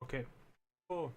Okay. Oh.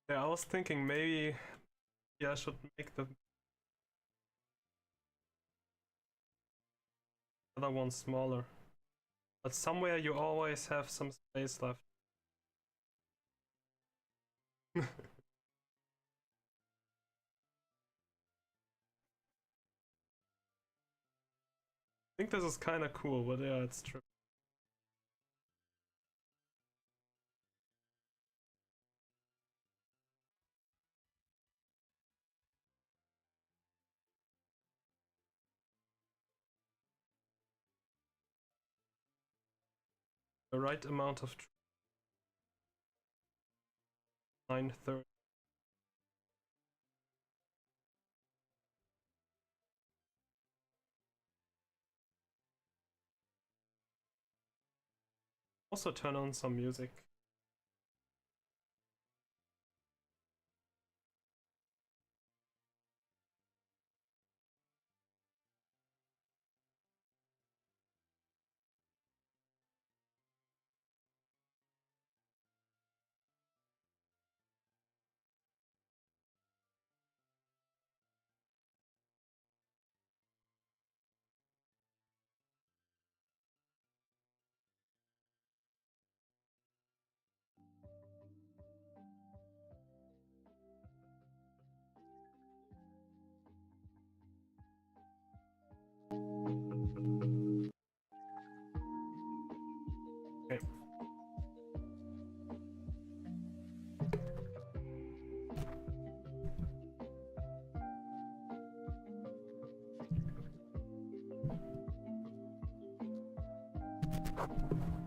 Yeah, I was thinking maybe I should make the other one smaller. But somewhere you always have some space left. I think this is kind of cool, but yeah, it's true. The right amount of 930. Also turn on some music.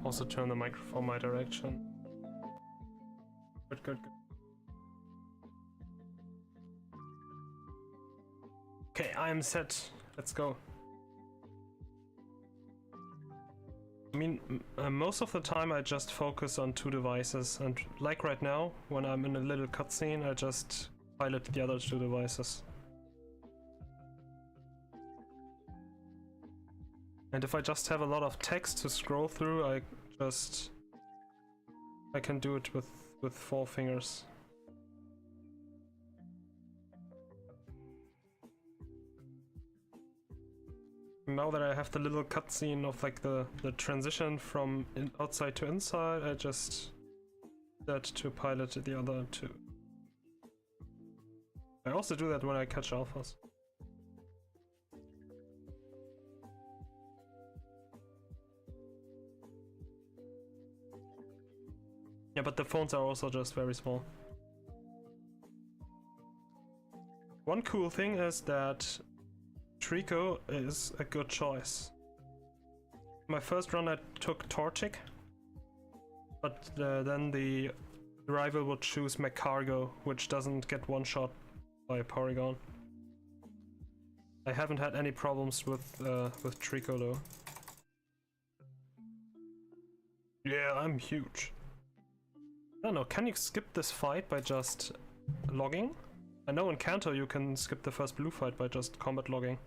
Also turn the microphone my direction. Good, good, good. Okay, I am set. Let's go. I mean, most of the time I just focus on 2 devices, and like right now, when I'm in a little cutscene, I just pilot the other 2 devices. And if I just have a lot of text to scroll through, I can do it with 4 fingers. Now that I have the little cutscene of like the transition from outside to inside, I just set to pilot the other 2. I also do that when I catch alphas. Yeah, but the phones are also just very small. One cool thing is that Trico is a good choice. My first run I took Torchic, but then the rival would choose McCargo, which doesn't get one-shot by a Porygon. I haven't had any problems with Trico though. Yeah, I'm huge. I don't know, can you skip this fight by just logging? I know in Kanto you can skip the first blue fight by just combat logging.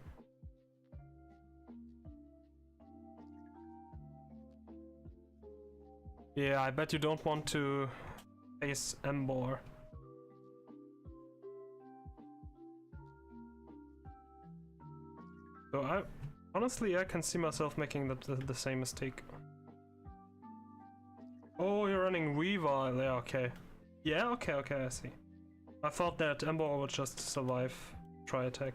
Yeah, I bet you don't want to face Embor. So honestly, I can see myself making the same mistake. Oh, you're running Weavile. Yeah, okay. Yeah, okay, I see. I thought that Embor would just survive Tri-Attack.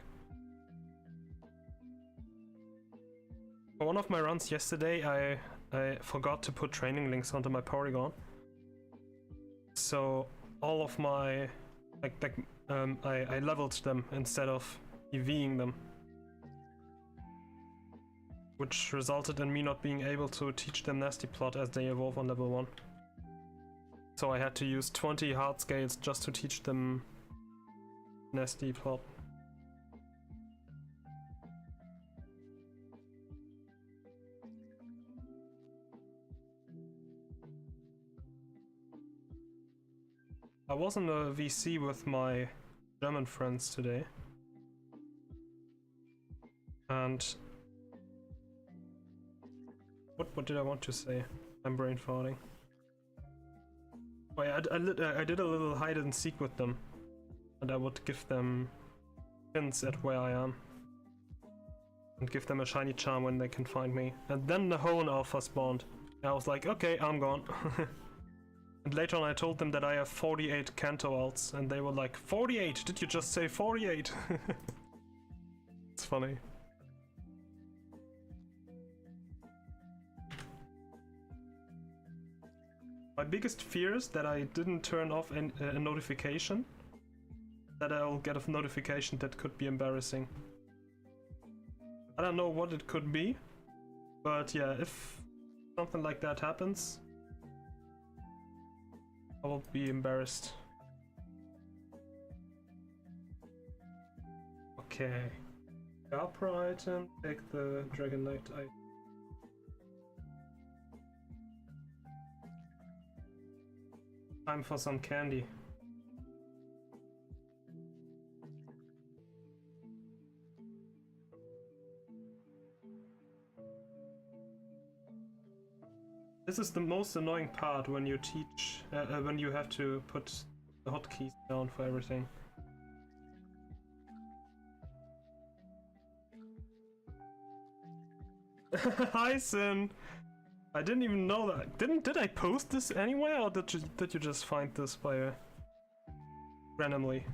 For one of my runs yesterday, I forgot to put training links onto my Porygon. So all of my I leveled them instead of EVing them, which resulted in me not being able to teach them Nasty Plot as they evolve on level 1. So I had to use 20 hard scales just to teach them Nasty Plot. I was in a VC with my German friends today, and what did I want to say? I'm brain farting. Oh yeah, I did a little hide and seek with them, and I would give them hints at where I am, and give them a shiny charm when they can find me. And then the Hoenn alpha spawned. I was like, okay, I'm gone. And later on I told them that I have 48 Kanto ults, and they were like, 48? Did you just say 48? It's funny. My biggest fear is that I didn't turn off a notification, that I'll get a notification that could be embarrassing. I don't know what it could be, but yeah, if something like that happens, I will be embarrassed. Okay. Opera item, take the Dragonite item. Time for some candy. This is the most annoying part when you teach, when you have to put the hotkeys down for everything. Hi Sin! I didn't even know that. Did I post this anywhere, or did you just find this by randomly?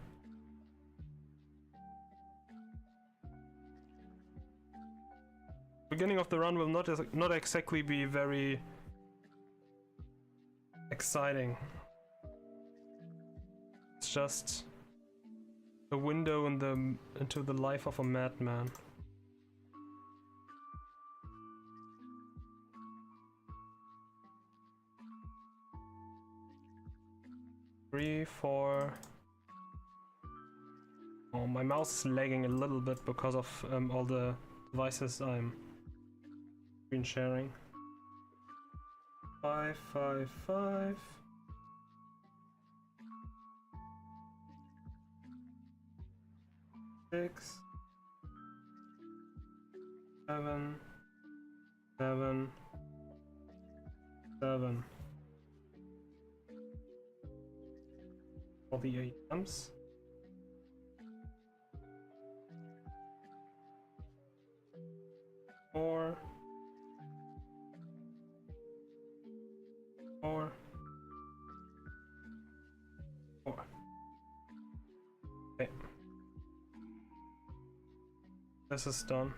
Beginning of the run will not exactly be very exciting. It's just a window into the life of a madman. 3, 4. Oh, my mouse is lagging a little bit because of all the devices I'm screen sharing. 5, 5, 5. 6, 7, 7, 7. All the AMs. 4, 4, 4. Okay. This is done.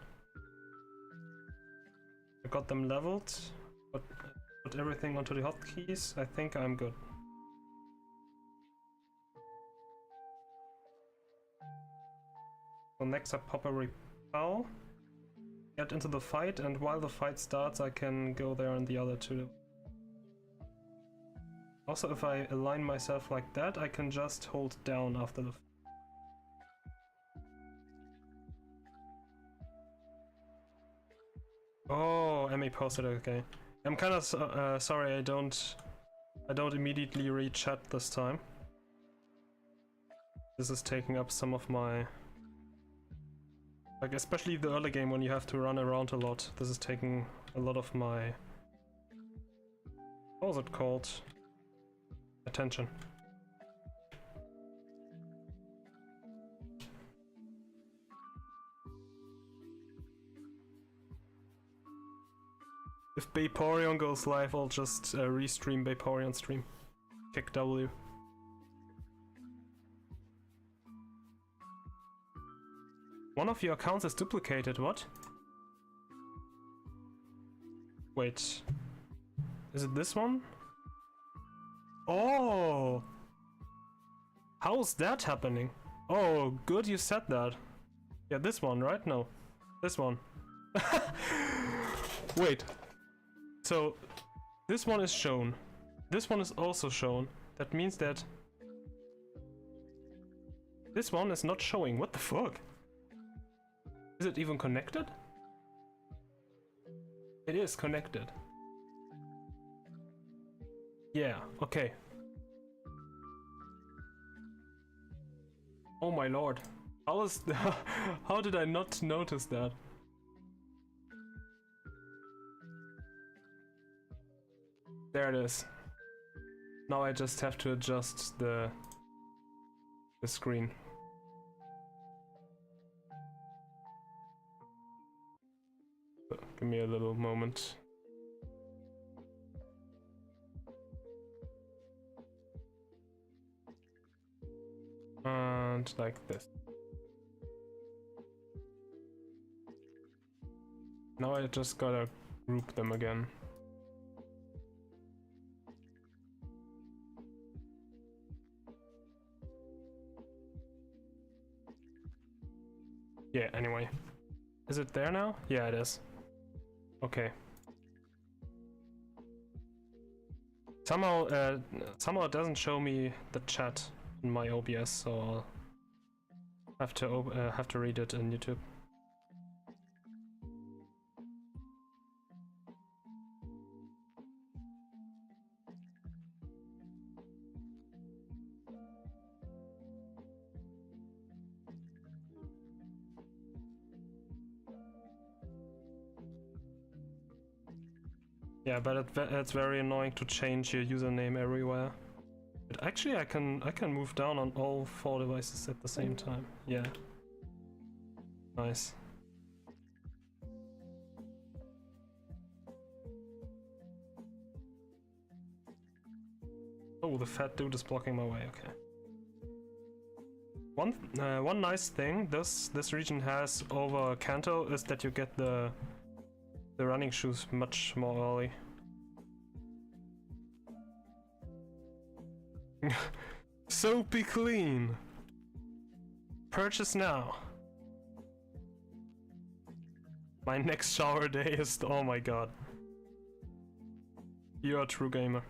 I got them leveled, but put everything onto the hotkeys. I think I'm good. So next I pop a repel, get into the fight, and while the fight starts I can go there and the other two. Also, if I align myself like that, I can just hold down after the. Oh, Emmy posted it, okay. I'm kind of sorry I don't immediately read chat this time. This is taking up some of my, like, especially the early game when you have to run around a lot. This is taking a lot of my, what was it called? Attention. If Vaporeon goes live, I'll just restream Vaporeon stream. Kick W. One of your accounts is duplicated, what? Wait. Is it this one? Oh! How's that happening? Oh, good you said that. Yeah, this one, right? No. This one. Wait. So, this one is shown. This one is also shown. That means that this one is not showing. What the fuck? Is it even connected? It is connected. Yeah, okay. Oh my lord. How did I not notice that? There it is. Now I just have to adjust the screen. Give me a little moment. And like this. Now I just gotta group them again. Yeah, anyway. Is it there now? Yeah, it is. Okay. Somehow it doesn't show me the chat in my OBS, so I'll have to read it in YouTube. Yeah, but it's very annoying to change your username everywhere. But actually, I can move down on all 4 devices at the same time. Yeah. Nice. Oh, the fat dude is blocking my way. Okay. One nice thing this region has over Kanto is that you get the running shoes much more early. Soapy clean. Purchase now. My next shower day is, oh my god. You are a true gamer.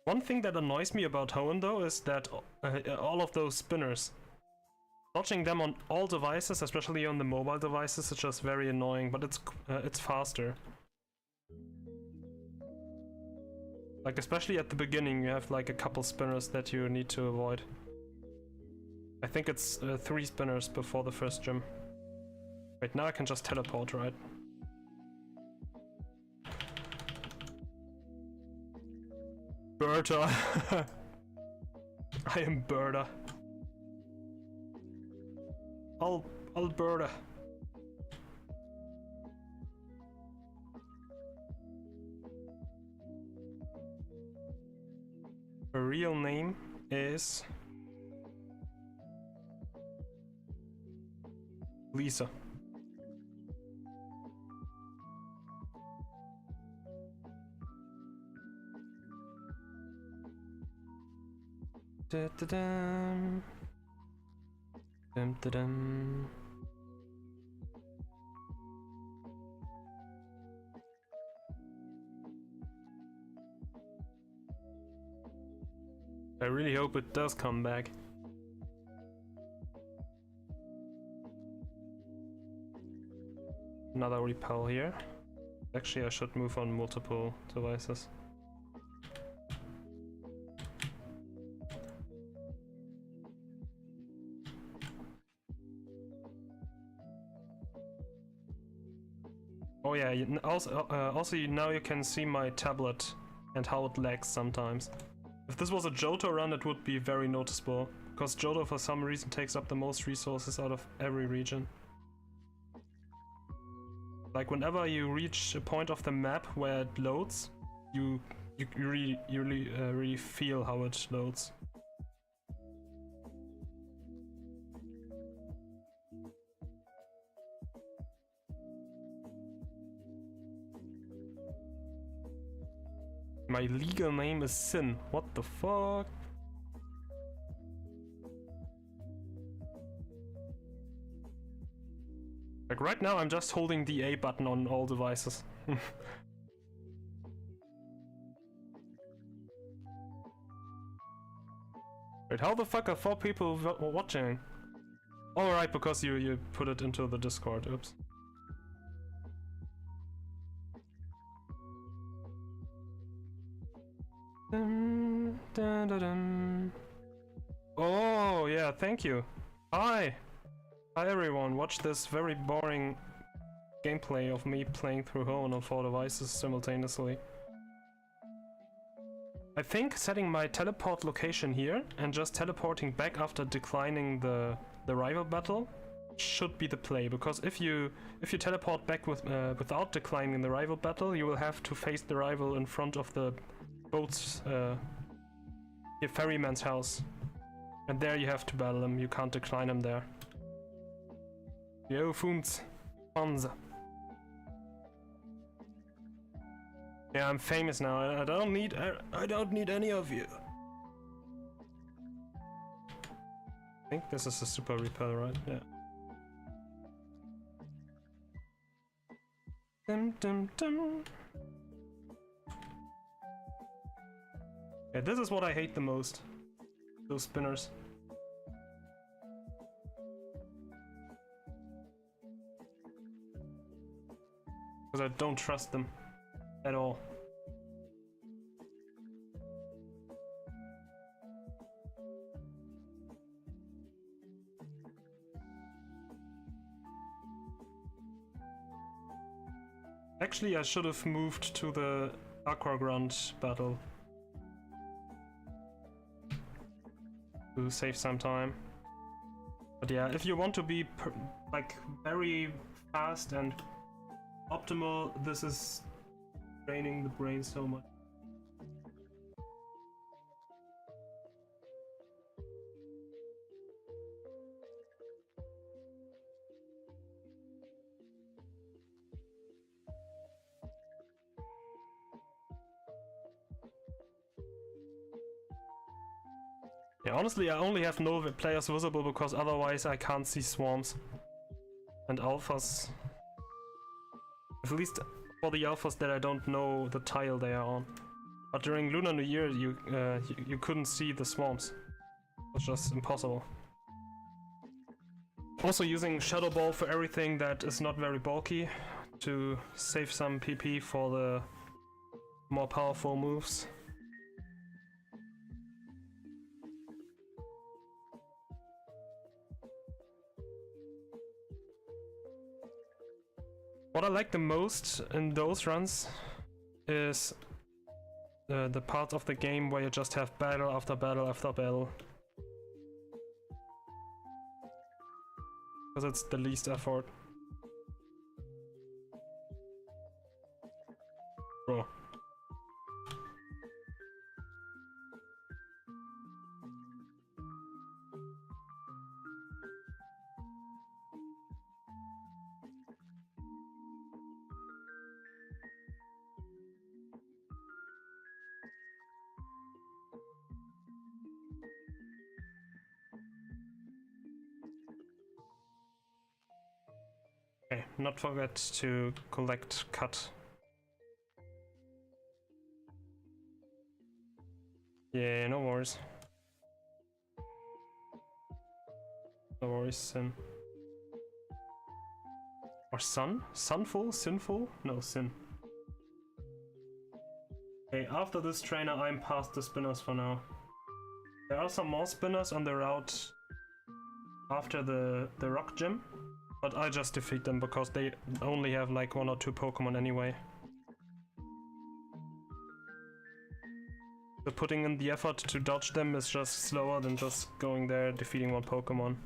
One thing that annoys me about Hoenn though is that all of those spinners, dodging them on all devices, especially on the mobile devices, is just very annoying, but it's faster. Like especially at the beginning, you have like a couple spinners that you need to avoid. I think it's 3 spinners before the first gym. Wait, now I can just teleport, right? Berta! I am Berta. Alberta. Her real name is Lisa. Da-da-dum. Dum-da-dum. I really hope it does come back. Another repel here. Actually, I should move on multiple devices. Oh yeah, also now you can see my tablet and how it lags sometimes. If this was a Johto run, it would be very noticeable, because Johto for some reason takes up the most resources out of every region. Like whenever you reach a point of the map where it loads, you really feel how it loads. My legal name is Sin. What the fuck? Like right now I'm just holding the A button on all devices. Wait, how the fuck are 4 people watching? Alright, because you put it into the Discord, oops. Oh yeah, thank you. Hi everyone, watch this very boring gameplay of me playing through Hoenn on 4 devices simultaneously. I think setting my teleport location here and just teleporting back after declining the rival battle should be the play, because if you teleport back without declining the rival battle, you will have to face the rival in front of the boat's your ferryman's house, and there you have to battle him. You can't decline him there. Yo, Foons, Fonza. Yeah, I'm famous now. I don't need any of you. I think this is a super repel, right? Yeah. Dum dum dum. Yeah, this is what I hate the most. Those spinners. Because I don't trust them at all. Actually, I should have moved to the Aqua Ground battle to save some time. But yeah, if you want to be like very fast and optimal, this is draining the brain so much. Yeah, honestly, I only have no players visible because otherwise I can't see swarms and alphas. At least for the alphas that I don't know the tile they are on. But during Lunar New Year, you couldn't see the swarms. It was just impossible. Also using Shadow Ball for everything that is not very bulky to save some PP for the more powerful moves. What I like the most in those runs is the part of the game where you just have battle after battle after battle. Because it's the least effort. Bro. Okay, not forget to collect cut. Yeah, no worries. No worries, Sin. Or Sun? Sunful? Sinful? No, Sin. Okay, after this trainer I'm past the spinners for now. There are some more spinners on the route after the rock gym. But I just defeat them because they only have like 1 or 2 Pokemon anyway. So putting in the effort to dodge them is just slower than just going there, defeating 1 Pokemon.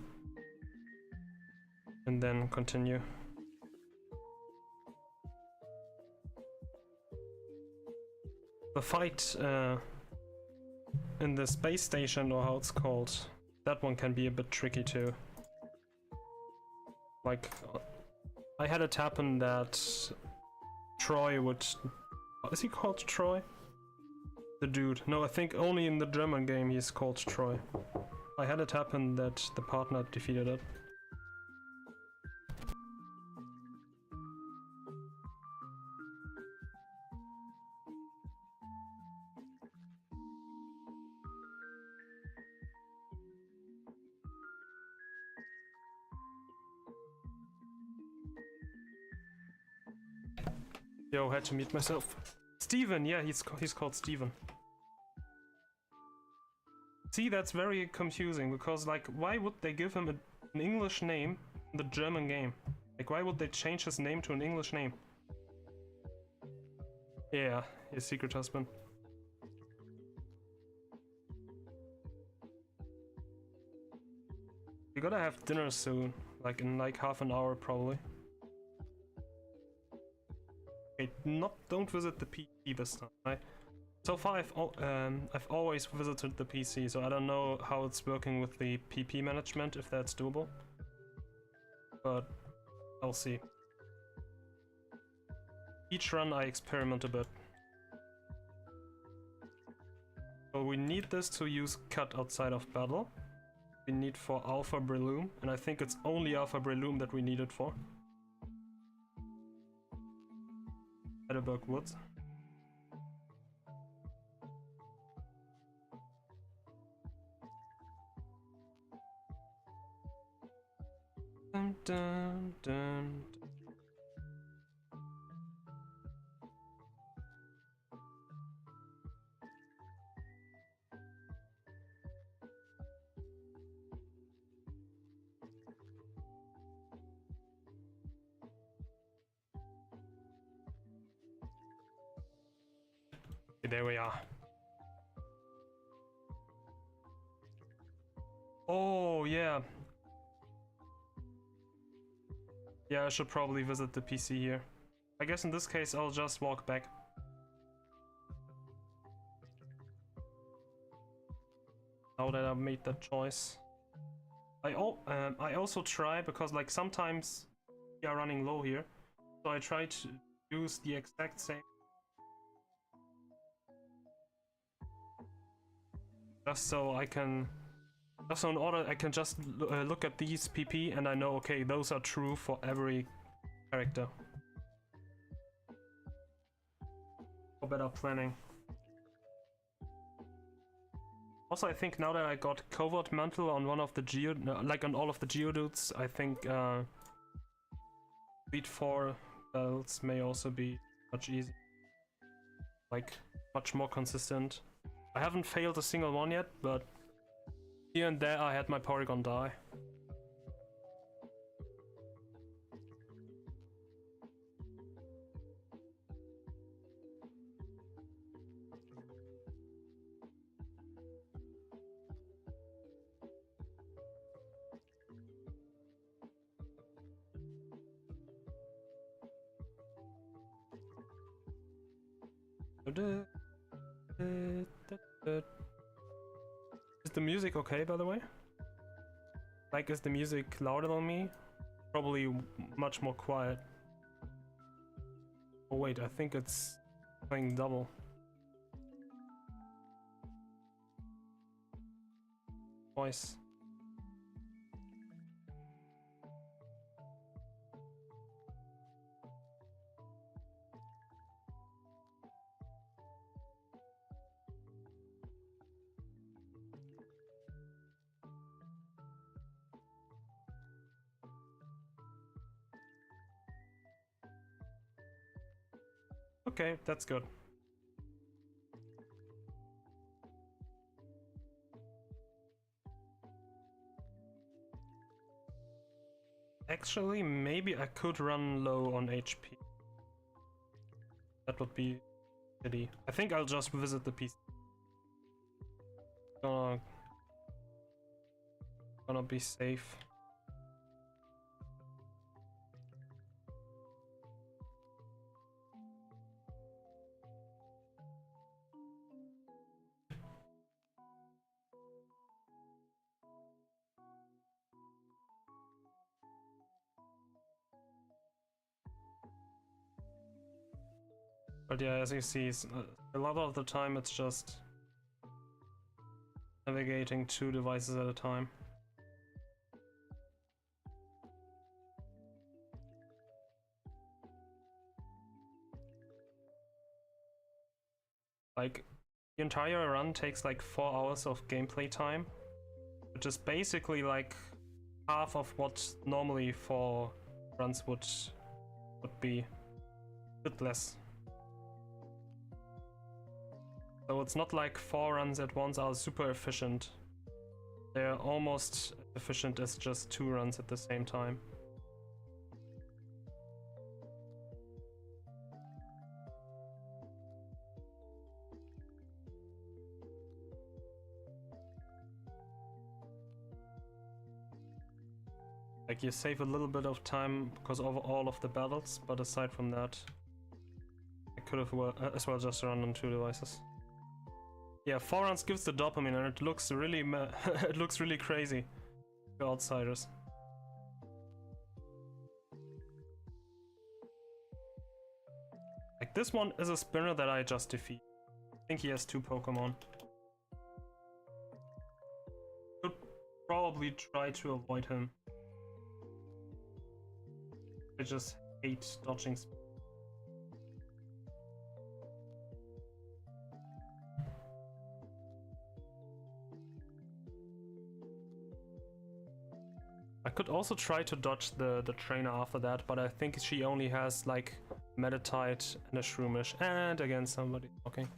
And then continue. The fight in the space station, or how it's called, that one can be a bit tricky too. Like, I had it happen that Troy would... Is he called Troy? The dude. No, I think only in the German game he's called Troy. I had it happen that the partner defeated it. Yo, had to meet myself. Steven, yeah, he's called Steven. See, that's very confusing, because, like, why would they give him an English name in the German game? Like, why would they change his name to an English name? Yeah, his secret husband. We gotta have dinner soon, like in like half an hour probably. Okay, don't visit the PC this time, right? So far I've always visited the PC, so I don't know how it's working with the PP management, if that's doable. But I'll see. Each run I experiment a bit. So we need this to use cut outside of battle. We need for Alpha Breloom, and I think it's only Alpha Breloom that we need it for. Heidelberg Woods. Dun, dun, dun. Okay, there we are. Oh, yeah. Yeah, I should probably visit the PC here. I guess in this case I'll just walk back. Now that I've made that choice. I also try, because like sometimes we are running low here, so I try to use the exact same. Just so I can... Just so in order I can just look at these PP and I know, okay, those are true for every character. For better planning. Also, I think now that I got Covert Mantle on one of the like on all of the Geodudes, I think Speed 4 battles may also be much easier. Like, much more consistent. I haven't failed a single one yet, but here and there I had my Porygon die. Is the music okay, by the way? Like, is the music louder than me? Probably much more quiet. Oh wait, I think it's playing double. Voice. Okay, that's good. Actually, maybe I could run low on HP. That would be shitty. I think I'll just visit the PC. Gonna be safe. But yeah, as you see, a lot of the time it's just navigating 2 devices at a time. Like, the entire run takes like 4 hours of gameplay time, which is basically like half of what normally 4 runs would be. A bit less. So it's not like 4 runs at once are super efficient. They're almost efficient as just 2 runs at the same time. Like, you save a little bit of time because of all of the battles, but aside from that, I could have as well just run on 2 devices. Yeah, 4 runs gives the dopamine, and it looks really it looks really crazy to outsiders. Like, this one is a spinner that I just defeat. I think he has 2 Pokemon. Could probably try to avoid him. I just hate dodging. I could also try to dodge the trainer after that, but I think she only has like Meditite and a Shroomish, and again somebody talking.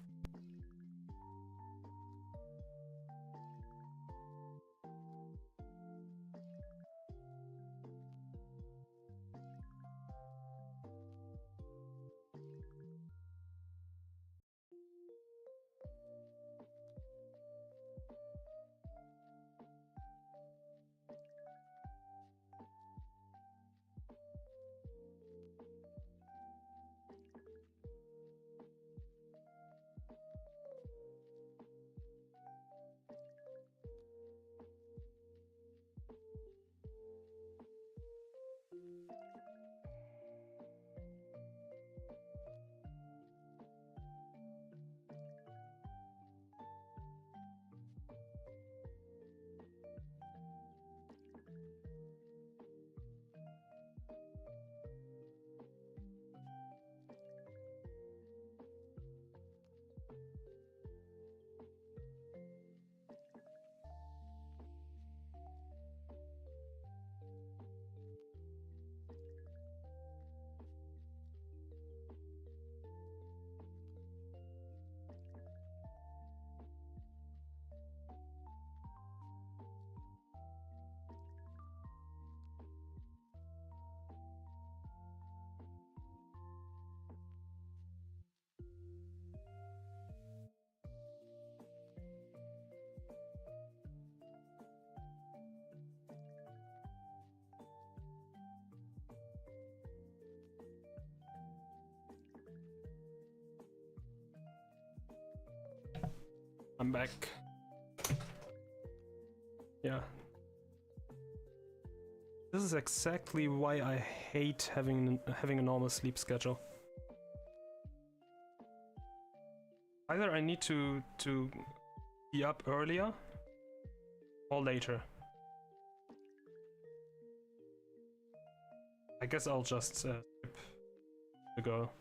I'm back. Yeah. This is exactly why I hate having a normal sleep schedule. Either I need to be up earlier or later. I guess I'll just skip the girl.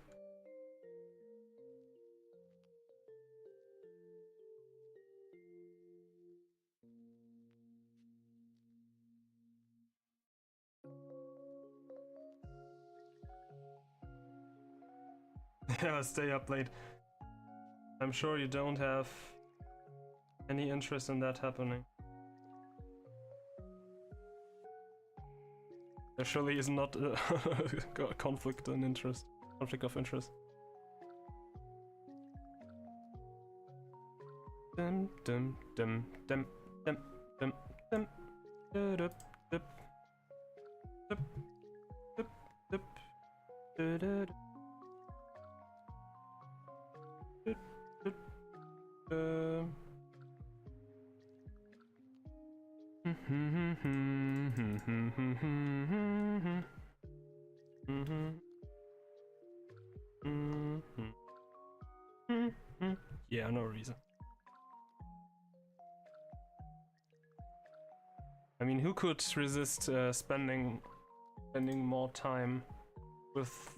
Yeah, stay up late. I'm sure you don't have any interest in that happening. There surely is not a conflict of interest. Dum dum dum dum dum dum dum dup dup dup dup dup dup yeah, no reason. I mean, who could resist spending more time with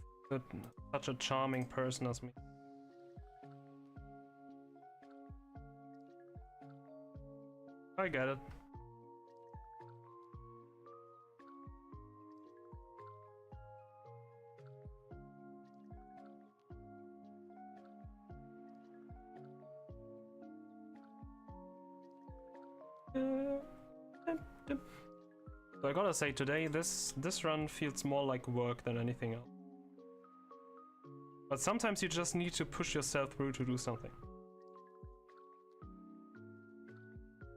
such a charming person as me? I get it. So I gotta say, today this run feels more like work than anything else. But sometimes you just need to push yourself through to do something.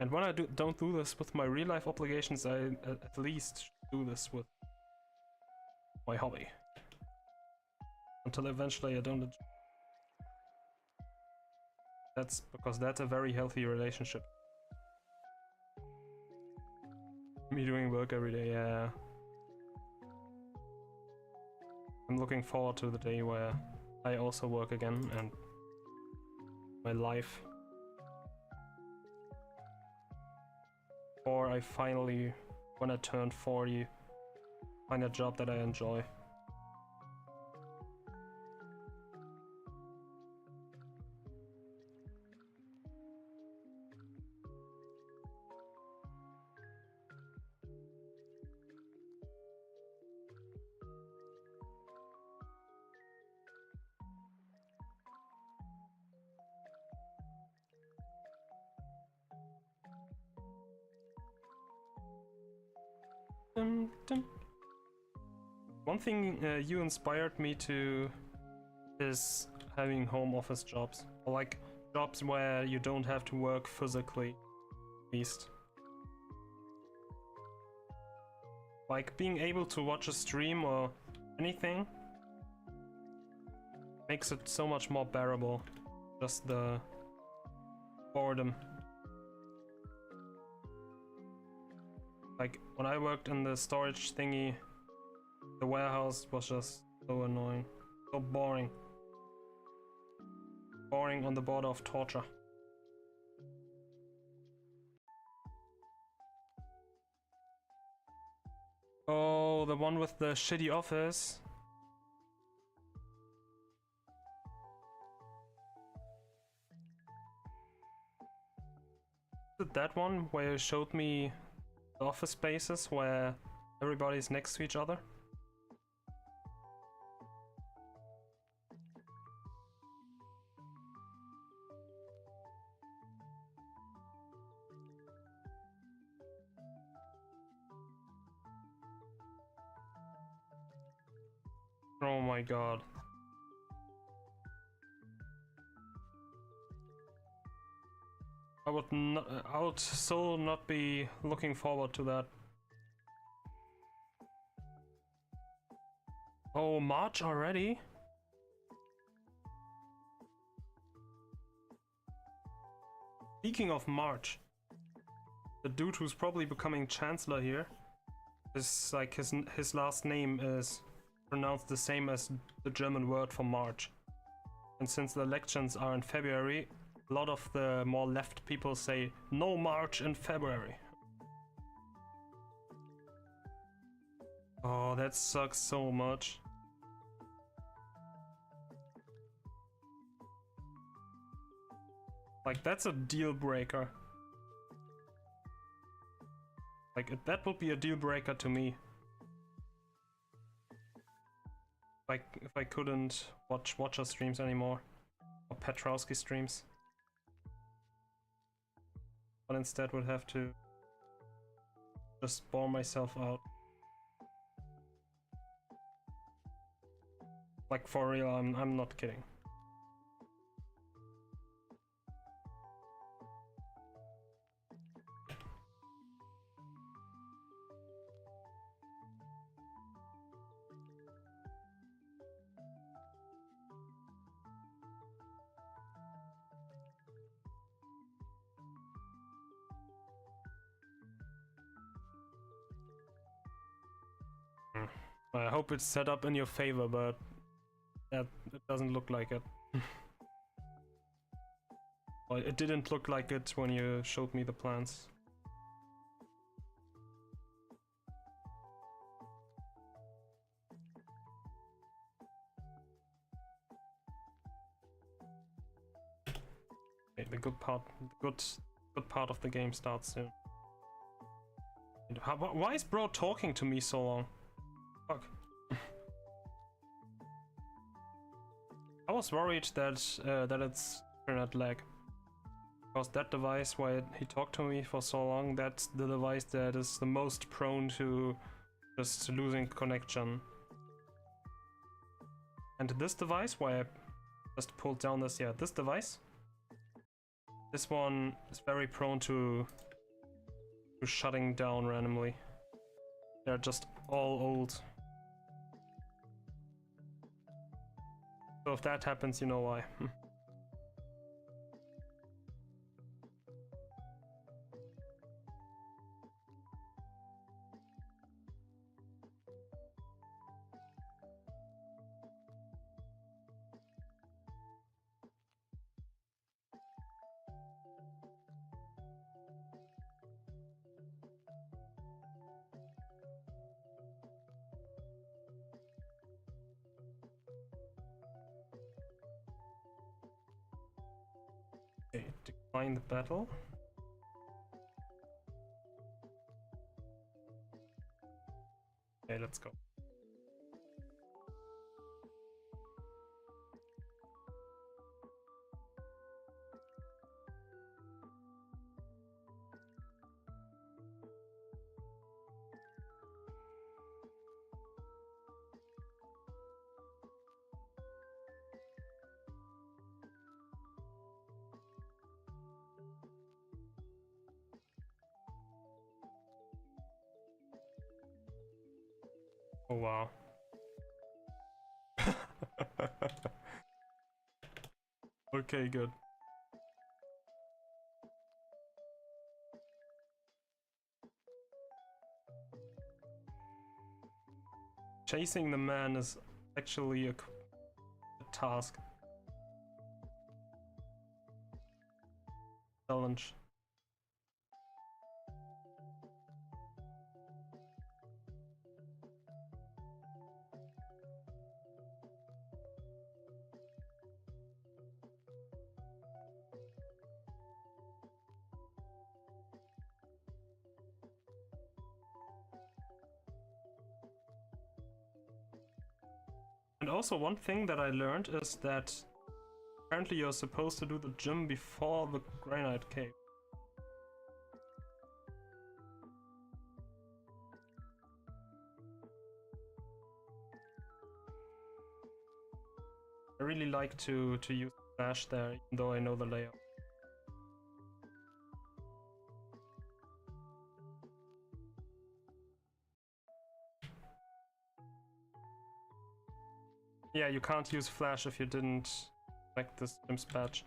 And when I don't do this with my real life obligations, I at least do this with my hobby. Until eventually I don't. That's because that's a very healthy relationship. Me doing work every day, yeah. I'm looking forward to the day where I also work again and my life. Or I finally, when I turn 40, find a job that I enjoy. Dun, dun. One thing you inspired me to is having home office jobs, or like jobs where you don't have to work physically, at least. Like being able to watch a stream or anything makes it so much more bearable. Just the boredom. Like when I worked in the storage thingy, the warehouse was just so annoying, so boring. Boring on the border of torture. Oh, the one with the shitty office. Is it that one where you showed me the office spaces where everybody's next to each other? Oh my god. I would so not be looking forward to that. Oh, March already? Speaking of March, the dude who's probably becoming chancellor here is like his last name is pronounced the same as the German word for March. And since the elections are in February, a lot of the more left people say no March in February. Oh, that sucks so much. Like, that's a deal breaker. Like, that would be a deal breaker to me. Like, if I couldn't watch Watcher streams anymore. Or Petrowski streams. But instead would have to just bore myself out. Like, for real, I'm not kidding. I hope it's set up in your favor, but it doesn't look like it. Well, it didn't look like it when you showed me the plans. Okay, the good part of the game starts soon. Why is bro talking to me so long? Fuck. I was worried that that it's internet lag. Because that device, why he talked to me for so long, that's the device that is the most prone to just losing connection. And this device, why I just pulled down this, yeah, this device. This one is very prone to shutting down randomly. They're just all old. So if that happens, you know why. Okay, decline the battle. Okay, let's go. Oh wow. Okay, good. Chasing the man is actually a task. Challenge. And also one thing that I learned is that apparently you're supposed to do the gym before the granite cave. I really like to use Flash there, even though I know the layout. Yeah, you can't use Flash if you didn't select this Gym's badge.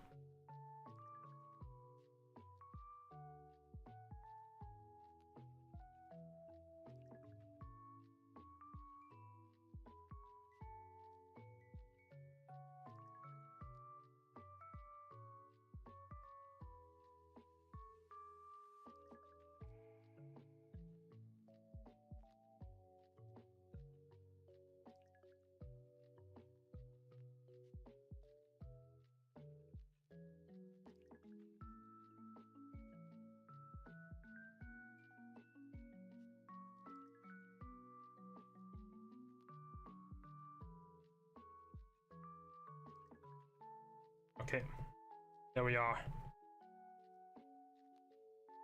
Okay, there we are.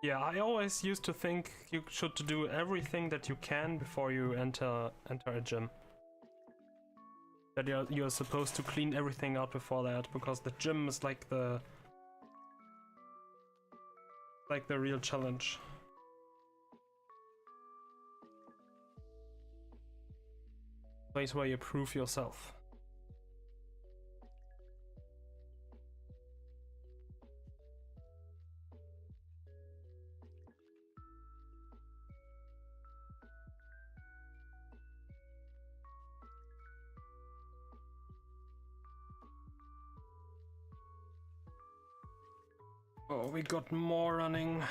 Yeah, I always used to think you should do everything that you can before you enter a gym. That you're supposed to clean everything out before that, because the gym is like the real challenge. Place where you prove yourself. Oh, we got more running.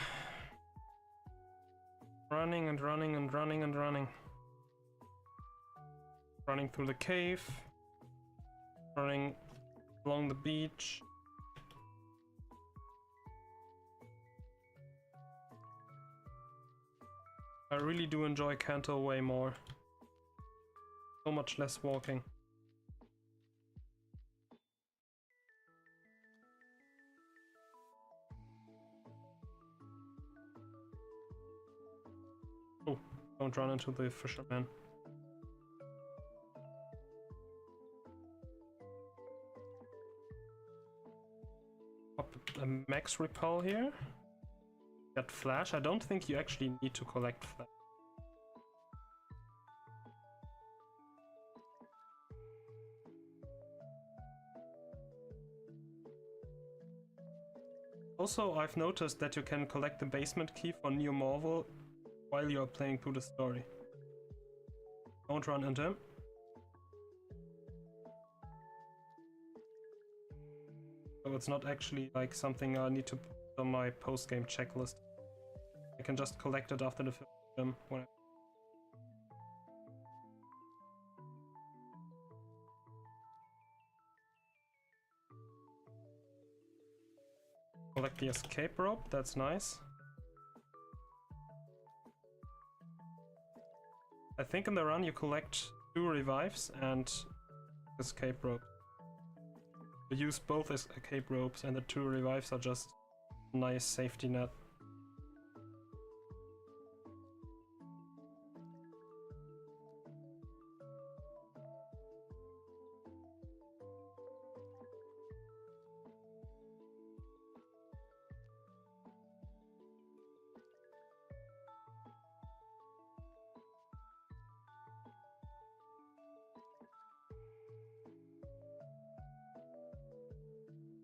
Running and running and running and running. Running through the cave. Running along the beach. I really do enjoy Kanto way more. So much less walking. Oh, don't run into the fisherman. Pop a max repel here. Get flash. I don't think you actually need to collect flash. Also, I've noticed that you can collect the basement key for Neo Marvel while you're playing through the story. Don't run into him. So it's not actually like something I need to put on my post-game checklist. I can just collect it after the film. Collect the escape rope, that's nice. I think in the run you collect 2 revives and escape rope. You use both escape ropes and the 2 revives are just a nice safety net.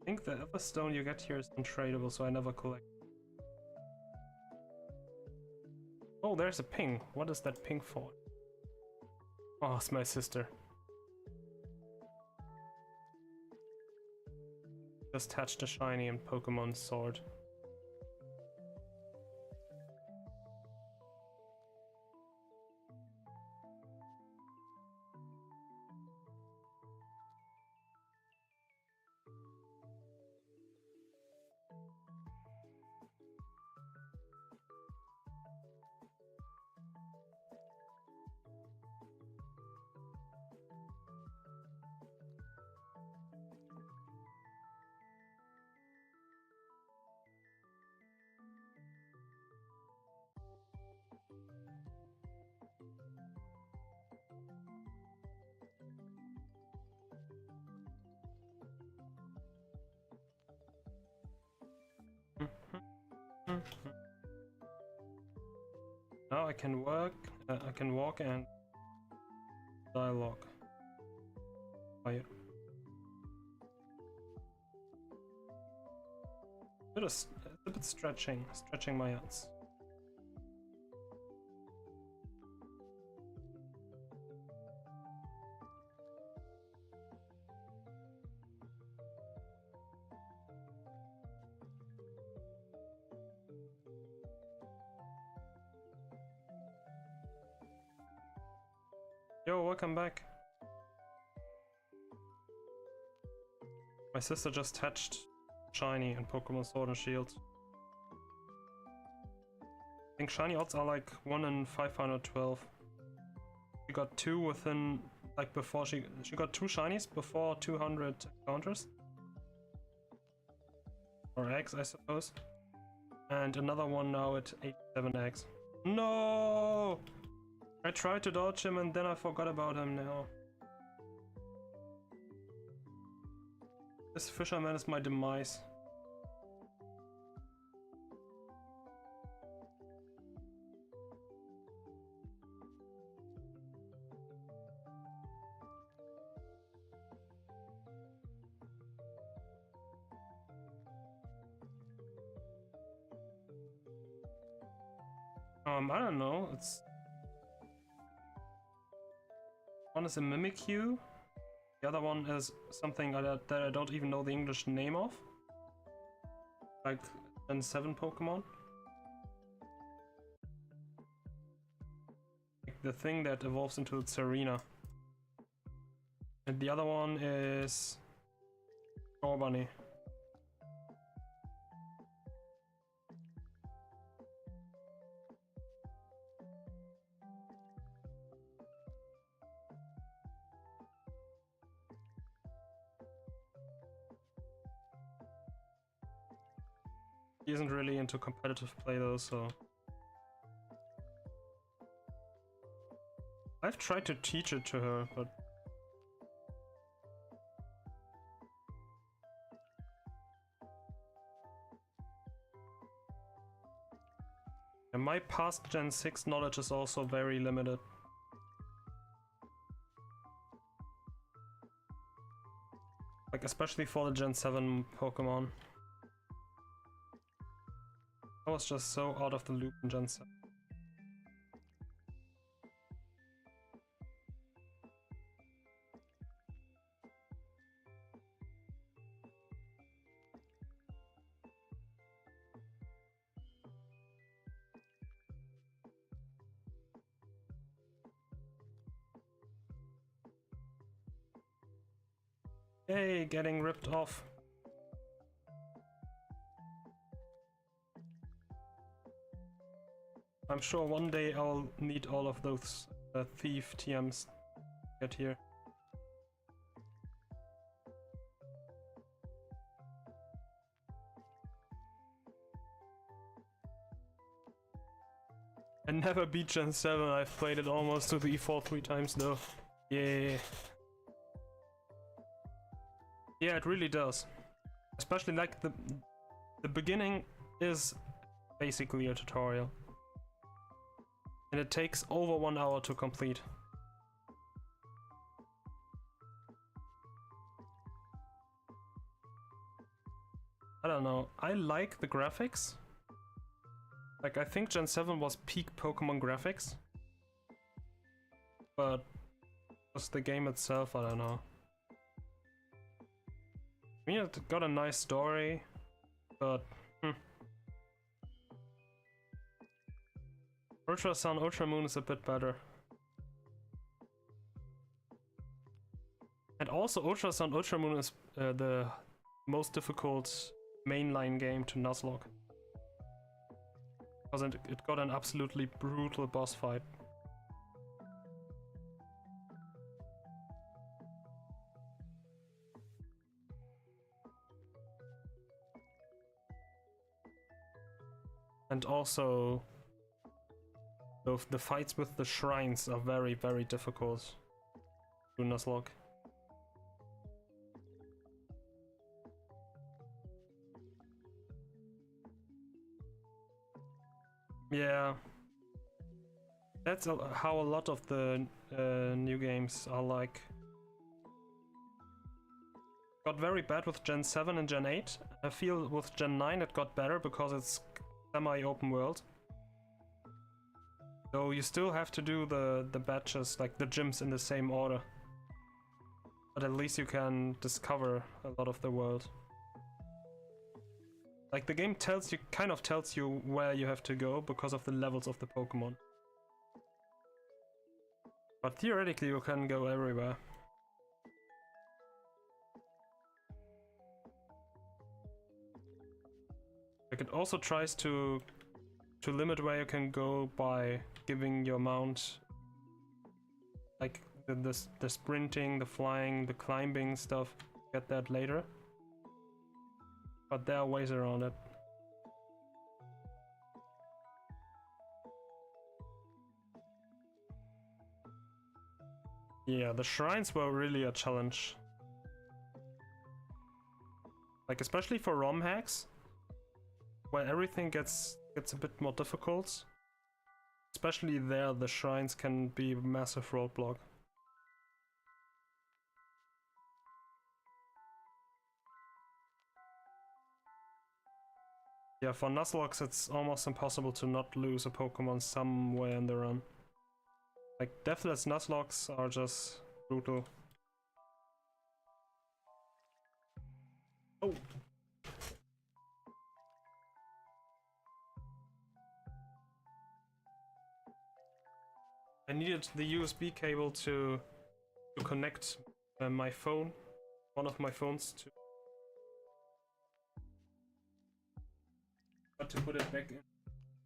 I think the other stone you get here is untradeable, so I never collect. Oh, there's a ping. What is that ping for? Oh, it's my sister. Just hatched a shiny in Pokemon Sword. Now I can walk and dialogue. Fire. It's a bit stretching my hands. Yo, welcome back. My sister just hatched shiny in Pokemon Sword and Shield. I think shiny odds are like 1 in 512. She got 2 within, like before she got 2 shinies before 200 encounters. or eggs, I suppose. And another one now at 87 eggs. No! I tried to dodge him and then I forgot about him now. This fisherman is my demise. I don't know, it's... One is a Mimikyu, the other one is something that I don't even know the English name of. Like Gen 7 Pokemon. Like the thing that evolves into Tsarina. And the other one is... Bunny. He isn't really into competitive play though, so... I've tried to teach it to her, but... And my past Gen 6 knowledge is also very limited. Like, especially for the Gen 7 Pokemon. I was just so out of the loop in Gen 7. Yay, getting ripped off. I'm sure one day I'll need all of those thief TMs to get here. I never beat Gen 7, I've played it almost to the E4 3 times though. Yeah. Yeah, it really does. Especially like the beginning is basically a tutorial. And it takes over 1 hour to complete. I don't know, I like the graphics. Like, I think Gen 7 was peak Pokemon graphics. But just the game itself, I don't know. I mean, it got a nice story, but... Ultra Sun, Ultra Moon is a bit better. And also Ultra Sun, Ultra Moon is the most difficult mainline game to Nuzlocke. Because it got an absolutely brutal boss fight. And also... the fights with the shrines are very, very difficult to Nuzlocke. Yeah. That's how a lot of the new games are like. Got very bad with Gen 7 and Gen 8. I feel with Gen 9 it got better because it's semi-open world. So you still have to do the batches, like the gyms in the same order. But at least you can discover a lot of the world. Like the game kind of tells you where you have to go because of the levels of the Pokemon. But theoretically you can go everywhere. Like it also tries to limit where you can go by giving your mount like the sprinting, the flying, the climbing stuff. Get that later. But there are ways around it. Yeah, the shrines were really a challenge. Like, especially for ROM hacks, where everything gets a bit more difficult. Especially there, the shrines can be a massive roadblock. Yeah, for Nuzlocke it's almost impossible to not lose a Pokemon somewhere in the run. Like, Deathless Nuzlocks are just brutal. Oh! I needed the USB cable to connect my phone, one of my phones, to put it back in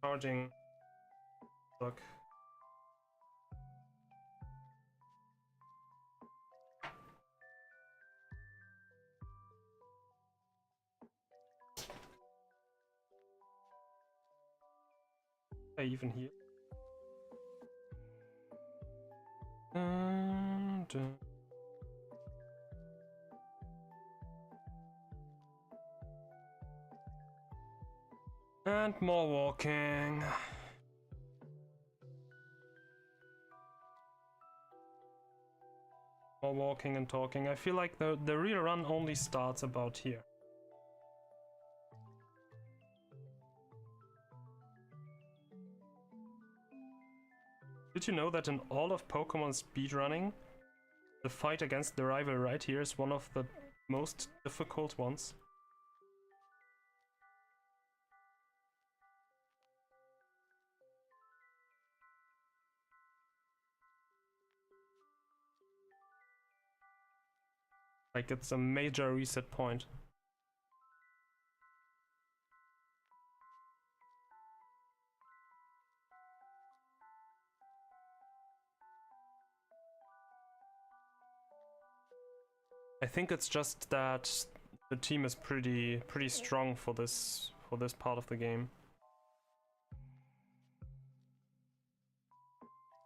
charging dock. I even hear. And more walking. More walking and talking. I feel like the real run only starts about here. Did you know that in all of Pokemon speedrunning, the fight against the rival right here is one of the most difficult ones? Like, it's a major reset point. I think it's just that the team is pretty strong for this part of the game.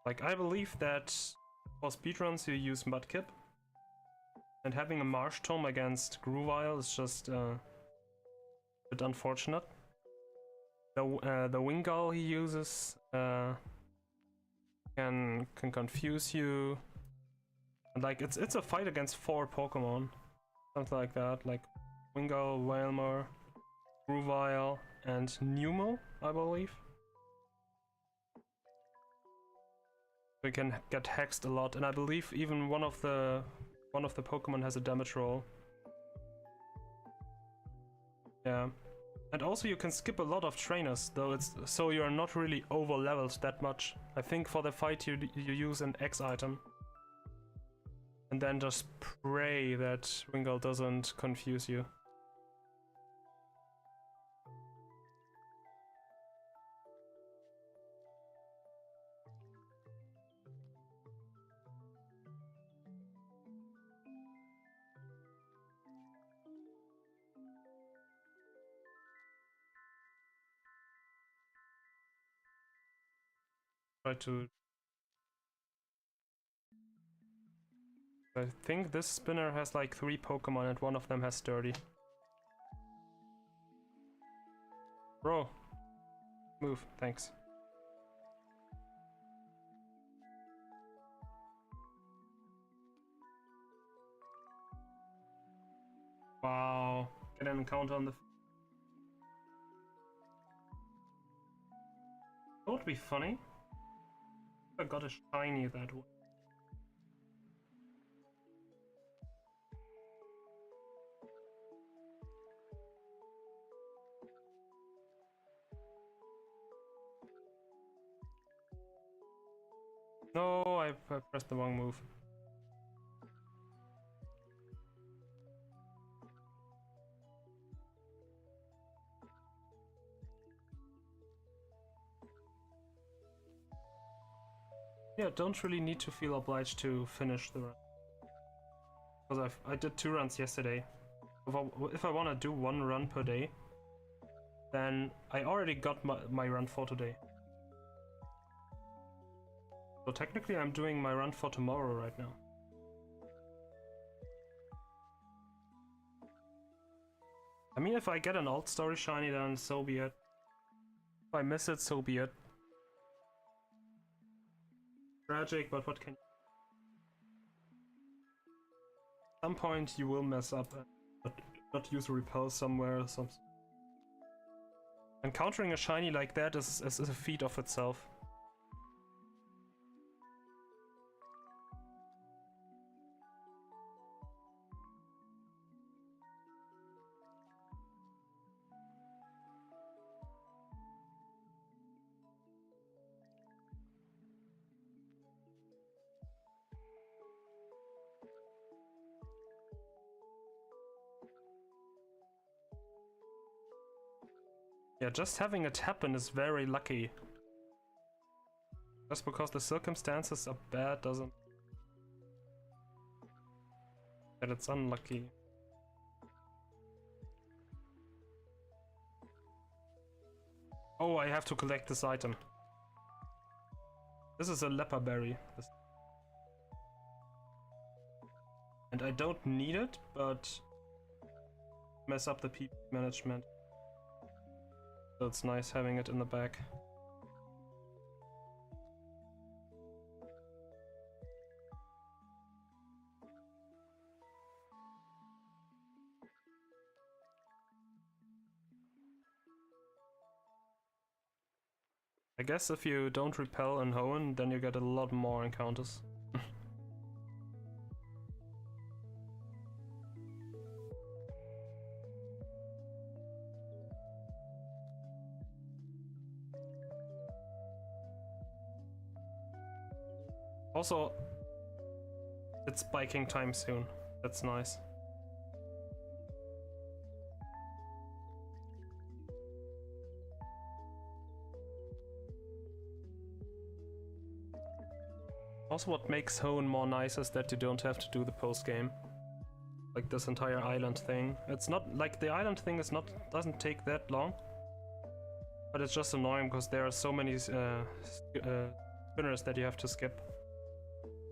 Like, I believe that for speedruns you use Mudkip, and having a Marsh Tome against Grovyle is just a bit unfortunate. The Wingull he uses can confuse you. And like, it's a fight against 4 Pokemon, something like that. Like Wingull, Wailmer, Grovyle, and Numel, I believe. We can get hexed a lot, and I believe even one of the Pokemon has a damage roll. Yeah. And also you can skip a lot of trainers, though so you're not really over leveled that much. I think for the fight you use an X item. And then just pray that Wingull doesn't confuse you. Try to... I think this spinner has like 3 Pokemon and one of them has Sturdy. Bro, move, thanks. Wow, get an encounter on the... That would be funny. I got a shiny that way. No, I pressed the wrong move. Yeah, don't really need to feel obliged to finish the run. Because I did 2 runs yesterday. if I want to do 1 run per day, then I already got my run for today. So technically I'm doing my run for tomorrow right now. I mean, if I get an old story shiny, then so be it. If I miss it, so be it. Tragic, but what can... At some point you will mess up and not use a repel somewhere or something. Encountering a shiny like that is a feat of itself. Yeah, just having it happen is very lucky. Just because the circumstances are bad doesn't... that it's unlucky. Oh, I have to collect this item. This is a leper berry. And I don't need it, but mess up the PP management. So it's nice having it in the back. I guess if you don't repel in Hoenn, then you get a lot more encounters. Also, it's biking time soon. That's nice. Also, what makes Hoenn more nice is that you don't have to do the post-game. Like this entire island thing. It's not like the island thing is doesn't take that long. But it's just annoying because there are so many spinners that you have to skip.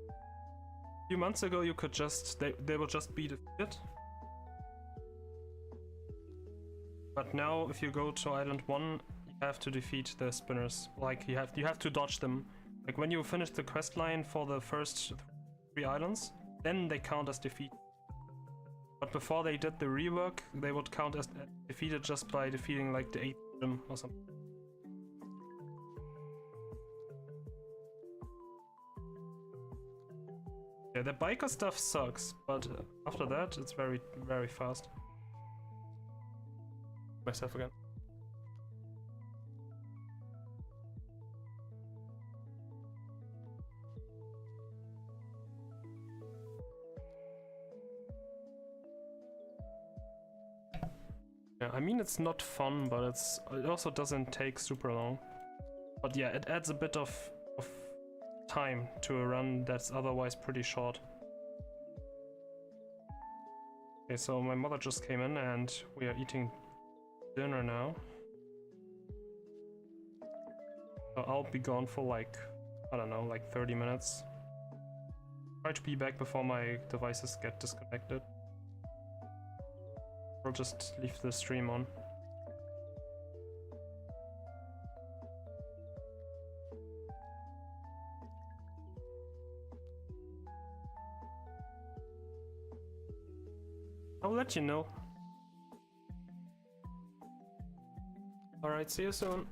A few months ago you could just, they will just be defeated. But now if you go to Island 1, you have to defeat the spinners. Like you have to dodge them. Like when you finish the quest line for the first 3 islands, then they count as defeat. But before they did the rework, they would count as defeated just by defeating like the 8th gym or something. Yeah, the biker stuff sucks, but after that, it's very, very fast. Myself again. Yeah, I mean, it's not fun, but it also doesn't take super long. But yeah, it adds a bit of time to a run that's otherwise pretty short. Okay, so my mother just came in and we are eating dinner now. So I'll be gone for like, I don't know, like 30 minutes. Try to be back before my devices get disconnected. I'll just leave the stream on. I'll let you know. Alright, see you soon.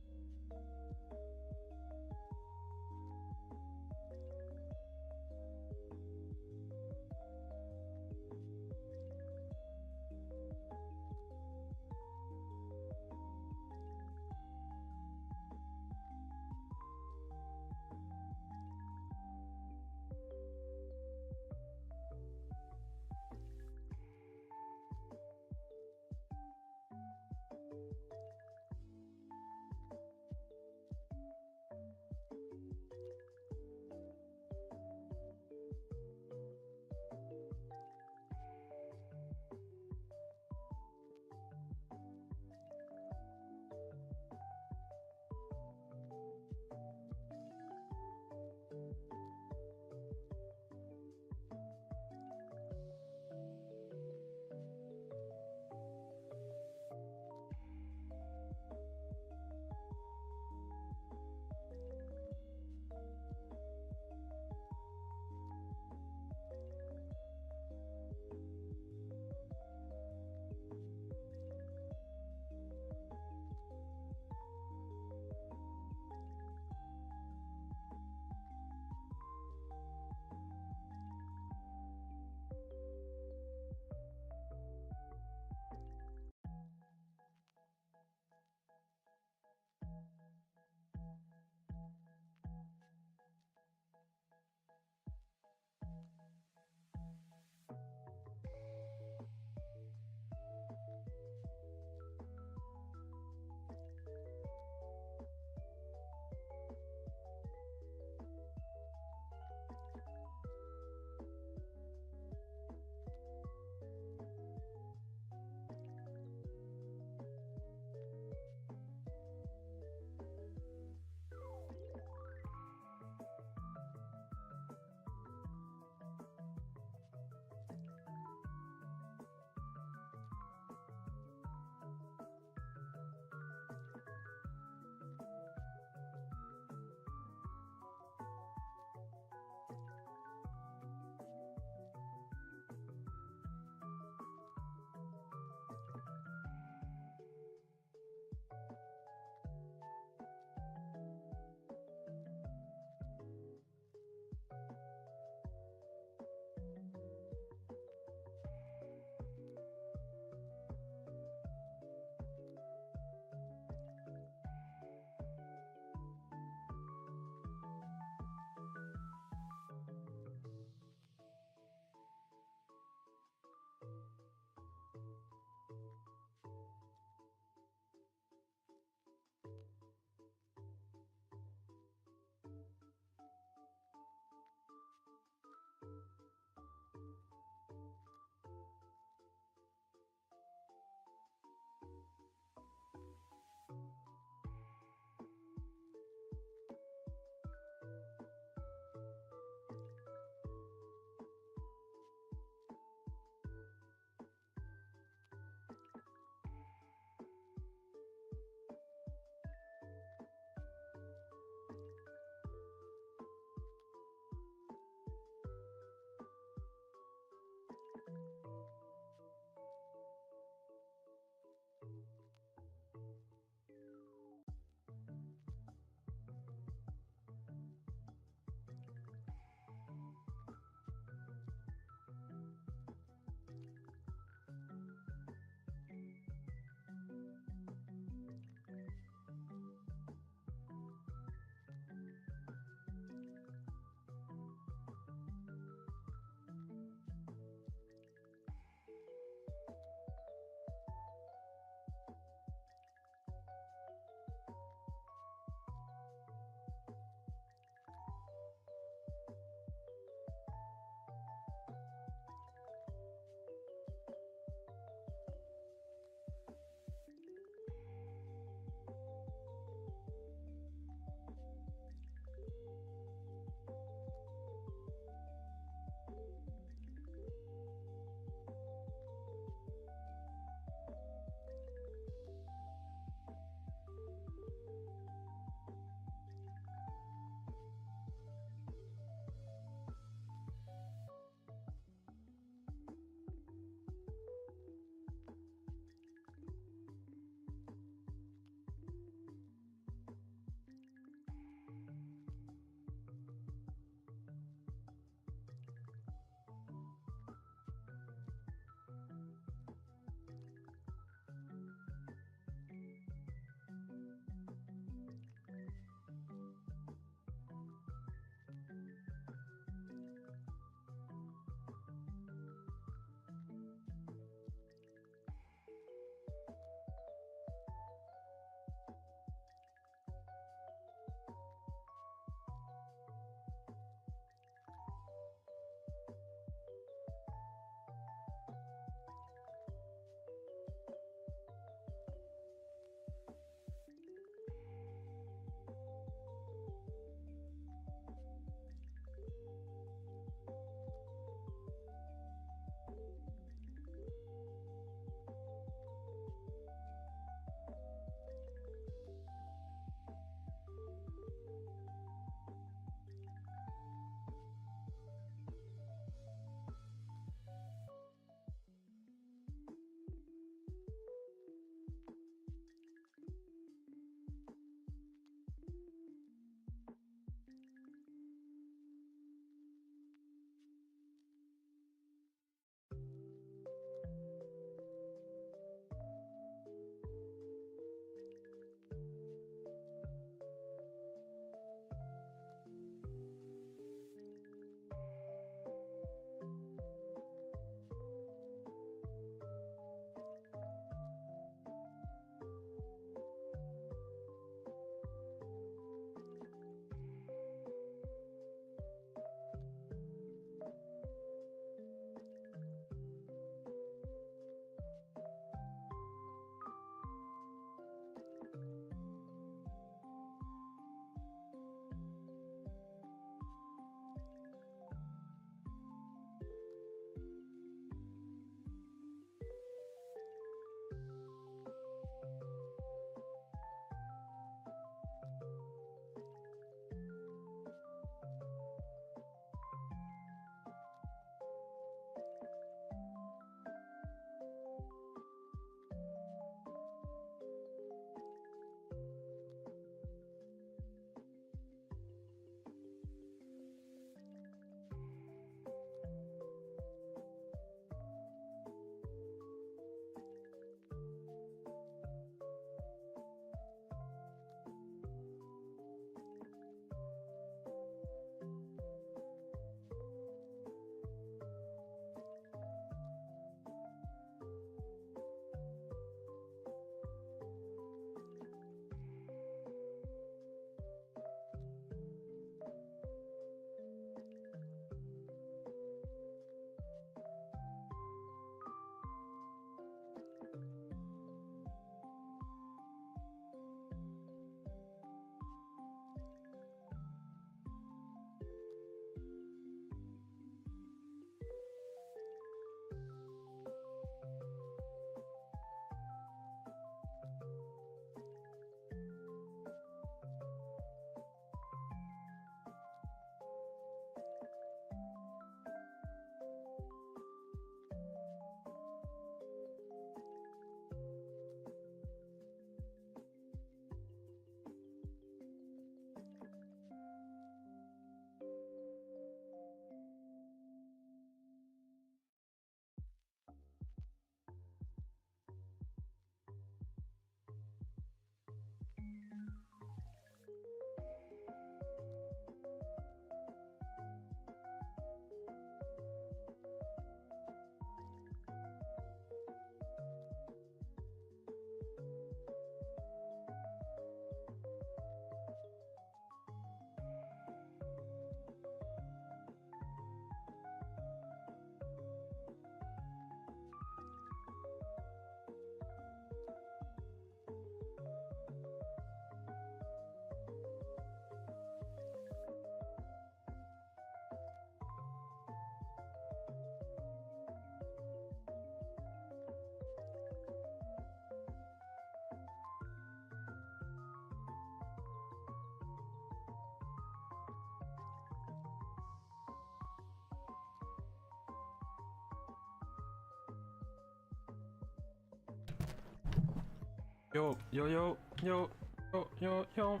Yo, yo, yo, yo, yo, yo, yo.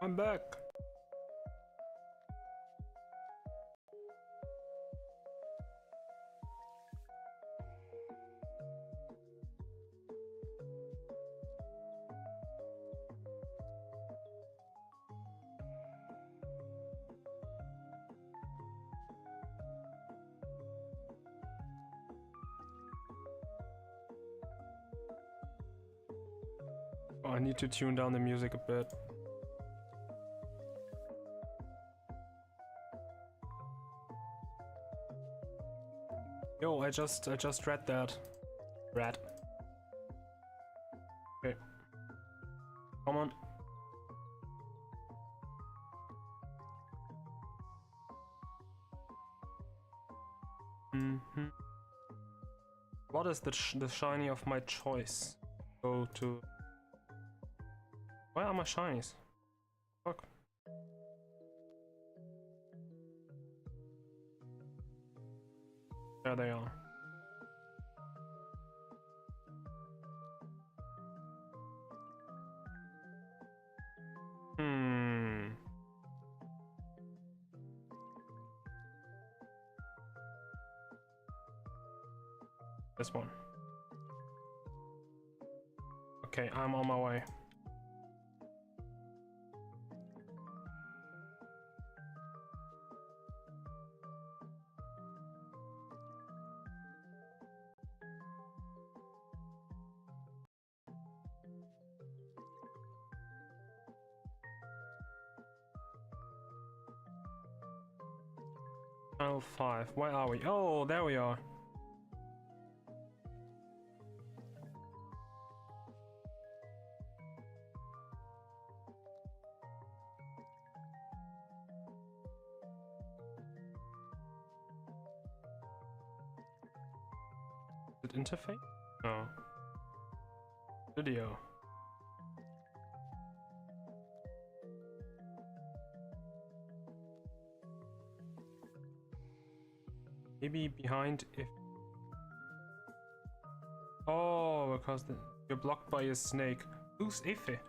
I'm back. Oh, I need to tune down the music a bit. Yo, I just read that. Read. Okay. Come on. Mm-hmm. What is the shiny of my choice? Go to... Where are my shinies? Fuck. There they are. This one. Okay, I'm on my way. Channel 5, where are we? Oh, there we are. Is it interface? No. Video. Maybe behind if... Oh, because you're blocked by a snake. Who's Ife?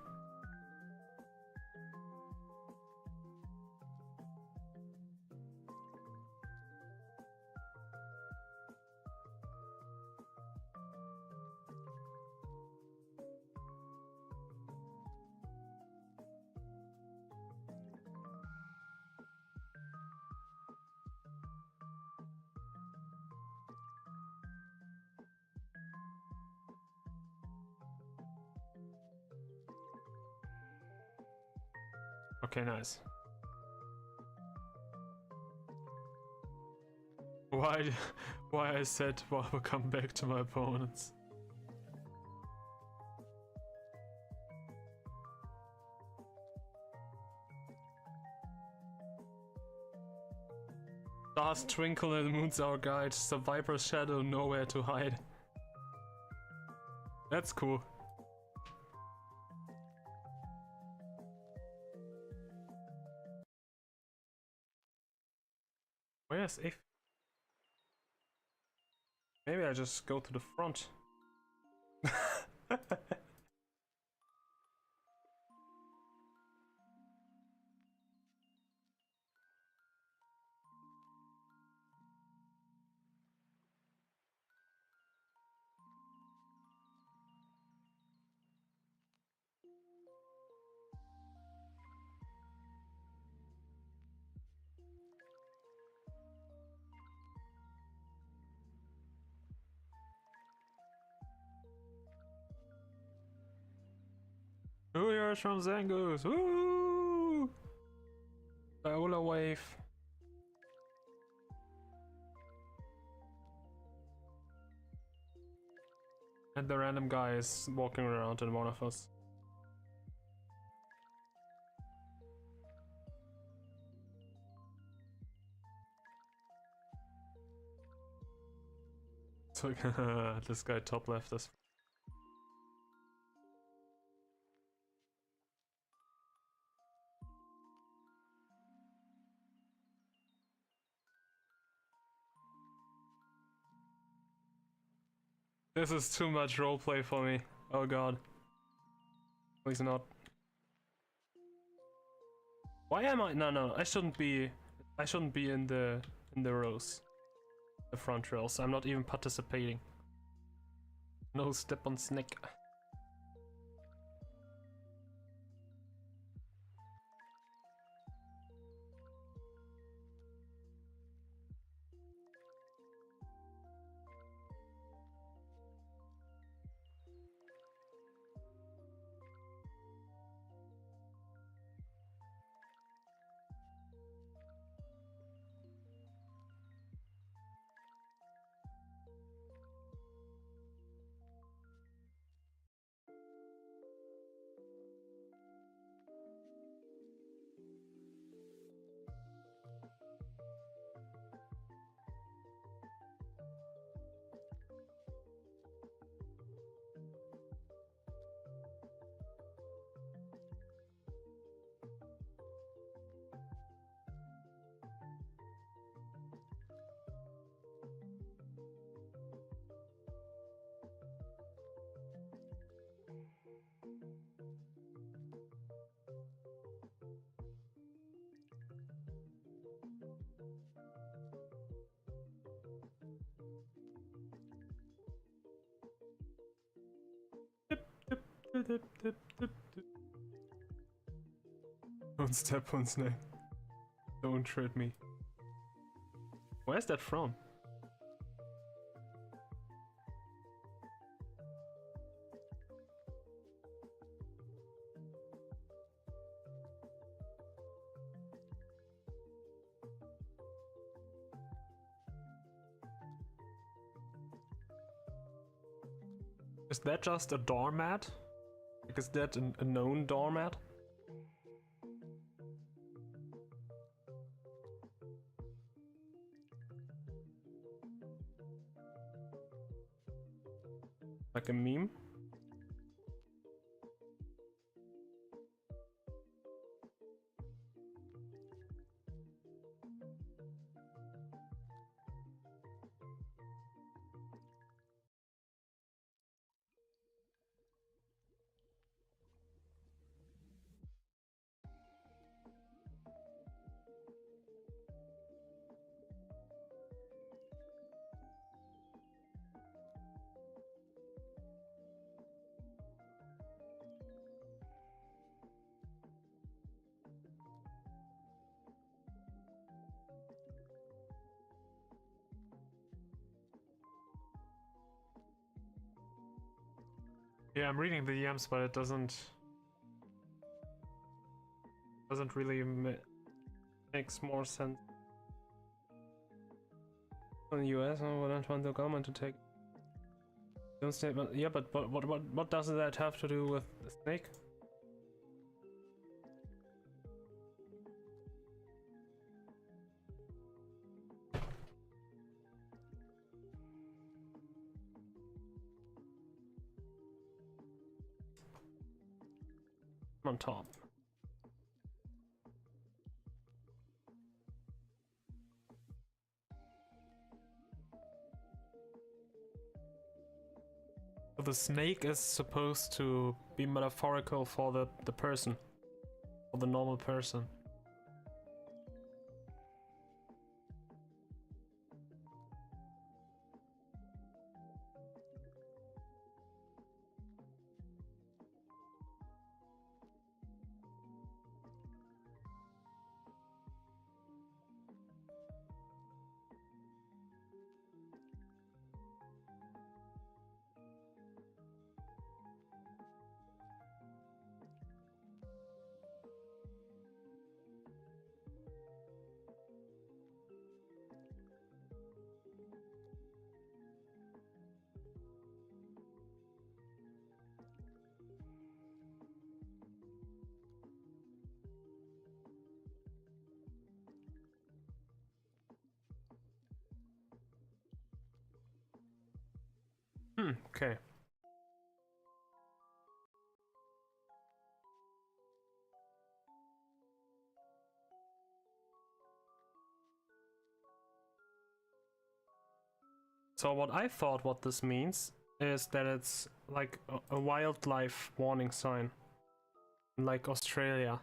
Okay, nice. Why I said, well, I will come back to my opponents. Stars twinkle and the moon's our guide. The viper's shadow nowhere to hide. That's cool. Where's If? Maybe I just go to the front. Who hears from Zangoose? Woo! Viola wave. And the random guy is walking around in one of us. So this guy top left is. This is too much roleplay for me. Oh god. Please not. Why am I? No, I shouldn't be. I shouldn't be in the rows, the front rows. I'm not even participating. No step on snake. Don't step on snake. Don't trip me. Where's that from? Is that just a doormat? Like, is that a known doormat? Like a meme? Yeah, I'm reading the EMs, but it doesn't really makes more sense. In the US, I wouldn't want the government to take. Don't statement. Yeah, but what does that have to do with the snake? On top. So the snake is supposed to be metaphorical for the person, for the normal person. Okay. So what I thought what this means is that it's like a wildlife warning sign, like Australia.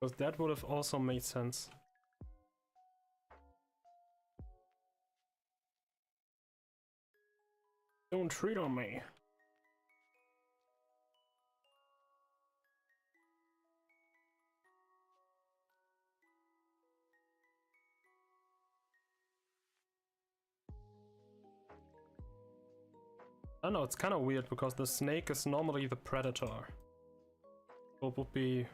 Because that would have also made sense. Don't treat on me. I don't know, it's kind of weird because the snake is normally the predator. So it would be...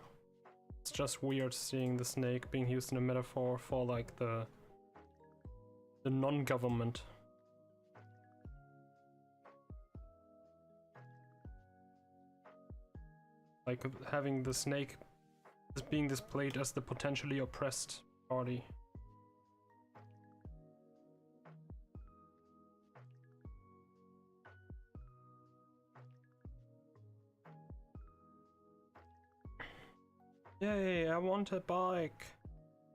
It's just weird seeing the snake being used in a metaphor for like the non-government. Like having the snake as being displayed as the potentially oppressed party. Yay, I want a bike.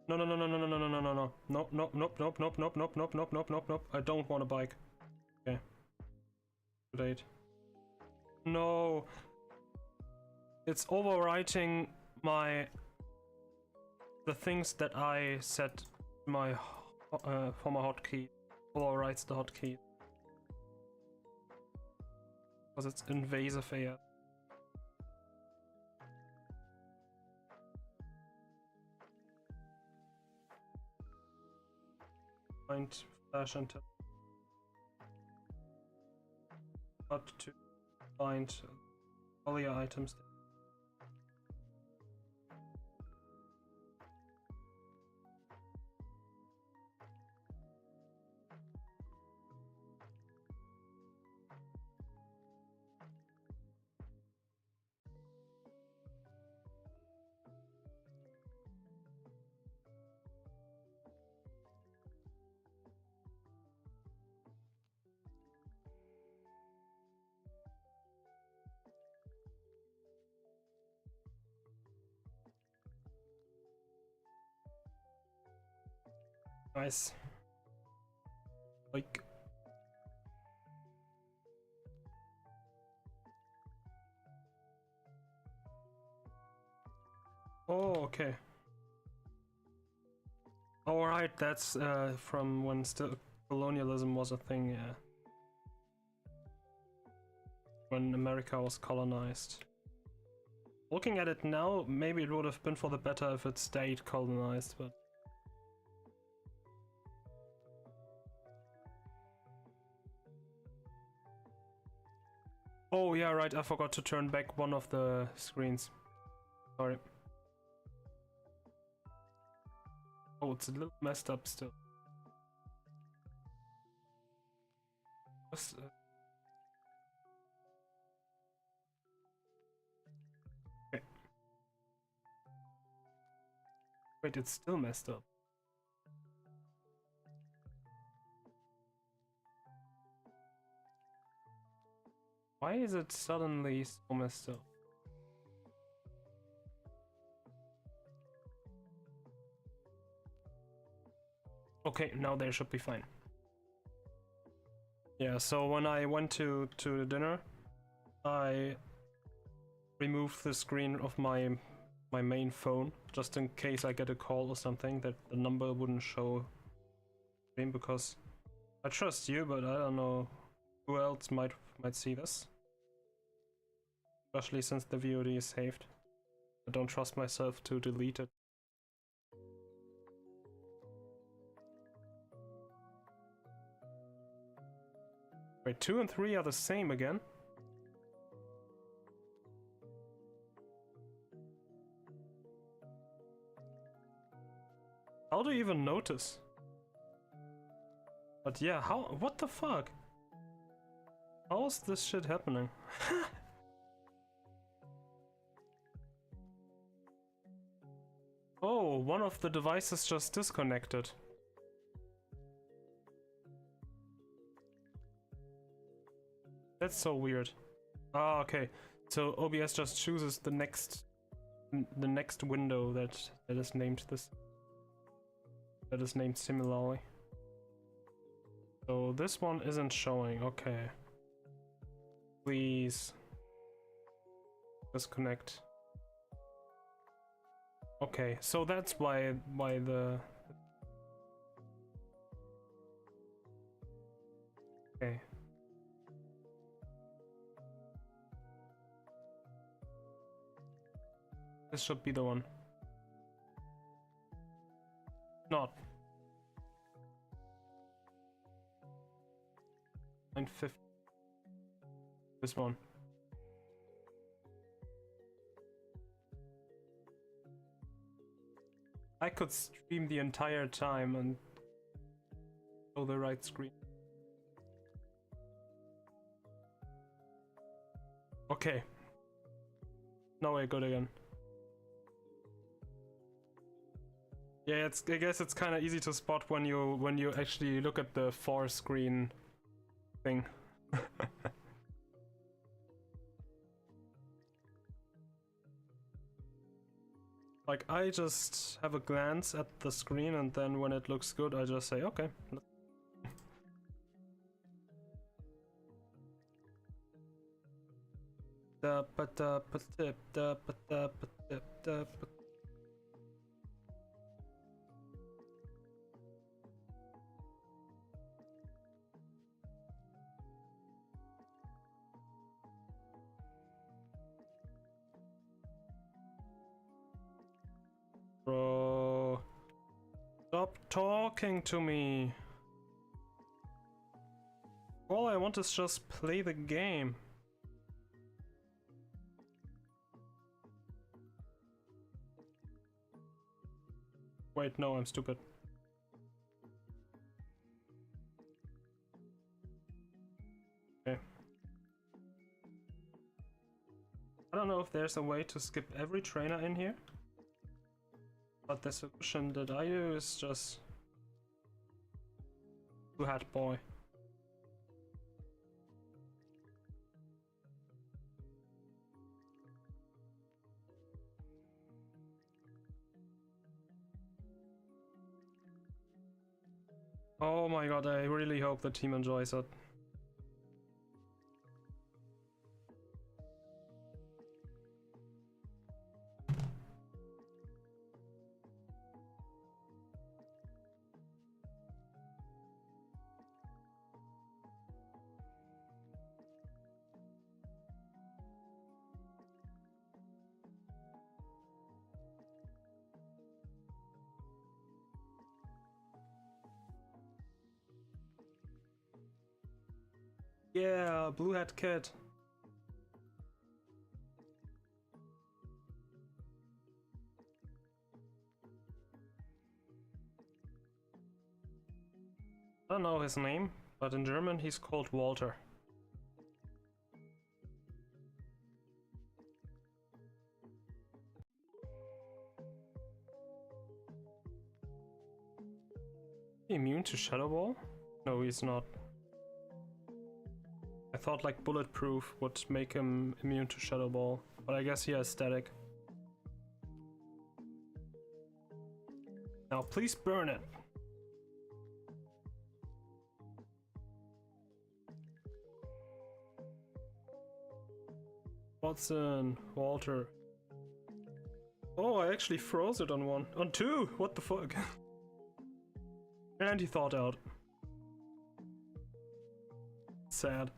No, no, no, no, no, no, no, no, no, no, no. Nope, nope, nope, nope, nope, nope, nope, nope, nope, nope, nope, nope. I don't want a bike. Okay. Too late. No. It's overwriting the things that I set my for my hotkey. Overwrites the hotkey. Because it's invasive AF. Find flash until not to find all your items. Nice. Like. Oh, okay. All right, that's from when still colonialism was a thing, yeah. When America was colonized. Looking at it now, maybe it would have been for the better if it stayed colonized, but... Oh yeah, right, I forgot to turn back one of the screens. Sorry. Oh, it's a little messed up still. Just, okay. Wait, it's still messed up. Why is it suddenly so messed up? Okay, now they should be fine. Yeah, so when I went to the dinner, I removed the screen of my main phone, just in case I get a call or something, that the number wouldn't show screen, because I trust you, but I don't know who else might see this. Especially since the VOD is saved. I don't trust myself to delete it. Wait, 2 and 3 are the same again? How do you even notice? But yeah, how? What the fuck? How is this shit happening? Oh, one of the devices just disconnected. That's so weird. Ah, okay. So OBS just chooses the next window that is named this. That is named similarly. So this one isn't showing. Okay. Please disconnect. Okay, so that's why the. Okay. This should be the one. Not. 950. This one. I could stream the entire time and show the right screen. Okay. Now we're good again. Yeah, I guess it's kind of easy to spot when you actually look at the screen thing. Like, I just have a glance at the screen, and then when it looks good, I just say, okay. Bro, stop talking to me. All I want is just play the game. Wait, no, I'm stupid. Okay. I don't know if there's a way to skip every trainer in here. But the solution that I use is just Blue Hat Boy. Oh my god, I really hope the team enjoys it. Yeah, Blue Hat Kid. I don't know his name, but in German he's called Walter. Immune to Shadow Ball? No, he's not. I thought like Bulletproof would make him immune to Shadow Ball, but I guess he has Static. Now please burn it. Watson, Walter. Oh, I actually froze it on one. On two! What the fuck? And he thawed out. Sad.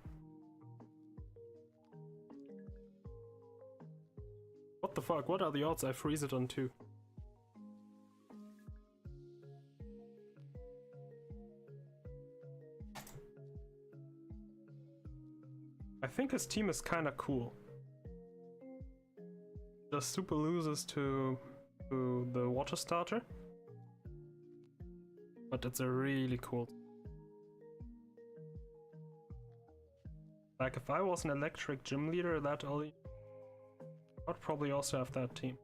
What the fuck? What are the odds I freeze it on two? I think his team is kinda cool. Just super loses to the water starter. But it's a really cool. Like if I was an electric gym leader, I'd probably also have that team.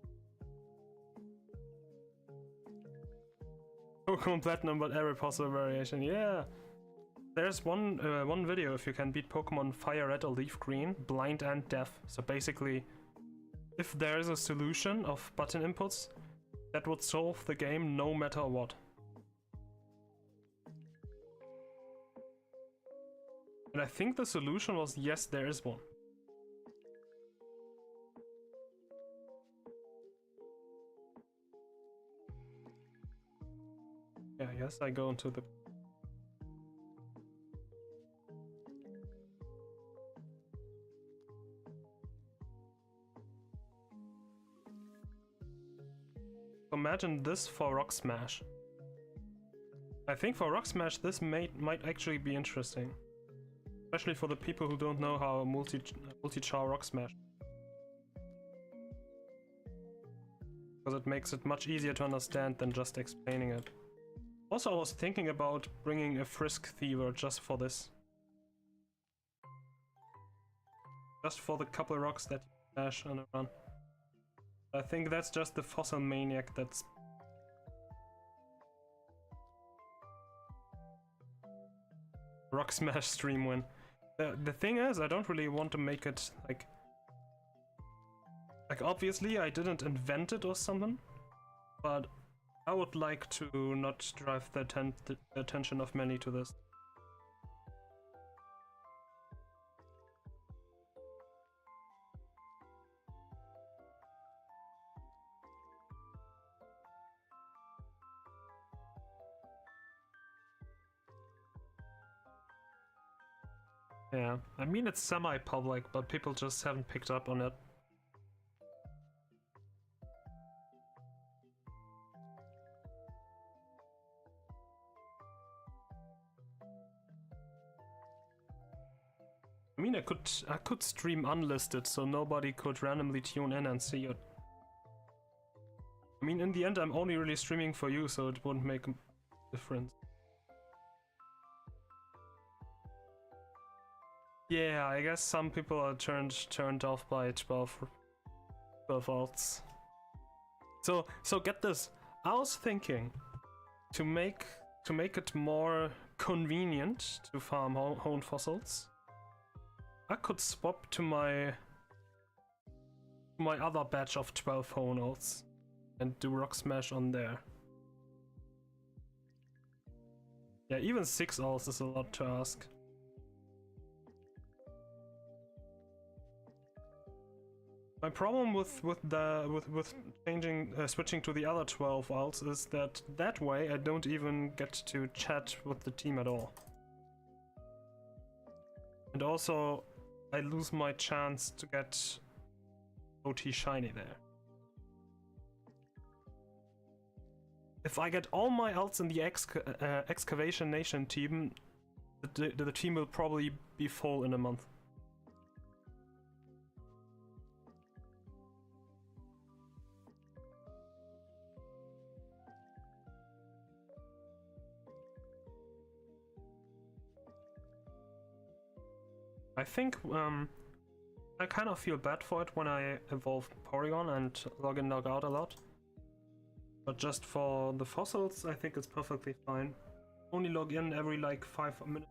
Pokemon Platinum, but every possible variation. Yeah. There's one video if you can beat Pokemon Fire Red or Leaf Green, blind and deaf. So basically, if there is a solution of button inputs, that would solve the game no matter what. And I think the solution was yes, there is one. Yeah, yes, I go into the... Imagine this for Rock Smash. I think for Rock Smash this might actually be interesting. Especially for the people who don't know how multi-char Rock Smash. Because it makes it much easier to understand than just explaining it. Also, I was thinking about bringing a Frisk Thiever just for this. Just for the couple rocks that you smash on a run. I think that's just the Fossil Maniac that's... Rock Smash stream win. The thing is, I don't really want to make it like obviously I didn't invent it or something, but I would like to not drive the attention of many to this. Yeah, I mean it's semi-public, but people just haven't picked up on it. I mean, I could stream unlisted, so nobody could randomly tune in and see it. I mean, in the end, I'm only really streaming for you, so it won't make a difference. Yeah, I guess some people are turned off by 12 alts. So get this. I was thinking to make it more convenient to farm Hoenn fossils. I could swap to my other batch of 12 Hoenn alts and do Rock Smash on there. Yeah, even 6 alts is a lot to ask. My problem with changing switching to the other 12 alts is that way I don't even get to chat with the team at all. And also I lose my chance to get OT shiny there. If I get all my alts in the Excavation Nation team, the team will probably be full in a month. I think I kind of feel bad for it when I evolve Porygon and log in log out a lot. But just for the fossils, I think it's perfectly fine. Only log in every like 5 minutes.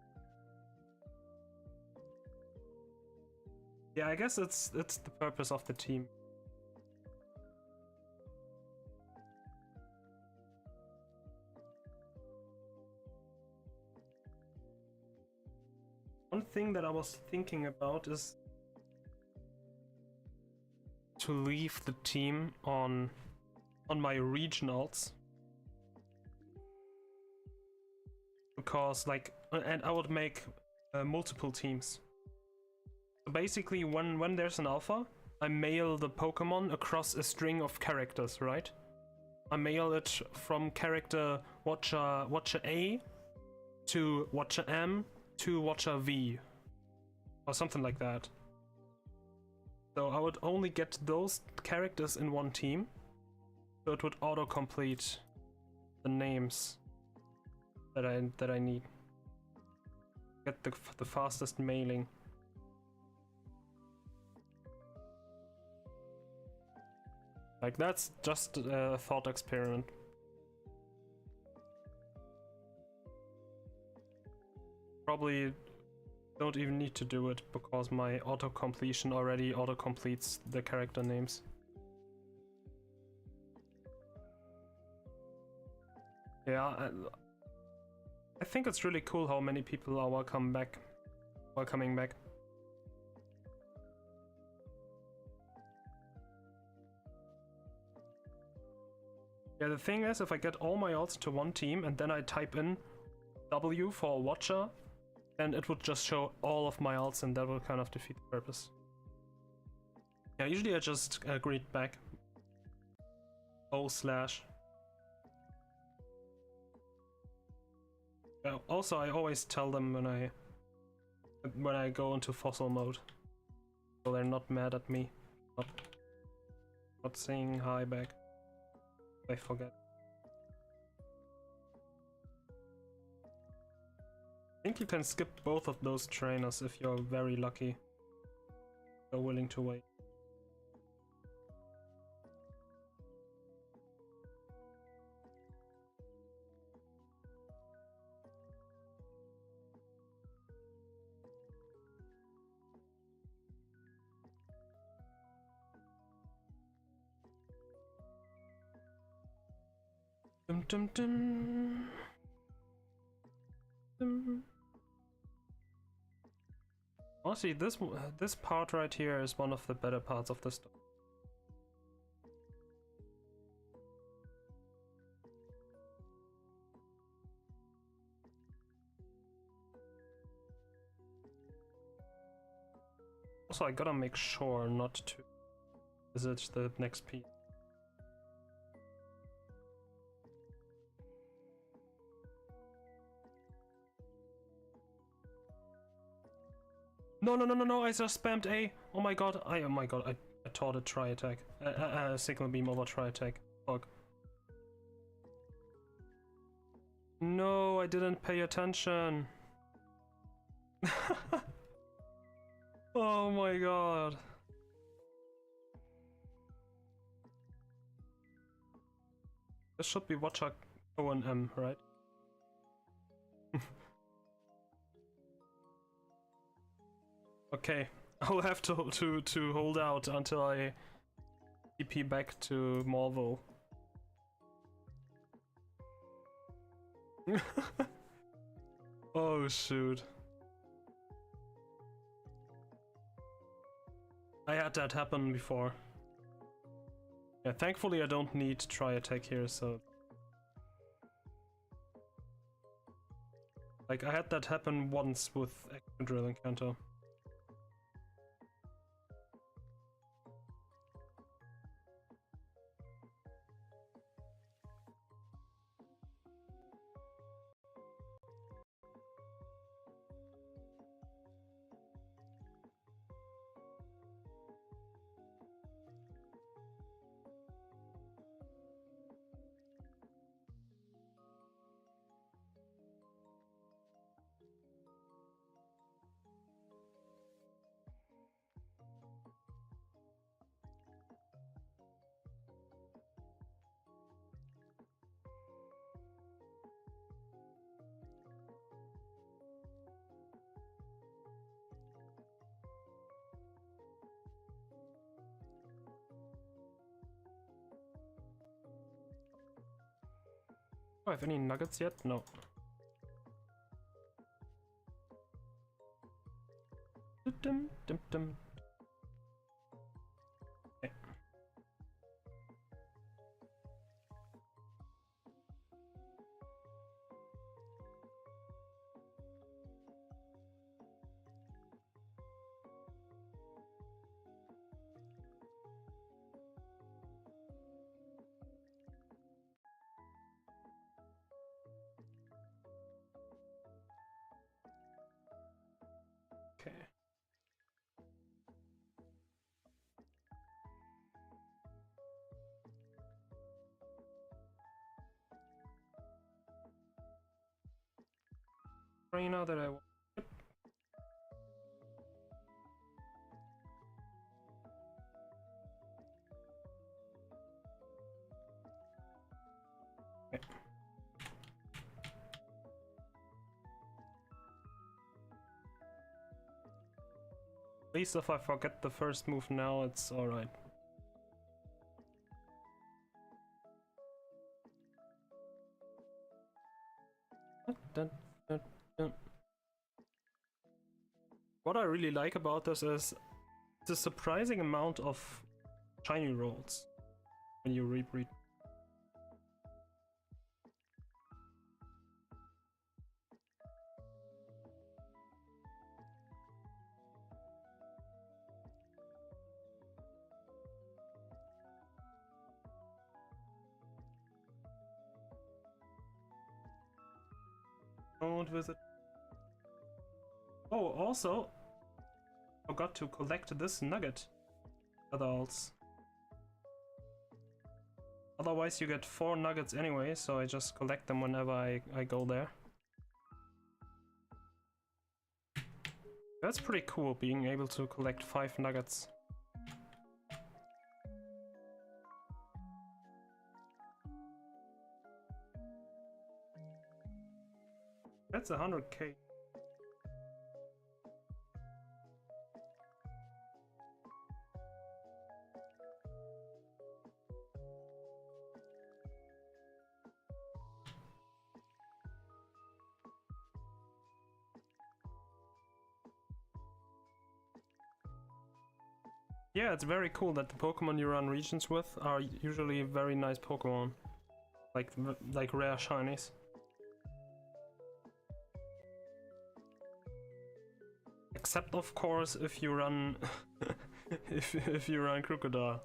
Yeah, I guess it's the purpose of the team. One thing that I was thinking about is to leave the team on my regionals, because like, and I would make multiple teams. So basically, when there's an alpha, I mail the Pokemon across a string of characters, right? I mail it from character Watcher A to Watcher M to Watcher V, or something like that. So I would only get those characters in one team, so it would auto-complete the names that I need. Get the fastest mailing. Like, that's just a thought experiment. probably don't even need to do it because my auto-completion already auto-completes the character names. Yeah, I think it's really cool how many people are welcoming back. Yeah, the thing is, if I get all my alts to one team and then I type in W for watcher, then it would just show all of my alts and that will kind of defeat the purpose. Yeah, usually I just greet back. O/. Also, I always tell them when I go into fossil mode, so they're not mad at me. Not saying hi back. I forget. I think you can skip both of those trainers if you're very lucky. You're willing to wait. Dum dum dum. Dum. Honestly, this part right here is one of the better parts of the story. Also, I gotta make sure not to visit the next piece. No, I just spammed A. Oh my god, I taught a try attack. Signal beam over try attack. Fuck. No, I didn't pay attention. Oh my god. This should be watcher Hoenn, right? Okay, I'll have to hold out until I TP back to Marvel. Oh shoot. I had that happen before. Yeah, thankfully I don't need try attack here, so... Like, I had that happen once with Action Drill Encounter. Do I have any nuggets yet? No. Dum dum dum. Okay. Okay. Right now that I want. Okay. least if I forget the first move now, it's alright. What I really like about this is the surprising amount of shiny rolls when you rebreed. Don't visit. Oh, also, forgot to collect this nugget. Adults. Otherwise, you get 4 nuggets anyway, so I just collect them whenever I go there. That's pretty cool, being able to collect 5 nuggets. That's 100k. Yeah, it's very cool that the Pokemon you run regions with are usually very nice Pokemon. Like rare shinies. Except of course if you run if you run Crocodile.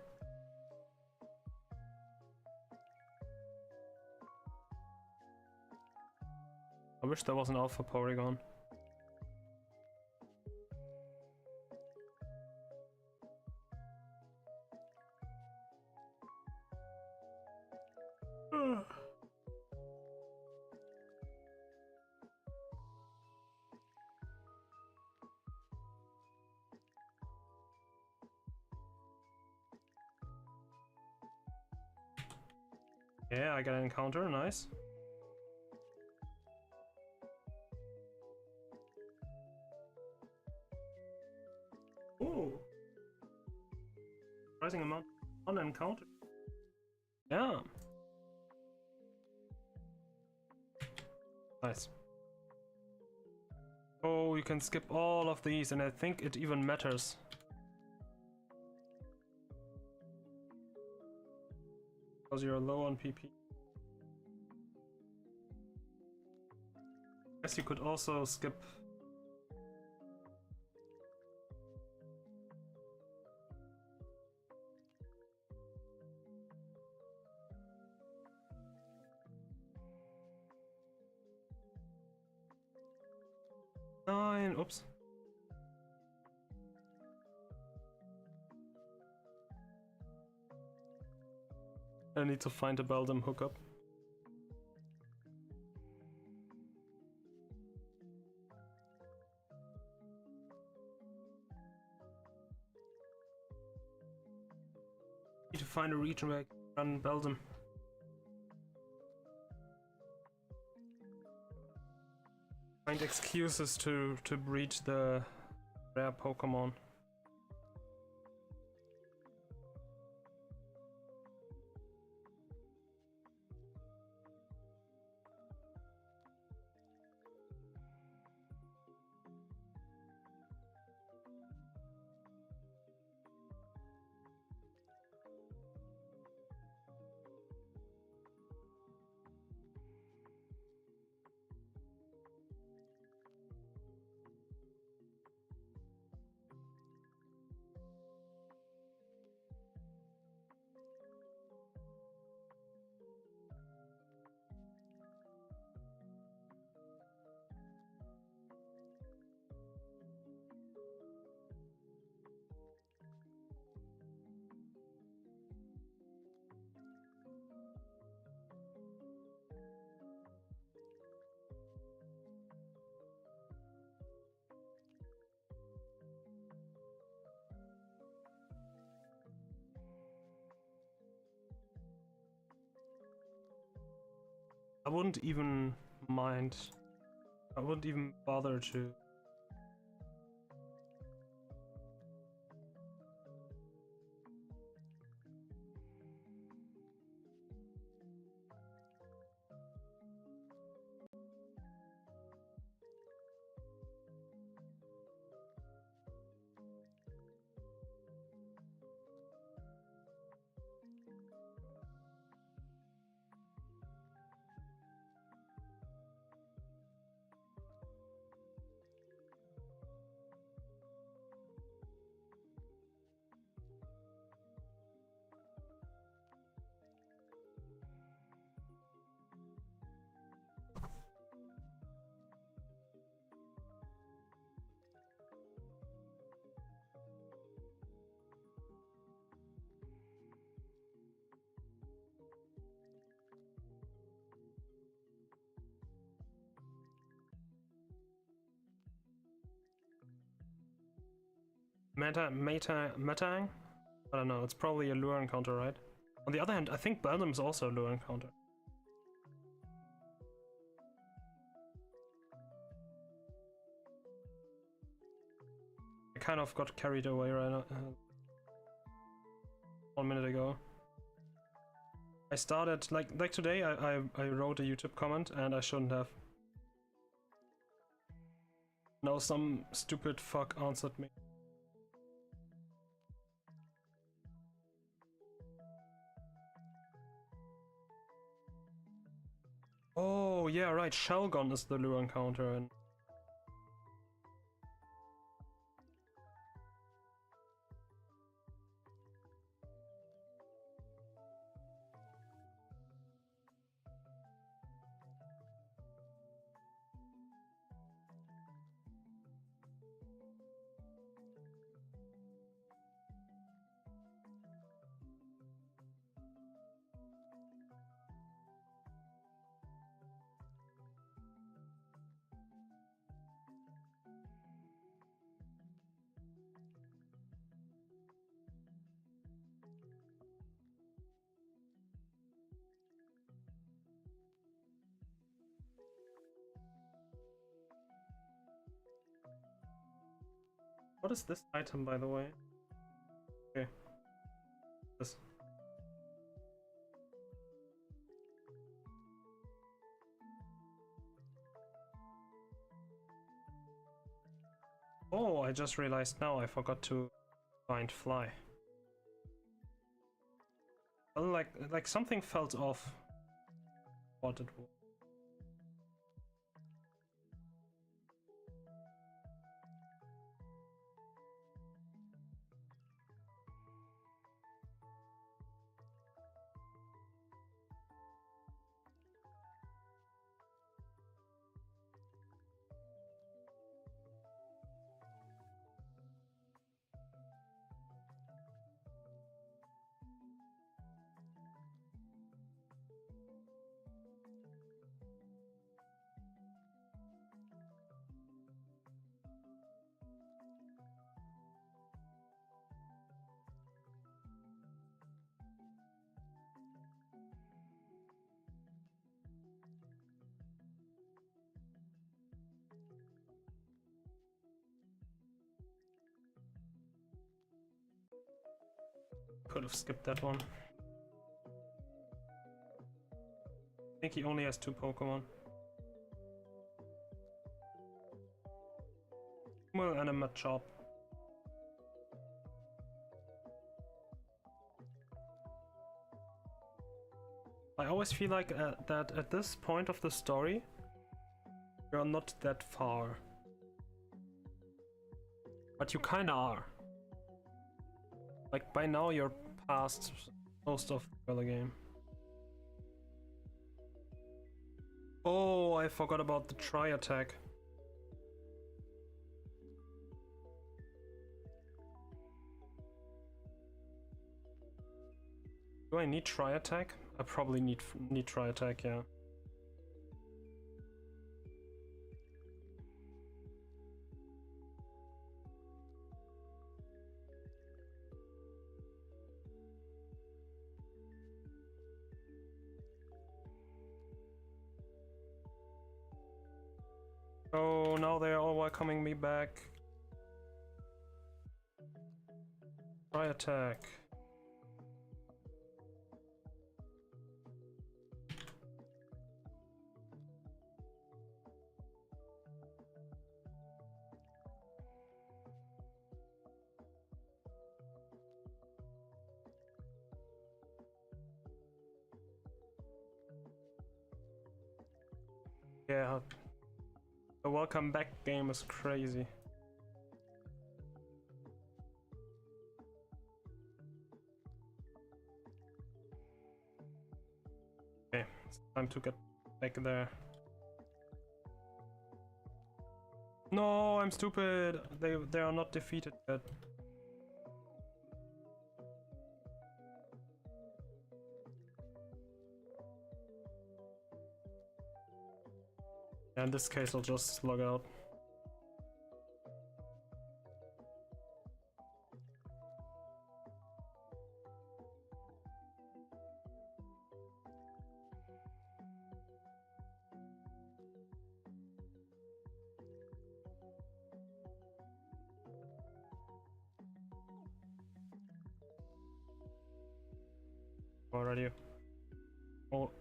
I wish there was an Alpha Porygon. Yeah, I got an encounter, nice. Ooh. Surprising amount of encounter. Yeah. Nice. Oh, you can skip all of these, and I think it even matters. Because you're low on PP. Guess you could also skip. Nine. Oops. I need to find a Beldum hookup. Need to find a region where I can run Beldum. Find excuses to breed the rare Pokemon. I wouldn't even mind. I wouldn't even bother to Metang? I don't know, it's probably a lure encounter, right? On the other hand, I think Beldum is also a lure encounter. I kind of got carried away right now, 1 minute ago. I started, like today, I wrote a YouTube comment and I shouldn't have. Now some stupid fuck answered me. Oh, yeah, right, Shelgon is the lure encounter. And what is this item, by the way? Okay. This. Oh, I just realized now I forgot to find fly. Well, like something felt off. What it was. Could have skipped that one. I think he only has 2 Pokemon. Well, and a Machop. I always feel like that at this point of the story, you're not that far. But you kinda are. Like, by now you're past most of the early game. Oh, I forgot about the tri-attack. Do I need tri-attack? I probably need tri-attack, yeah. Oh, now they're all welcoming me back. Tri-attack. Yeah. The welcome back game is crazy. Okay, it's time to get back there. No, I'm stupid. They are not defeated yet. Yeah, in this case, I'll just log out. already.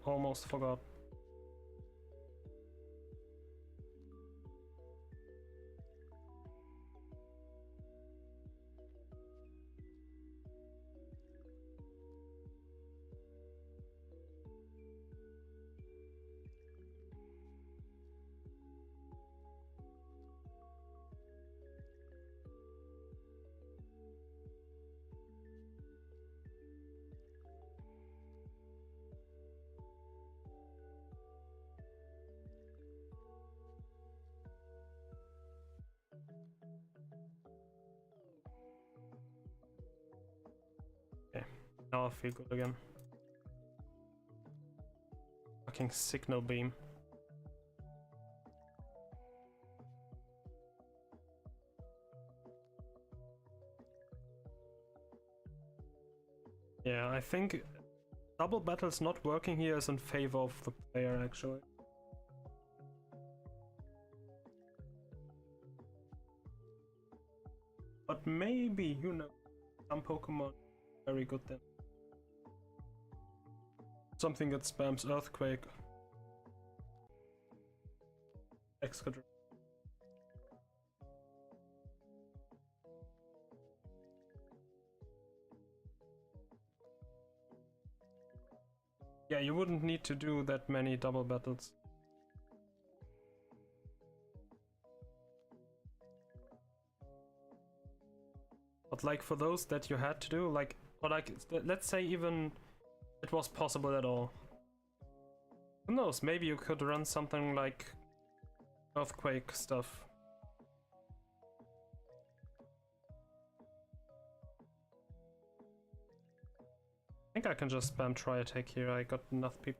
Almost forgot. Okay, now I feel good again. Fucking signal beam. Yeah, I think double battles not working here is in favor of the player, actually. But maybe, you know, some Pokemon are very good then. Something that spams Earthquake. Excadrill. Yeah, you wouldn't need to do that many double battles. But like for those that you had to do, like, or like, let's say even it was possible at all. Who knows, maybe you could run something like Earthquake stuff. I think I can just spam Tri Attack here, I got enough PP.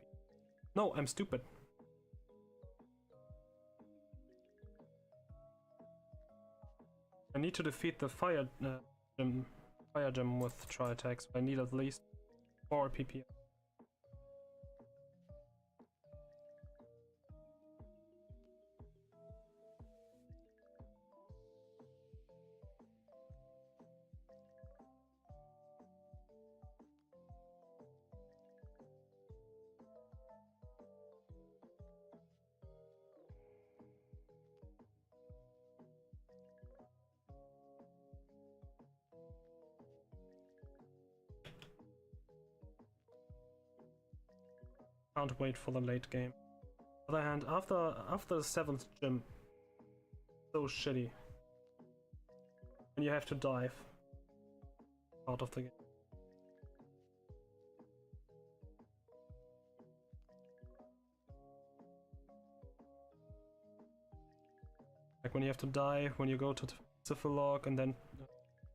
No, I'm stupid. I need to defeat the Fire Gem with Tri Attack, so I need at least 4 PP. Can't wait for the late game. On the other hand, after the 7th gym, so shitty. And you have to dive out of the game. Like when you have to dive, when you go to Syphilog and then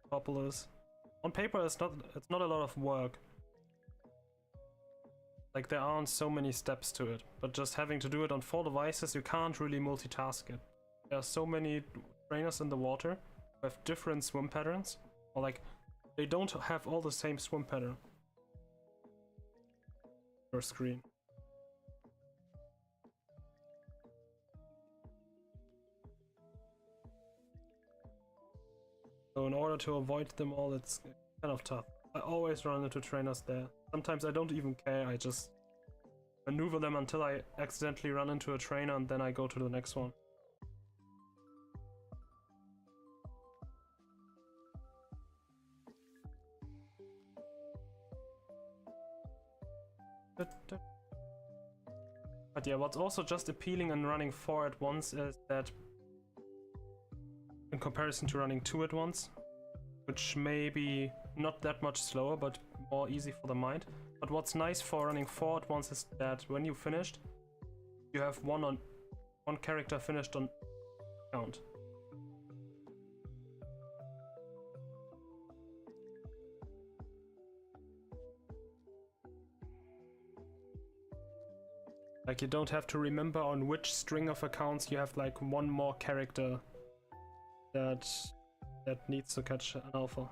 Metropolis. On paper it's not a lot of work. Like there aren't so many steps to it, but just having to do it on 4 devices, you can't really multitask it. There are so many trainers in the water who have different swim patterns, or like they don't have all the same swim pattern. Your screen. So in order to avoid them all, it's kind of tough. I always run into trainers there. Sometimes I don't even care, I just maneuver them until I accidentally run into a trainer and then I go to the next one. But yeah, what's also just appealing in running 4 at once is that in comparison to running 2 at once, which may be not that much slower, but more easy for the mind. But what's nice for running 4 at once is that when you finished, you have one character finished on count. Like you don't have to remember on which string of accounts you have like one more character that needs to catch an alpha.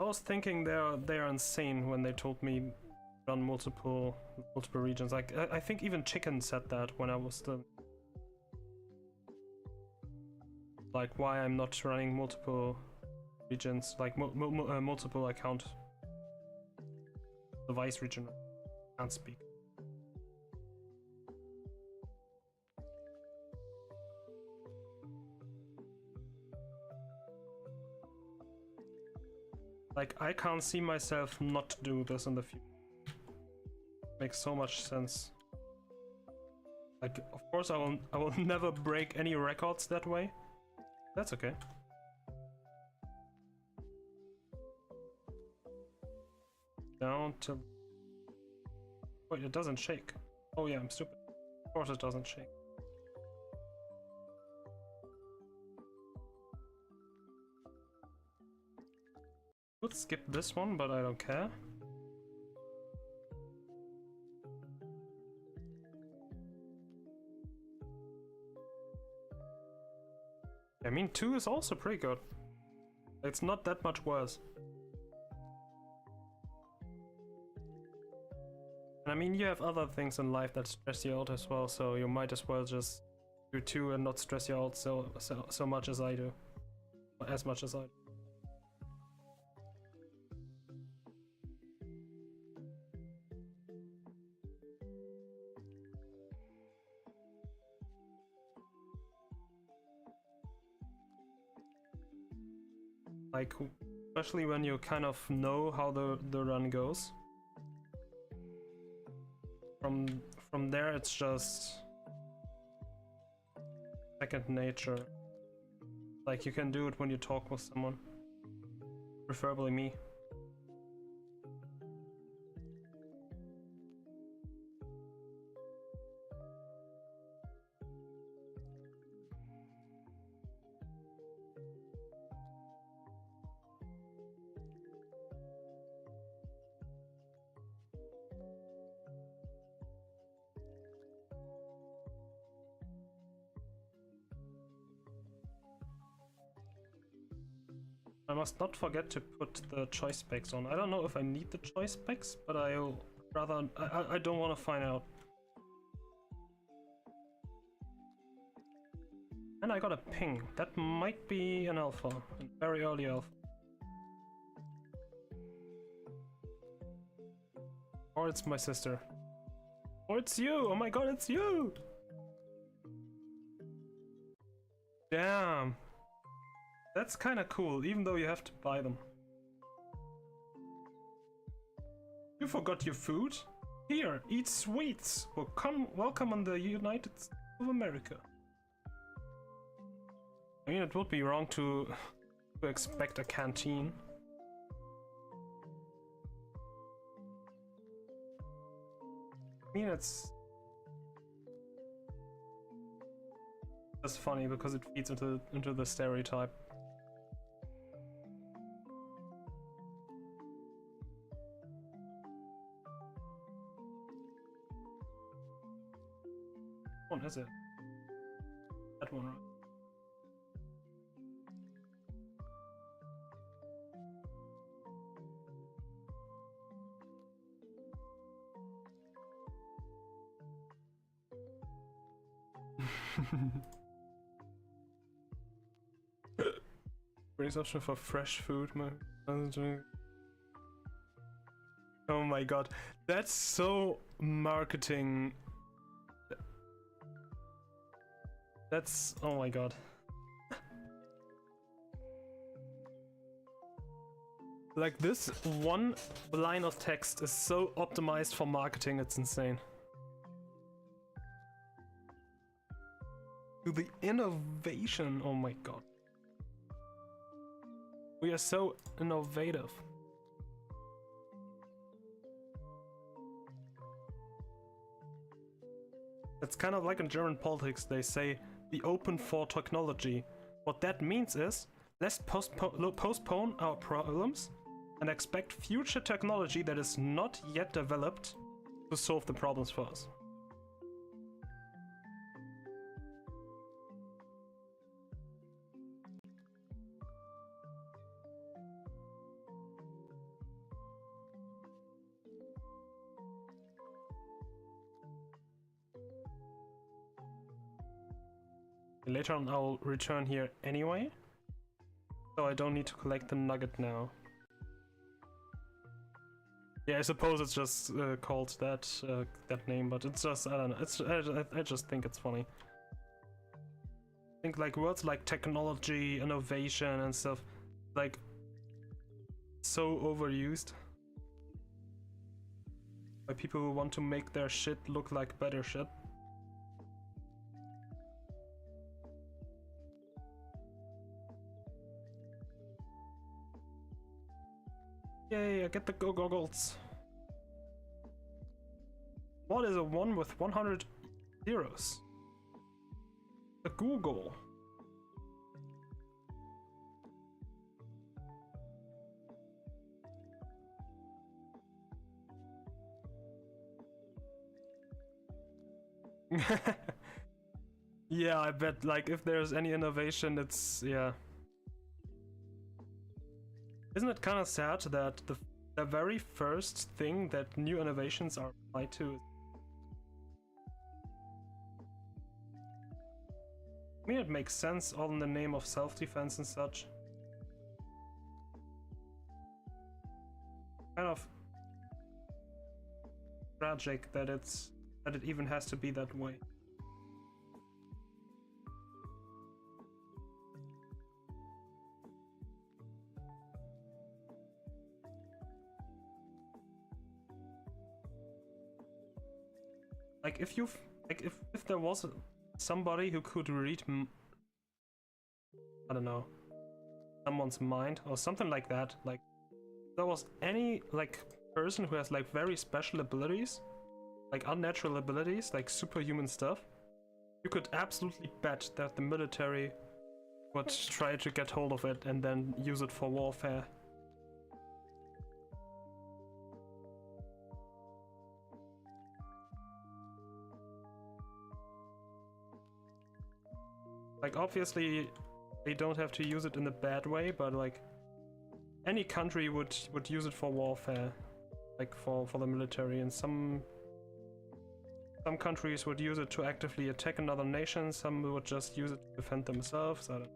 I was thinking they're insane when they told me run multiple regions. Like I think even Chicken said that when I was still like why I'm not running multiple regions, like multiple account device region. Can't speak. Like I can't see myself not do this in the future. Makes so much sense. Like of course I will never break any records that way. That's okay. Down to... Wait, it doesn't shake. Oh yeah, I'm stupid. Of course it doesn't shake. Could skip this one, but I don't care. I mean, 2 is also pretty good. It's not that much worse. And I mean, you have other things in life that stress you out as well, so you might as well just do 2 and not stress you out so much as I do. As much as I do. Like, especially when you kind of know how the run goes. From there, it's just second nature. Like, you can do it when you talk with someone. Preferably me. I must not forget to put the choice specs on. I don't know if I need the choice specs, but I'll rather... I don't want to find out. And I got a ping. That might be an alpha. A very early alpha. Or it's my sister. Or it's you! Oh my god, it's you! Damn. That's kinda cool, even though you have to buy them. You forgot your food? Here, eat sweets! Welcome in the United States of America. I mean, it would be wrong to expect a canteen. I mean, it's just funny because it feeds into the stereotype. What one is it? That one, right? Brings option for fresh food, man. Oh my god, that's so marketing. That's, oh my god. Like, this one line of text is so optimized for marketing, it's insane. To the innovation, oh my god. We are so innovative. It's kind of like in German politics, they say, be open for technology. What that means is, let's postpone our problems and expect future technology that is not yet developed to solve the problems for us. Later on I'll return here anyway, so I don't need to collect the nugget now. Yeah, I suppose it's just called that that name, but it's just, I don't know, it's I just think it's funny. I think like words like technology, innovation and stuff, like, so overused by people who want to make their shit look like better shit. Yay, I get the goggles. What is a 1 with 100 zeros? A Google. Yeah, I bet, like, if there's any innovation, it's, yeah. Isn't it kind of sad that the very first thing that new innovations are applied to is... I mean, it makes sense, all in the name of self-defense and such. Kind of tragic that it even has to be that way. Like if there was somebody who could read I don't know, someone's mind or something like that, like there was any like person who has like very special abilities, like unnatural abilities, like superhuman stuff, you could absolutely bet that the military would try to get hold of it and then use it for warfare. Like, obviously, they don't have to use it in a bad way, but like, any country would use it for warfare, like for the military, and some countries would use it to actively attack another nation, some would just use it to defend themselves, I don't know.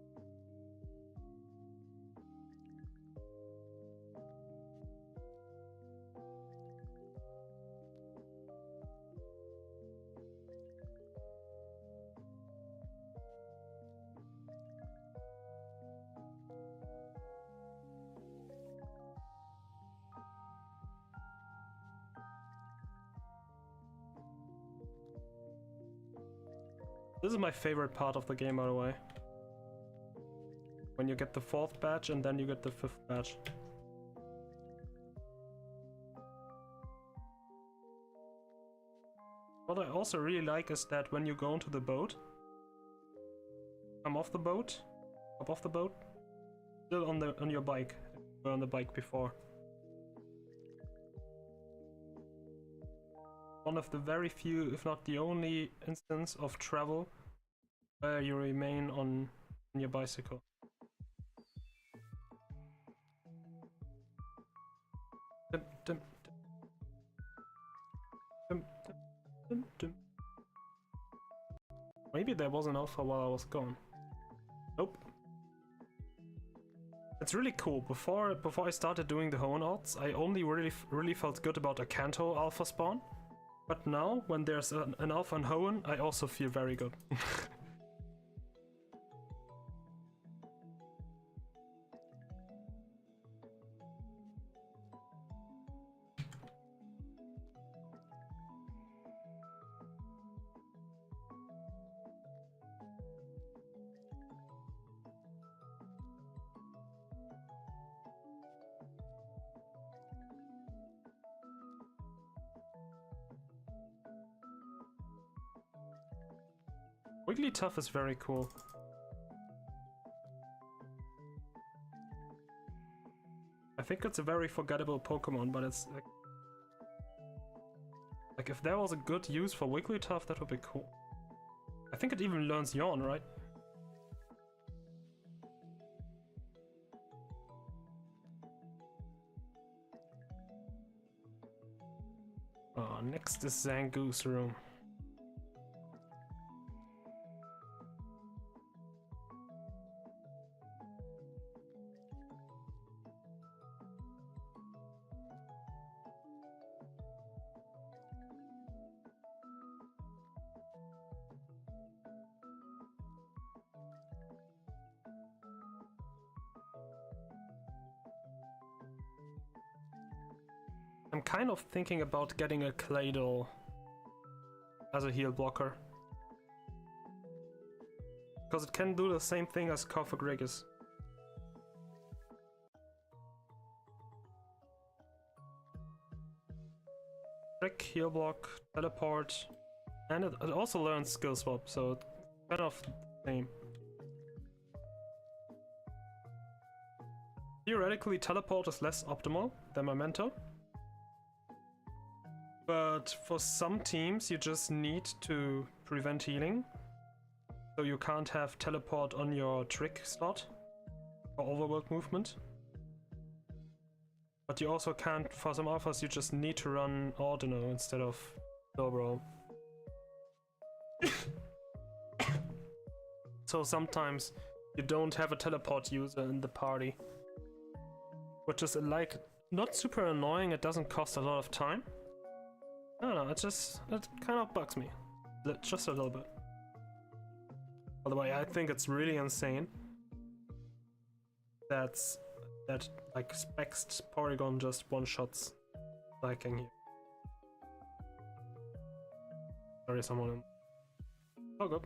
This is my favorite part of the game, by the way. When you get the 4th badge and then you get the 5th badge. What I also really like is that when you go into the boat, come off the boat, hop off the boat, still on your bike. You were on the bike before. One of the very few, if not the only, instance of travel where you remain on your bicycle. Maybe there was an alpha while I was gone. Nope. It's really cool. Before I started doing the Hoenn odds, I only really felt good about a Kanto alpha spawn. But now, when there's an alpha on Hoenn, I also feel very good. Wigglytuff is very cool. I think it's a very forgettable Pokemon, but it's like if there was a good use for Wigglytuff, that would be cool. I think it even learns Yawn, right? Oh, next is Zangoose room. I'm kind of thinking about getting a Claydol as a heal blocker. Because it can do the same thing as Corphagrigus. Trick, heal block, teleport, and it also learns skill swap, so it's kind of the same. Theoretically, teleport is less optimal than Memento. But for some teams, you just need to prevent healing. So you can't have teleport on your trick slot for overworld movement. But you also can't, for some alphas, you just need to run Ordino instead of Dobro. So sometimes you don't have a teleport user in the party. Which is like, not super annoying, it doesn't cost a lot of time. I don't know, it kind of bugs me. Just a little bit. By the way, I think it's really insane that like Spexed Porygon just one-shots Viking here. Sorry, someone in. Oh, good.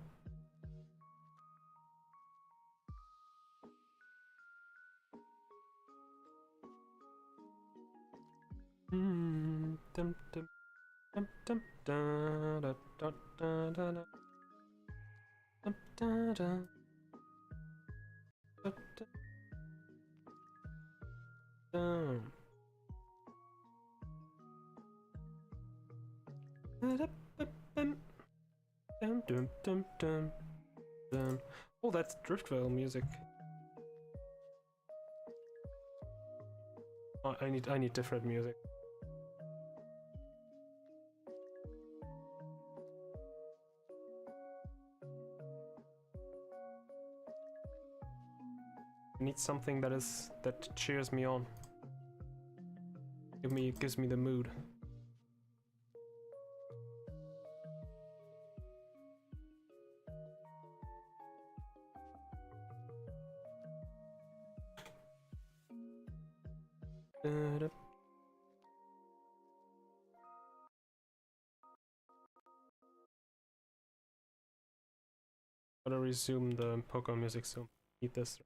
Dum dum dum dum da da da da da da. Dum da da. Da da. Dum. Dum dum dum dum dum. Oh, that's Driftveil music. Oh, I need different music. I need something that cheers me on. Gives me the mood. Gotta resume the Pokemon music, so need this.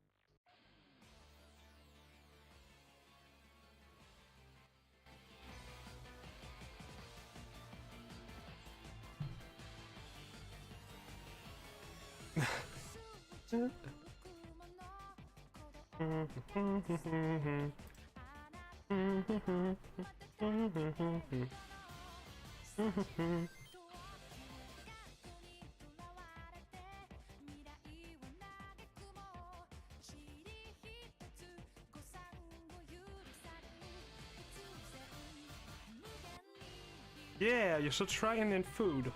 Yeah, you should try Indian food.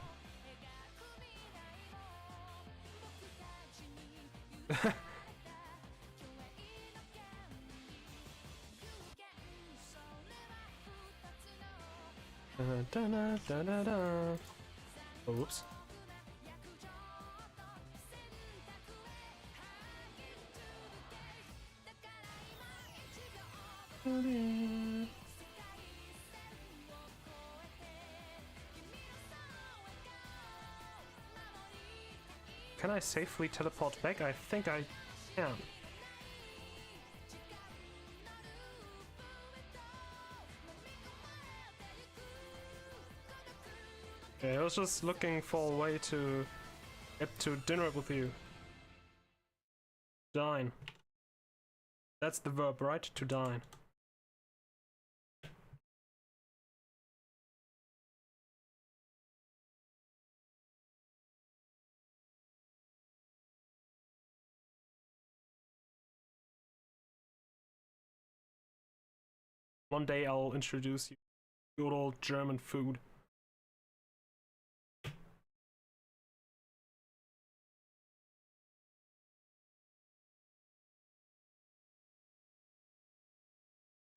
Oops. Can I safely teleport back? I think I can. Okay, I was just looking for a way to get to dinner with you. Dine. That's the verb, right? To dine. One day I'll introduce you to good old German food.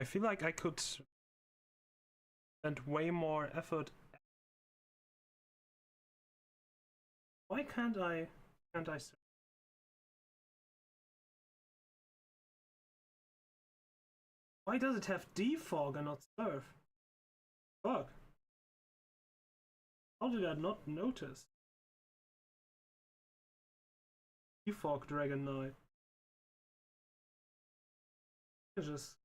I feel like I could spend way more effort. Why can't I Why does it have defog and not surf? Fuck. How did I not notice? Fog Dragon Knight. Just.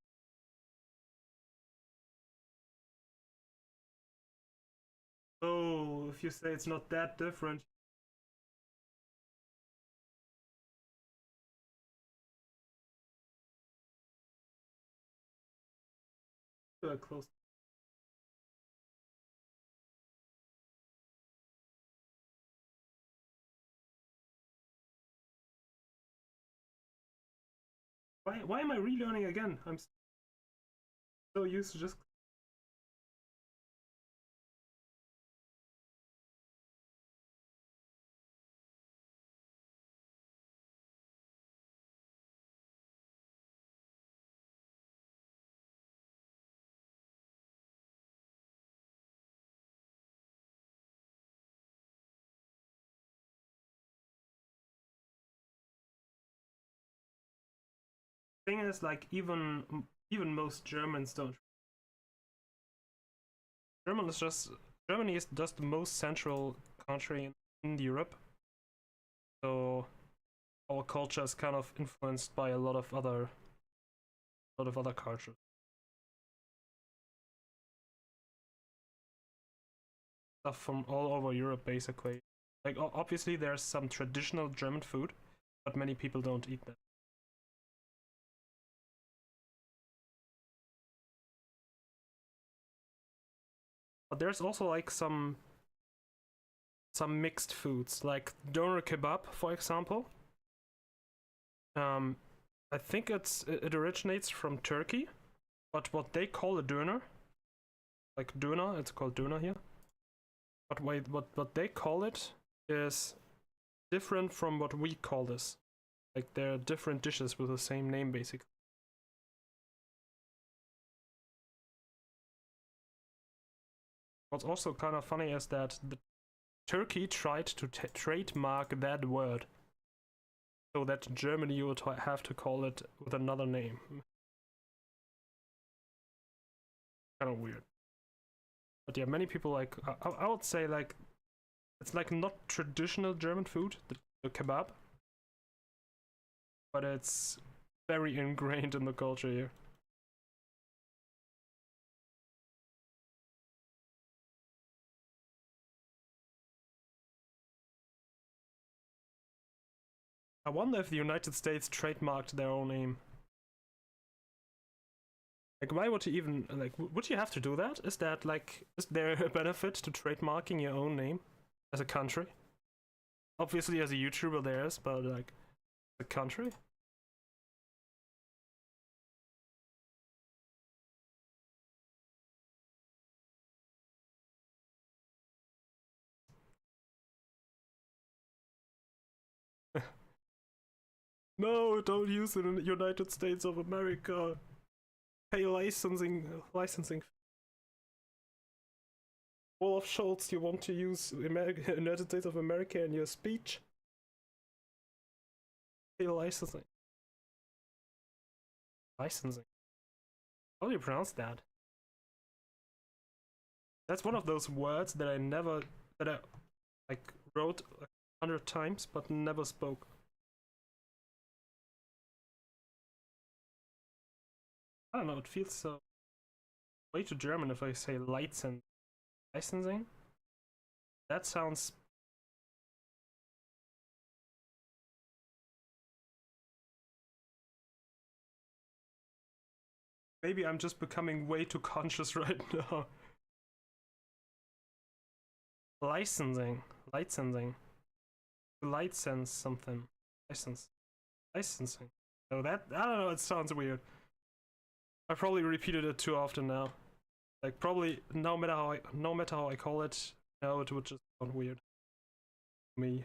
Oh, if you say it's not that different. Close. Why am I relearning again? I'm so used to just. Thing is, like, even most Germans don't. Germany is just the most central country in Europe, so our culture is kind of influenced by a lot of other cultures. Stuff from all over Europe, basically. Like, obviously, there's some traditional German food, but many people don't eat that. But there's also like some mixed foods, like doner kebab, for example. I think it originates from Turkey, but what they call a doner, like doner, it's called doner here. But what they call it is different from what we call this. Like, they're different dishes with the same name, basically. What's also kind of funny is that Turkey tried to trademark that word, so that Germany would have to call it with another name. Kind of weird. But yeah, many people like, I would say, like, it's like not traditional German food, the kebab, but it's very ingrained in the culture here. I wonder if the United States trademarked their own name. Like, why would you even, like, would you have to do that? Is there a benefit to trademarking your own name as a country? Obviously, as a YouTuber, there is, but like, a country? No, don't use it in the United States of America. Pay licensing. Olaf Scholz, you want to use United States of America in your speech? Pay licensing. Licensing. How do you pronounce that? That's one of those words that I like wrote 100 times but never spoke. I don't know, it feels so way too German if I say licensing. That sounds. Maybe I'm just becoming way too conscious right now. Licensing. License something. Licensing. Oh, that, I don't know, it sounds weird. I probably repeated it too often now. Like, probably no matter how I call it, no, it would just sound weird. Me.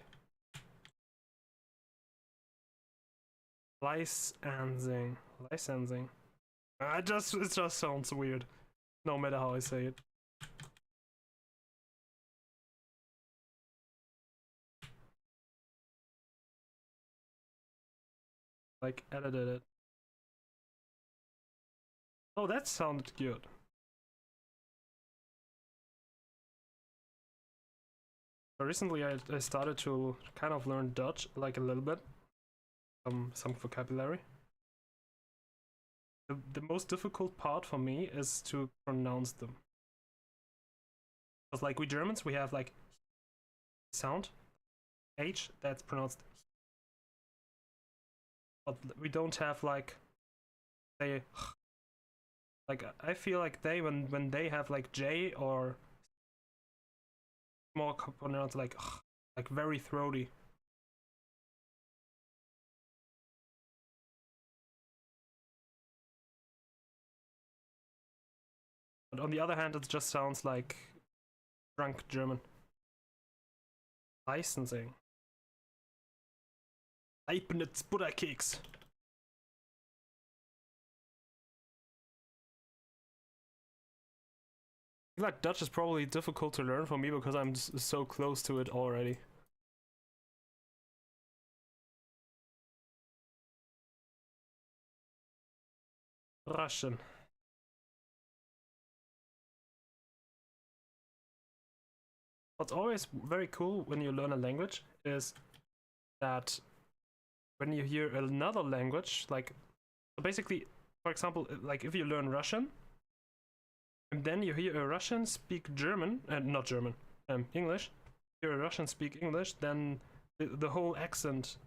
Licensing. It just sounds weird. No matter how I say it. Like, edited it. Oh, that sounded good. So recently I started to kind of learn Dutch, like a little bit, some vocabulary. The most difficult part for me is to pronounce them. Because like we Germans, we have like sound, H, that's pronounced, but we don't have like, say, like I feel like they, when they have like J or more pronounced like very throaty. But on the other hand, it just sounds like drunk German. Licensing. Leibniz Butterkeks. I feel like Dutch is probably difficult to learn for me because I'm so close to it already. Russian. What's always very cool when you learn a language is that when you hear another language, like basically, for example, like if you learn Russian, and then you hear a Russian speak German, and not German, English, hear a Russian speak English, then the whole accent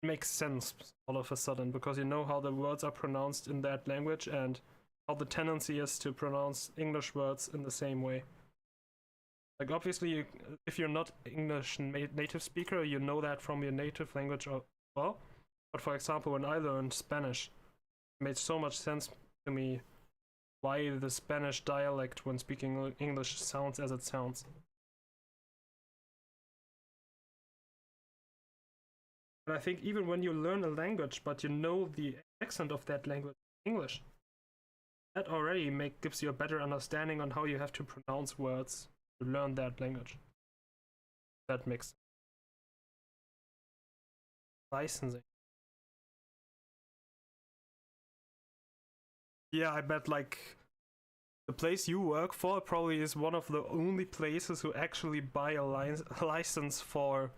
makes sense all of a sudden because you know how the words are pronounced in that language and how the tendency is to pronounce English words in the same way. Like obviously, if you're not English native speaker, you know that from your native language as well. But for example, when I learned Spanish, it made so much sense to me why the Spanish dialect when speaking English sounds as it sounds. And I think even when you learn a language, but you know the accent of that language, English, that already gives you a better understanding on how you have to pronounce words to learn that language. That makes sense. Licensing. Yeah, I bet like the place you work for probably is one of the only places who actually buy a license for,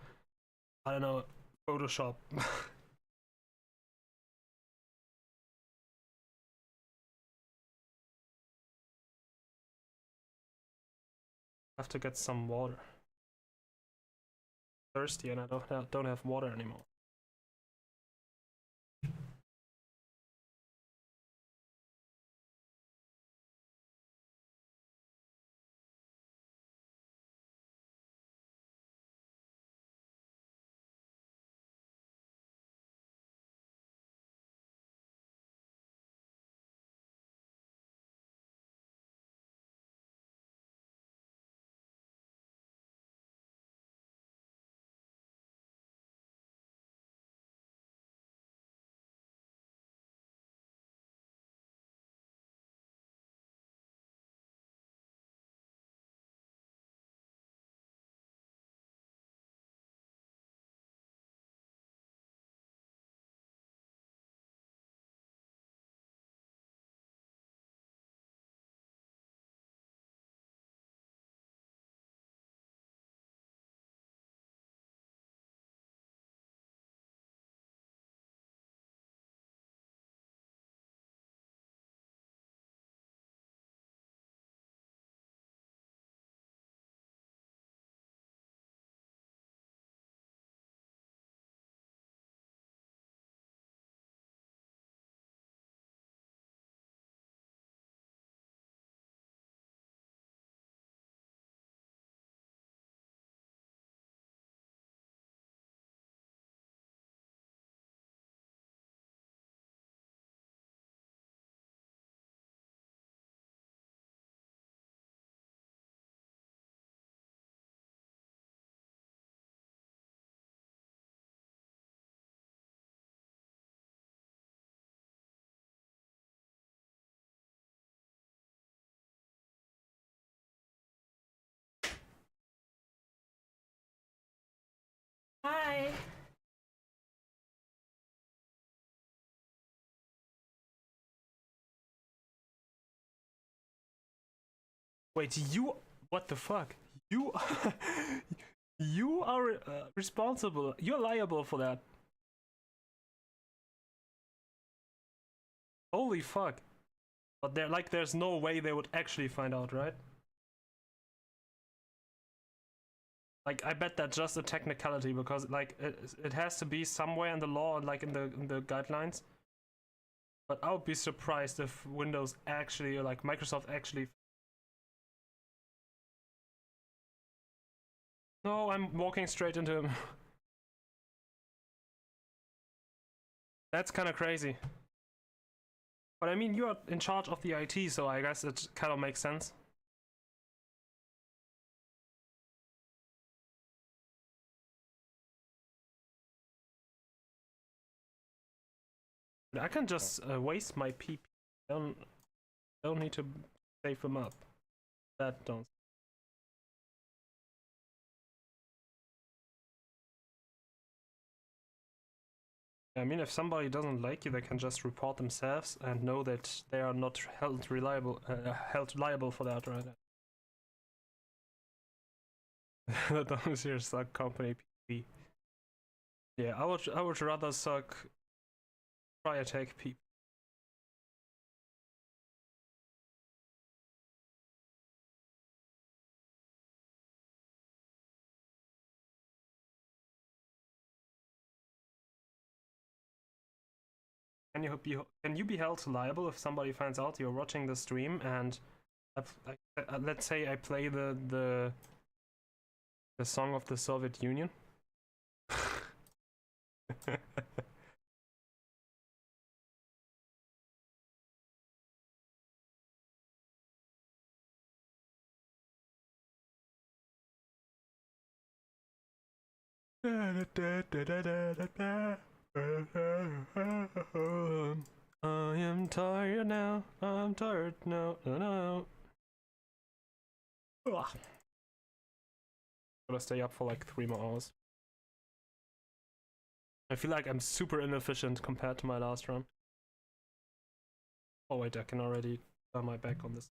I don't know, Photoshop. Have to get some water. Thirsty and I don't have water anymore. Hi. Wait, you? What the fuck? You? You are responsible. You're liable for that. Holy fuck. But there's no way they would actually find out, right? Like, I bet that's just a technicality because like it has to be somewhere in the law and like in the guidelines. But I would be surprised if Windows actually, or like Microsoft actually. No, I'm walking straight into him. That's kind of crazy. But I mean, you're in charge of the IT, so I guess it kind of makes sense. I can just waste my PP. Don't need to save them up. That don't. I mean, if somebody doesn't like you, they can just report themselves and know that they are not held liable for that, right? Those here suck company PP. Yeah, I would rather suck Cryotech PP. Can you be held liable if somebody finds out you're watching the stream and let's say I play the song of the Soviet Union? I am tired now. I'm tired now. No. Gotta stay up for like 3 more hours. I feel like I'm super inefficient compared to my last run. Oh wait, I can already turn my back on this.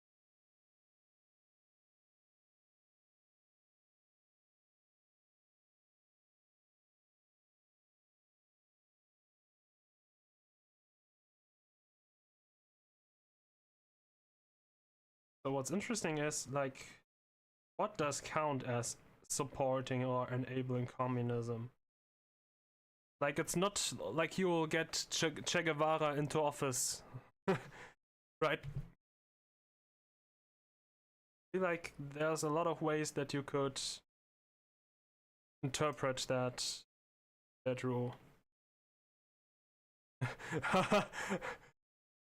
So what's interesting is, like, what does count as supporting or enabling communism? Like, it's not like you will get Che Guevara into office, right? I feel like there's a lot of ways that you could interpret that rule.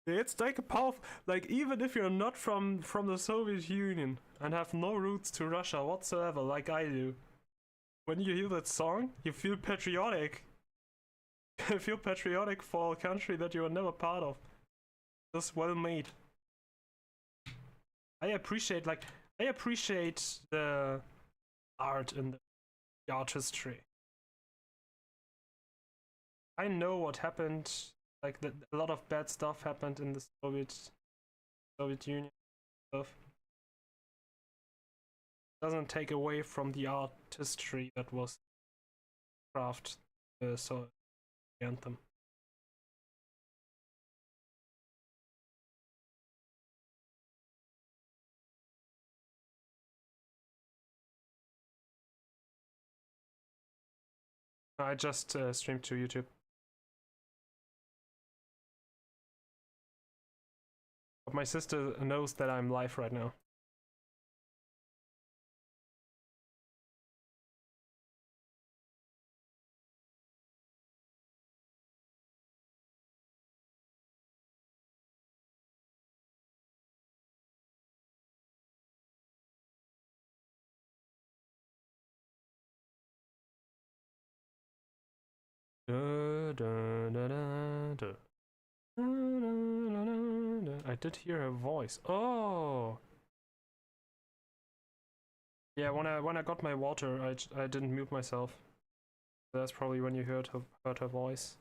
It's like a powerful, like, even if you're not from the Soviet Union and have no roots to Russia whatsoever, like I do, when you hear that song, you feel patriotic. You feel patriotic for a country that you were never part of. Just well made. I appreciate the art and the artistry. I know what happened. Like a lot of bad stuff happened in the Soviet Union stuff. Doesn't take away from the artistry that was crafted so anthem. I just streamed to YouTube. But my sister knows that I'm live right now. I did hear her voice. Oh, yeah. When I got my water, I didn't mute myself. That's probably when you heard her voice.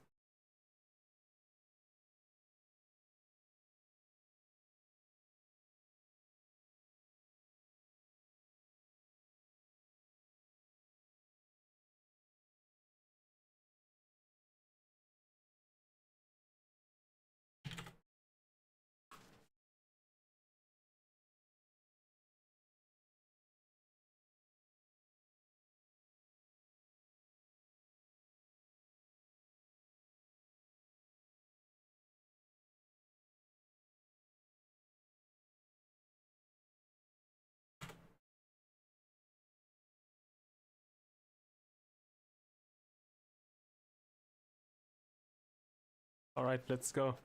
Alright, let's go.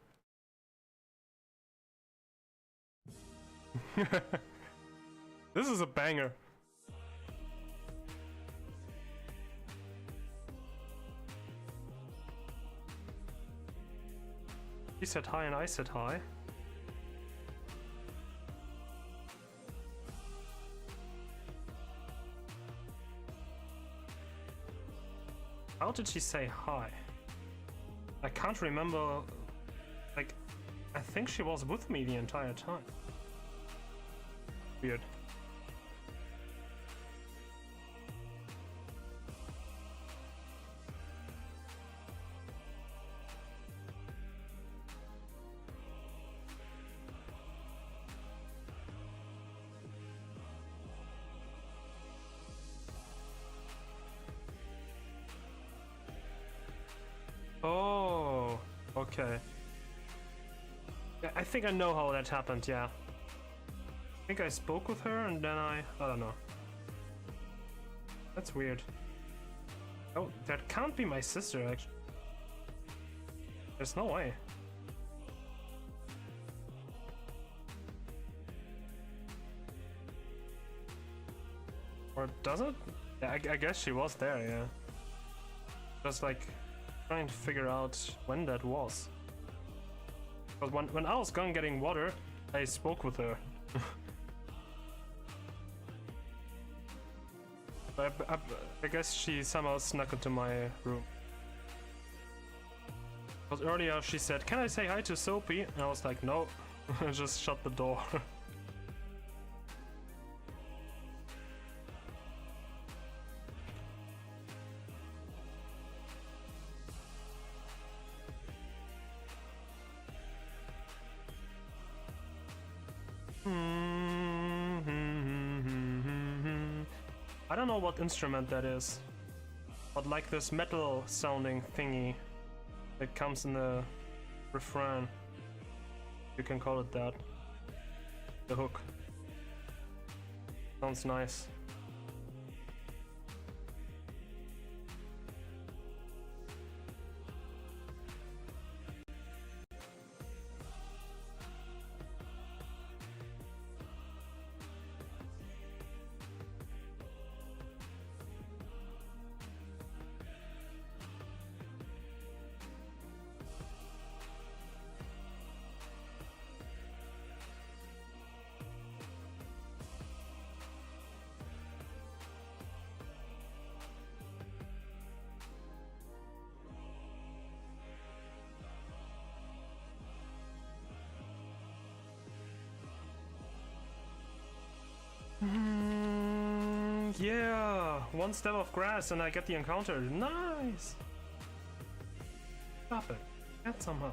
This is a banger. He said hi and I said hi. How did she say hi? I can't remember. Like, I think she was with me the entire time. Weird. Oh, okay. Yeah, I think I know how that happened, yeah. I think I spoke with her and then I don't know. That's weird. Oh, that can't be my sister, actually. There's no way. Or does it? Yeah, I guess she was there, yeah. Just like trying to figure out when that was. Because when I was gone getting water, I spoke with her. I guess she somehow snuck into my room. Because earlier she said, "Can I say hi to Soapy?" And I was like, no. I just shut the door. I don't know what instrument that is, but like this metal sounding thingy that comes in the refrain. You can call it that. The hook. Sounds nice. Yeah, one step of grass and I get the encounter. Nice. Stop it. Get somehow.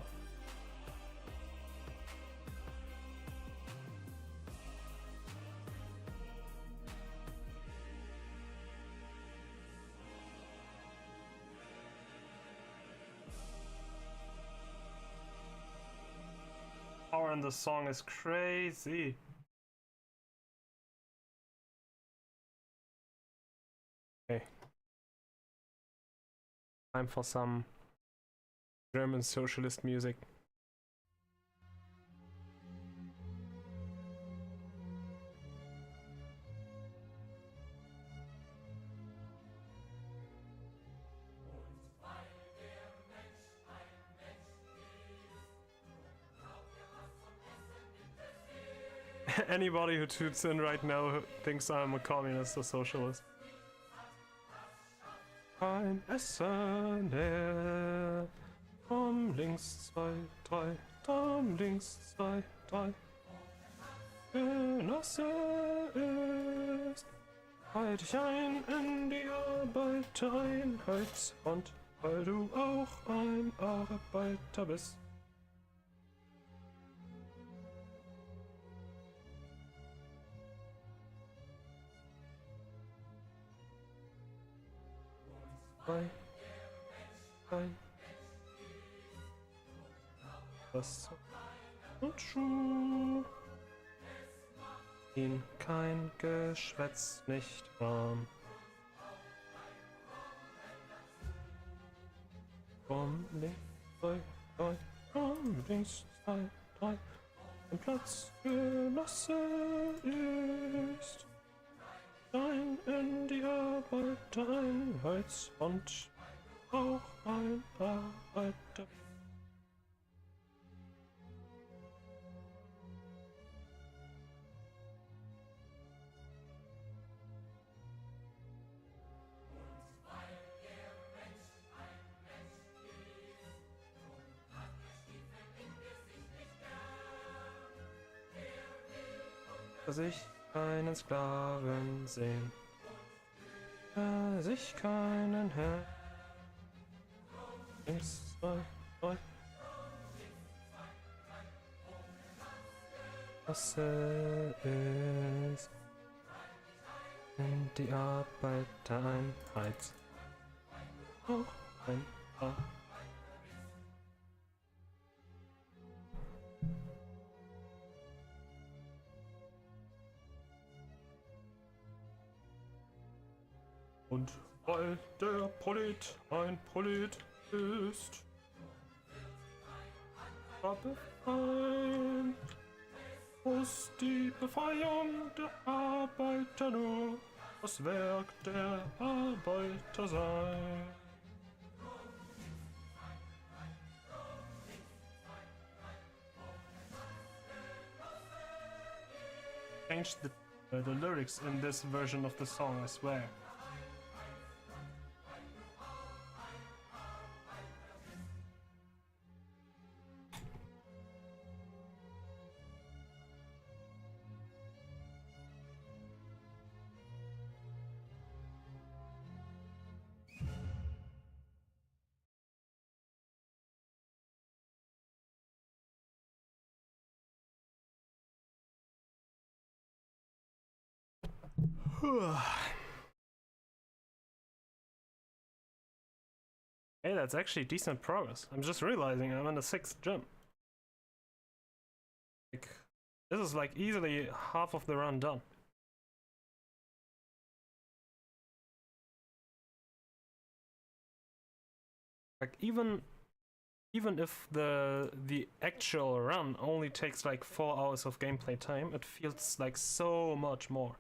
Power in the song is crazy. Okay. Time for some German socialist music. Anybody who tunes in right now thinks I'm a communist or socialist. Ein Essen her. Links 2, 3, links 2, 3. Genosse ist, halt dich ein in die Arbeitereinheitsfront, weil du auch ein Arbeiter bist. Was und Schuh, ihn kein Geschwätz nicht warm. Komm, nicht Zeit, ein Platz gelassen ist. Dein in die Arbeit, ein Holzhund, auch ein Arbeiter. Dass ich keinen Sklaven sehen, dass ich keinen Herrn. Links, zwei, drei. Was ist in die Arbeitereinheit? Auch ein paar. Und weil der Polit ein Polit ist, war befreien, muss die Befreiung der Arbeiter nur das Werk der Arbeiter sein. Changed the lyrics in this version of the song, I swear. Hey, that's actually decent progress. I'm just realizing I'm in the 6th gym. Like, this is like easily half of the run done. Like even if the actual run only takes like 4 hours of gameplay time, it feels like so much more.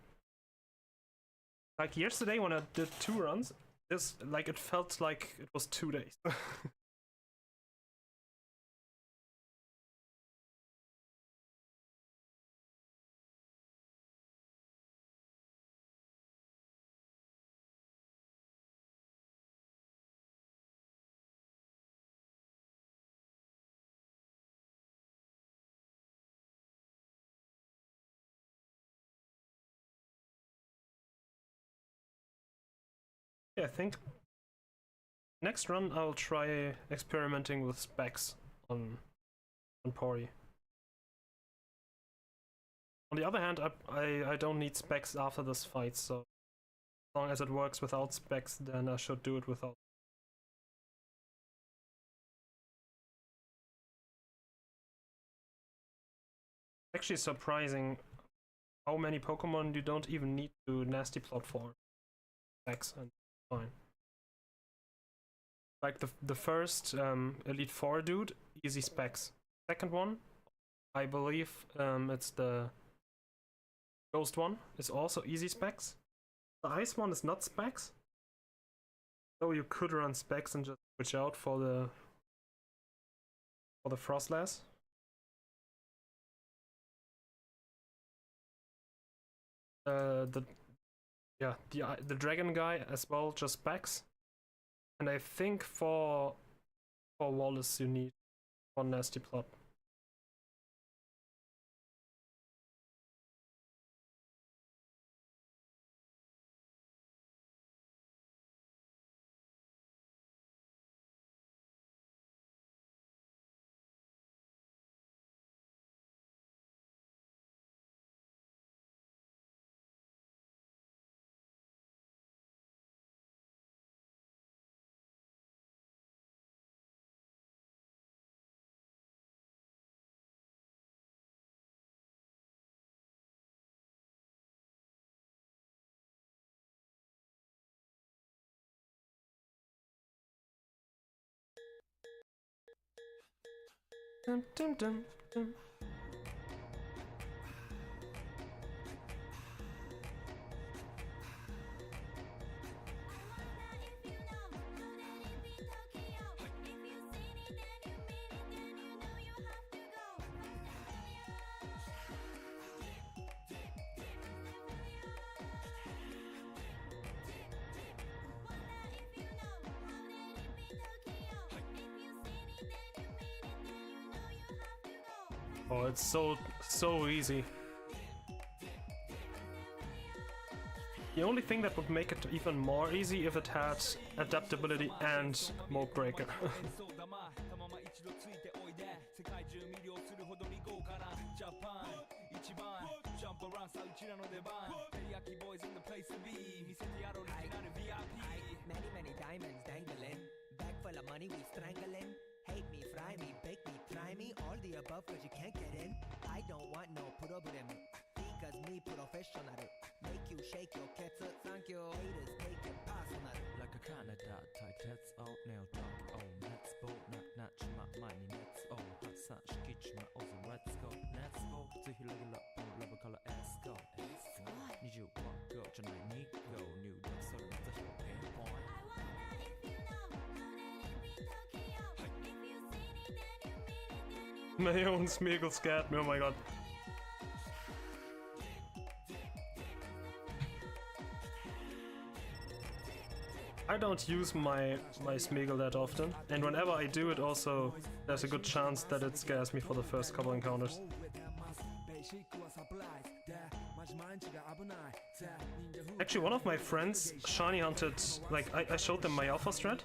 Like yesterday when I did 2 runs, this like it felt like it was 2 days. Yeah, I think next run I'll try experimenting with specs on Pori. On the other hand, I don't need specs after this fight, so as long as it works without specs, then I should do it without. Actually surprising how many Pokemon you don't even need to nasty plot for specs and fine. Like the first Elite Four dude, easy specs. Second one, I believe it's the Ghost one, is also easy specs. The Ice one is not specs, so you could run specs and just switch out for the Frostlass. The dragon guy as well, just specs. And I think for Wallace you need one nasty plot. Dum, dum, dum, dum. Oh, it's so easy. The only thing that would make it even more easy if it had adaptability and mode breaker. Many diamonds dangling, bag full of money we strangling. Hate me, fry me, bake me, try me, all the above cause you can't get in. I don't want no problem, because me professional. Make you shake your kettle, thank you. Haters take it personal. Like a Canada type, that's all now talk. Oh, let's go, not my money, let's go. Hot such kitchen, my awesome, let's go. To heal a lot, love color, let's go. Need you walk, go, tonight, need go. New dog, so that's a show, pain point. My own Smeagol scared me, oh my god. I don't use my Smeagol that often, and whenever I do it also, there's a good chance that it scares me for the first couple encounters. Actually, one of my friends shiny hunted, like I showed them my alpha strat,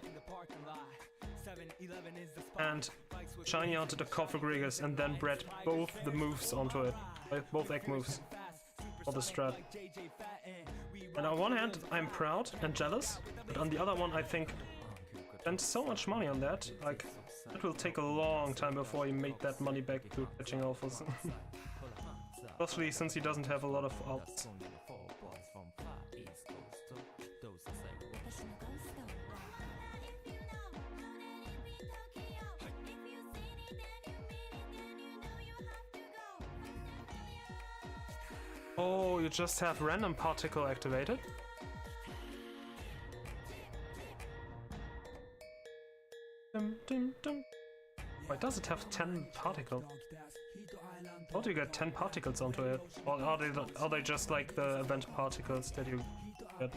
and shiny hunted a Cofagrigus and then bred both the moves onto it, like both egg moves for the strat. And on one hand, I'm proud and jealous, but on the other one, I think spent so much money on that, like it will take a long time before he made that money back to catching alphas. Especially since he doesn't have a lot of alts. Oh, you just have random particle activated? Dum, dum, dum. Why does it have 10 particles? How do you get 10 particles onto it? Or are they just like the event particles that you get?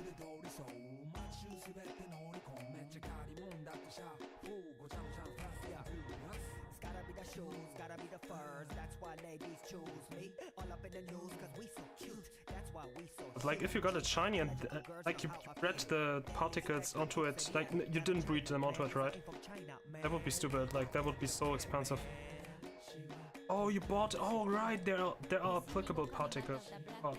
But like if you got a shiny and like you bred the particles onto it, like you didn't breed them onto it, right? That would be stupid, like that would be so expensive. Oh, you bought, oh right, there are applicable particles. Oh.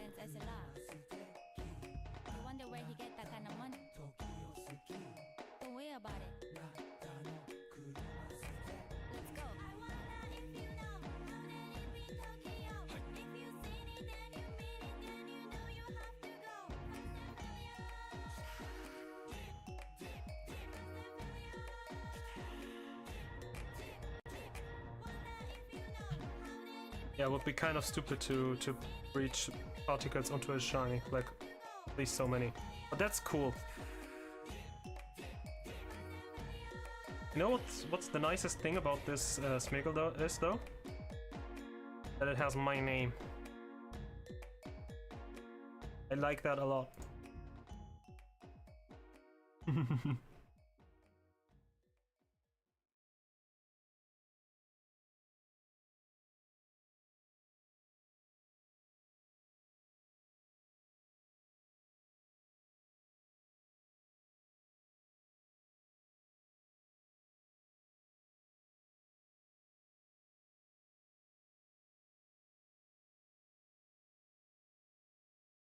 Yeah, it would be kind of stupid to breach particles onto a shiny, like at least so many. But that's cool. You know what's the nicest thing about this Smeagol though? That it has my name. I like that a lot.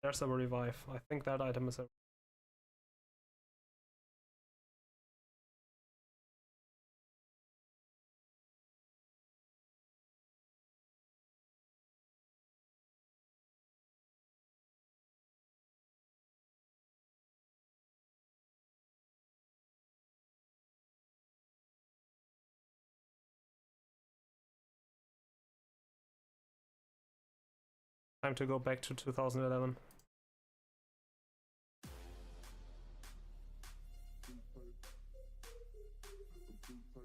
There's a revive. I think that item is a Time to go back to 2011.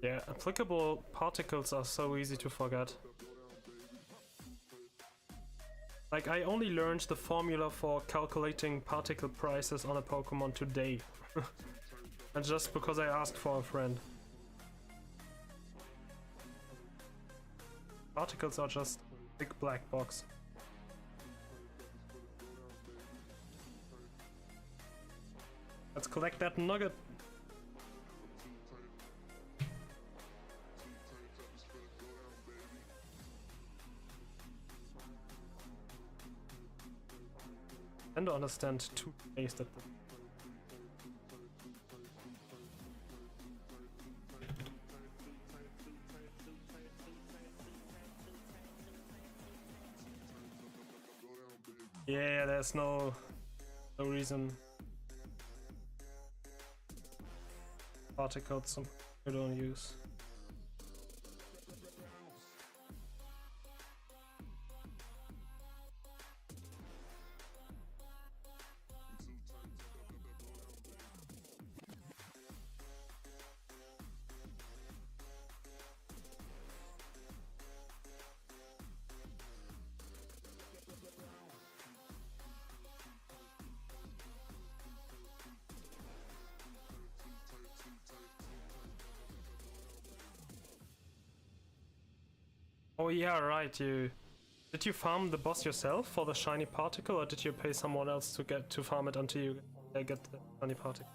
Yeah, applicable particles are so easy to forget. Like, I only learned the formula for calculating particle prices on a Pokemon today. And just because I asked for a friend. Particles are just a big black box. Let's collect that nugget. I tend to understand toothpaste at the yeah, there's no reason particles you don't use. Oh yeah, right, did you farm the boss yourself for the shiny particle, or did you pay someone else to farm it until you get the shiny particle?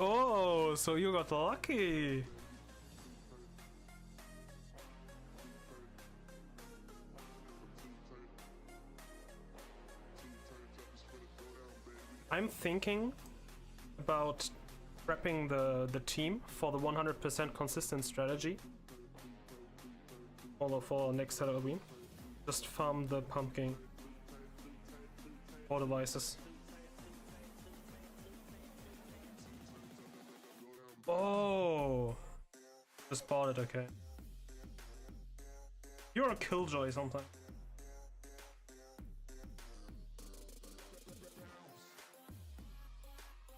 Oh, so you got lucky. I'm thinking about prepping the team for the 100% consistent strategy. For next Halloween. Just farm the pumpkin. Or devices. Oh! Just bought it, okay. You're a killjoy sometimes.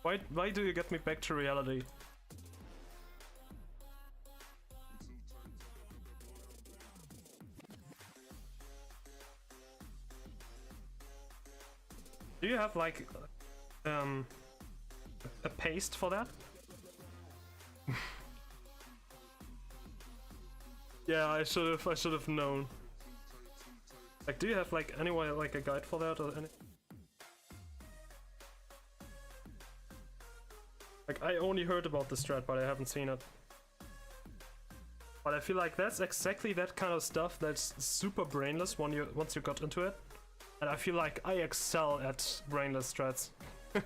Why do you get me back to reality? Do you have like a paste for that? Yeah, I should have known. Like, do you have like anyway like a guide for that or anything? Like, I only heard about the strat, but I haven't seen it. But I feel like that's exactly that kind of stuff that's super brainless once you got into it. And I feel like I excel at brainless strats. You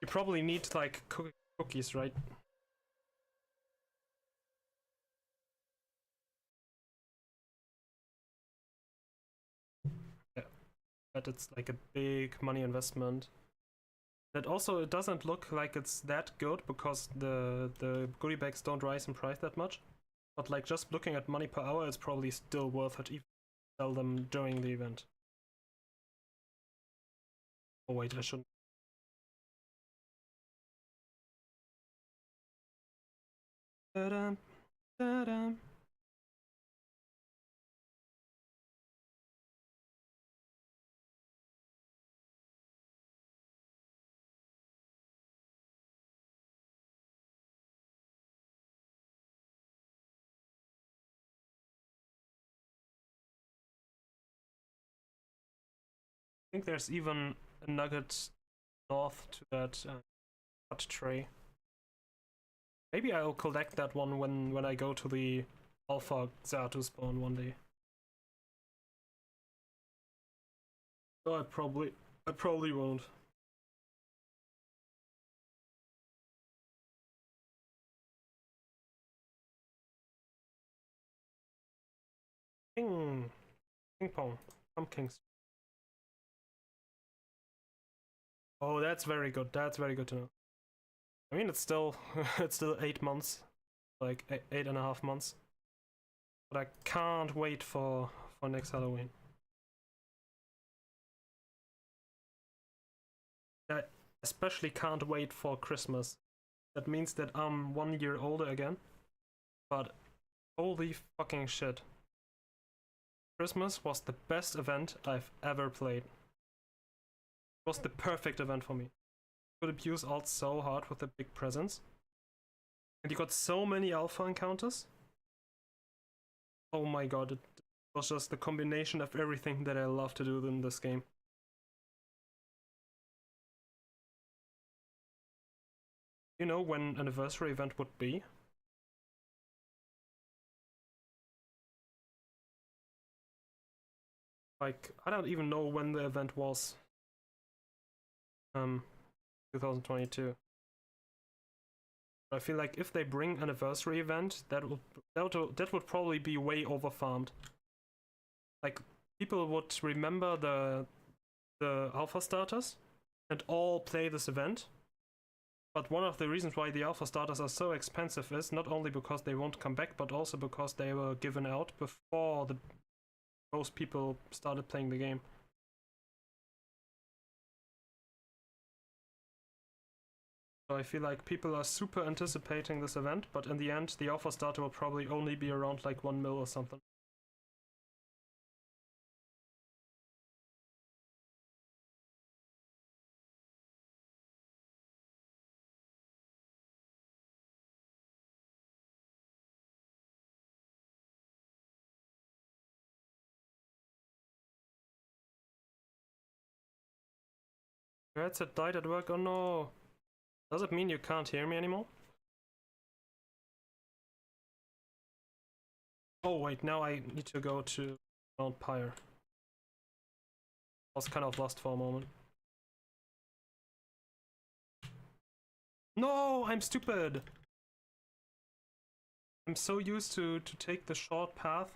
probably need like cookies, right? Yeah, but it's like a big money investment. That also, it doesn't look like it's that good because the goodie bags don't rise in price that much. But like just looking at money per hour, it's probably still worth it even if you sell them during the event. Oh wait, I shouldn't. Ta-dam, ta-dam. I think there's even a nugget north to that hot tray. Maybe I'll collect that one when I go to the Alpha Xatu spawn one day. So I probably won't. Ping! Ping pong. Pumpkins. Oh, that's very good. That's very good to know. I mean, it's still it's still 8 months, like 8.5 months. But I can't wait for next Halloween. I especially can't wait for Christmas. That means that I'm 1 year older again. But holy fucking shit. Christmas was the best event I've ever played. It was the perfect event for me. Could abuse alt so hard with the big presents. And you got so many alpha encounters. Oh my god, it was just the combination of everything that I love to do in this game. You know when anniversary event would be? Like, I don't even know when the event was. 2022. I feel like if they bring anniversary event, that would probably be way overfarmed. Like, people would remember the alpha starters and all play this event. But one of the reasons why the alpha starters are so expensive is not only because they won't come back, but also because they were given out before most people started playing the game. So I feel like people are super anticipating this event, but in the end, the alpha starter will probably only be around like 1 mil or something. Your headset died at work? Oh no! Does it mean you can't hear me anymore? Oh wait, now I need to go to Mount Pyre. I was kind of lost for a moment. No, I'm stupid! I'm so used to take the short path.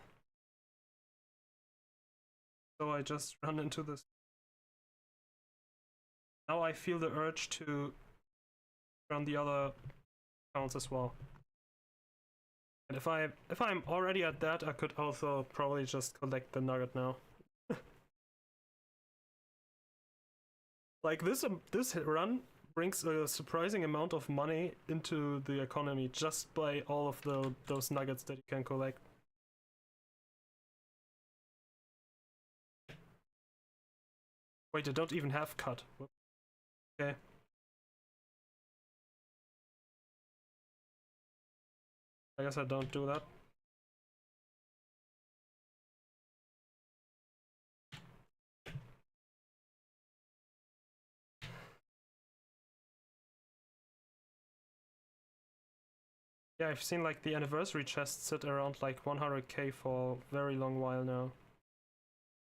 So I just run into this. Now I feel the urge to run the other accounts as well. And if I'm already at that, I could also probably just collect the nugget now. Like this run brings a surprising amount of money into the economy just by all of those nuggets that you can collect. Wait, I don't even have cut. Okay. I guess I don't do that. Yeah, I've seen like the anniversary chests sit around like 100k for a very long while now. To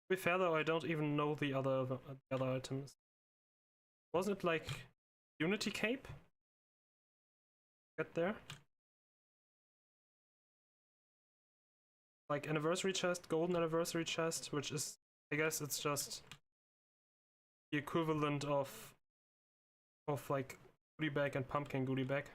be fair though, I don't even know the other items. Wasn't it like Unity Cape? Get there? Like anniversary chest, golden anniversary chest, which is, I guess it's just the equivalent of like goodie bag and pumpkin goodie bag.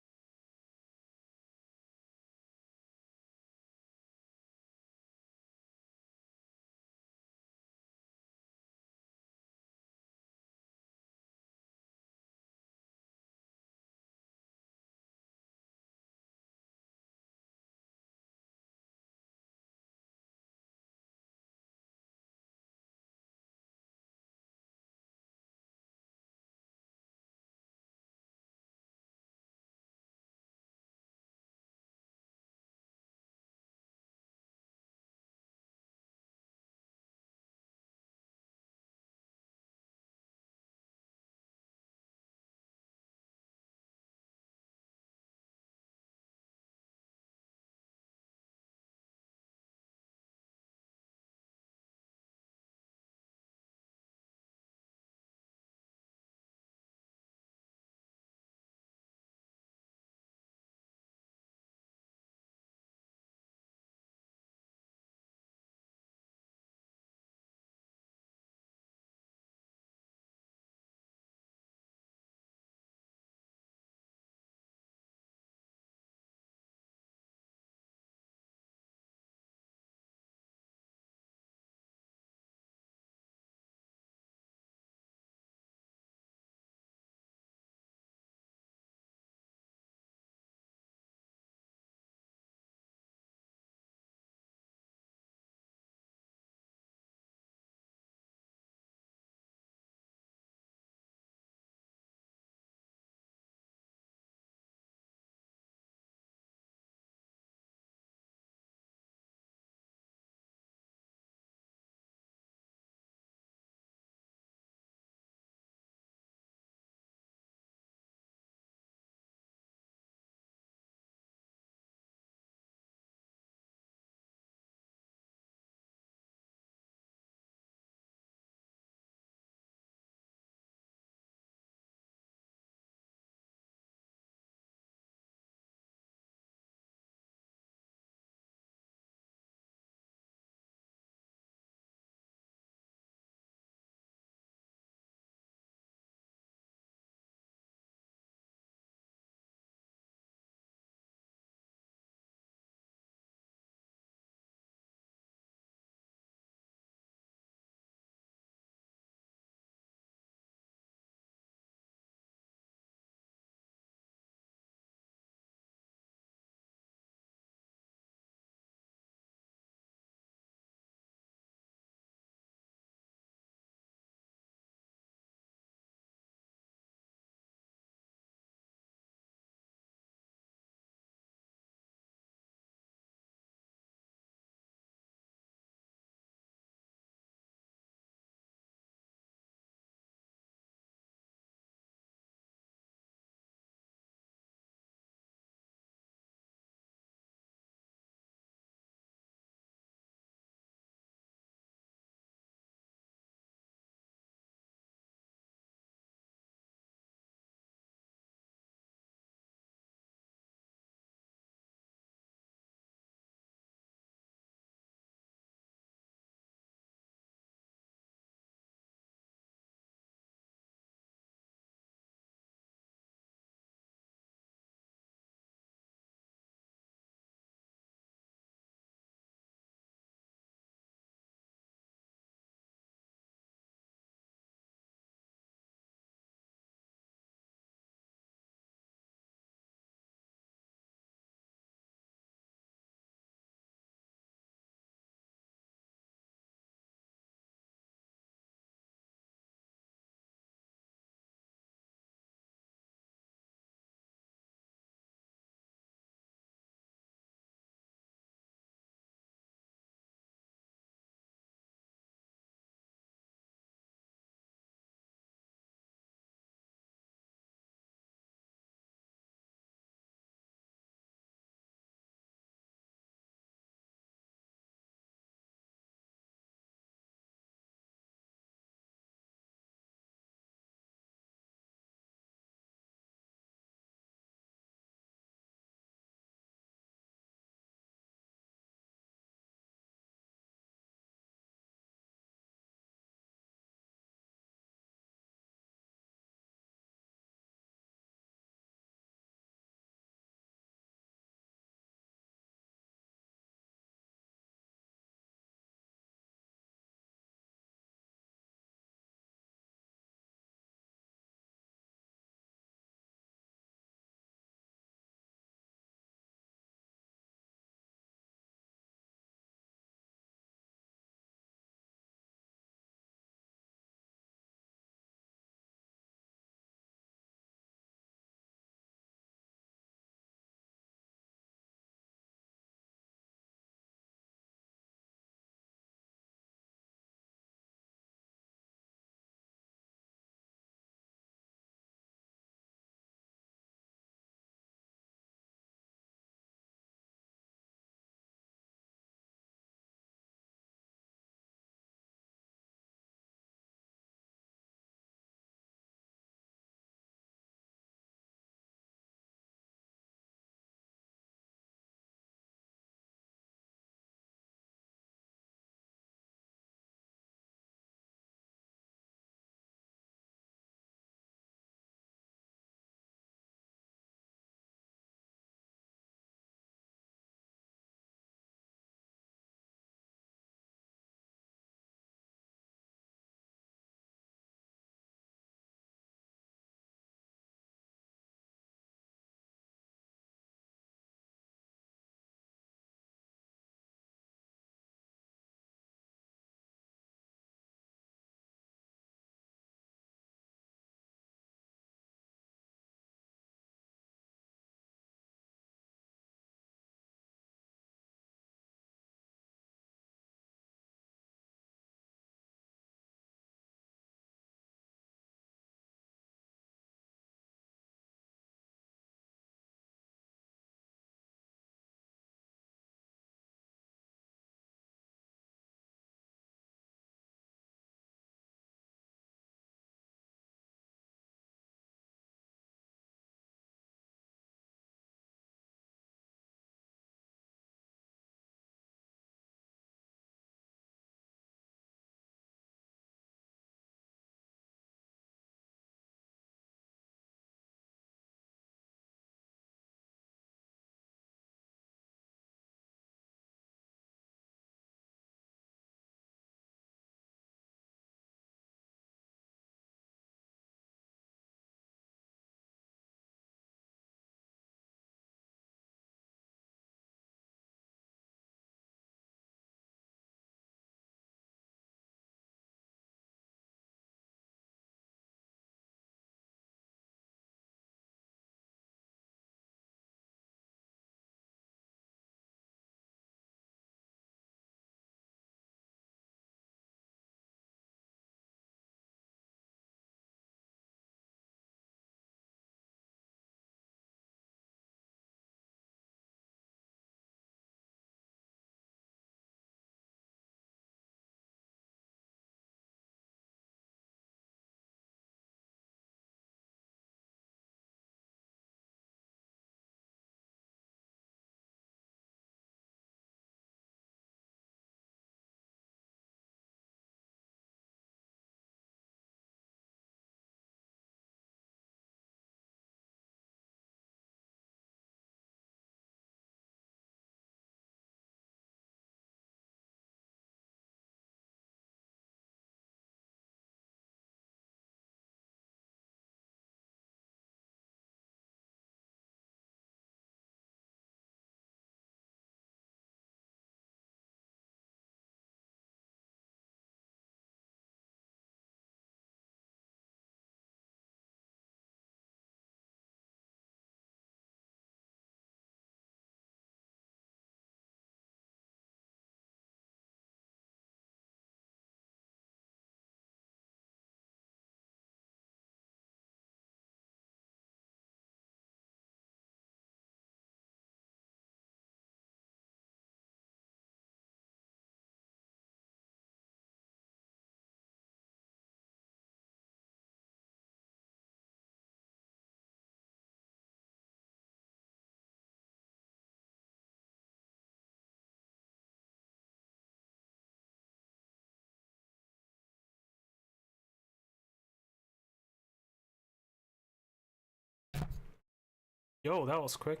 Yo, that was quick.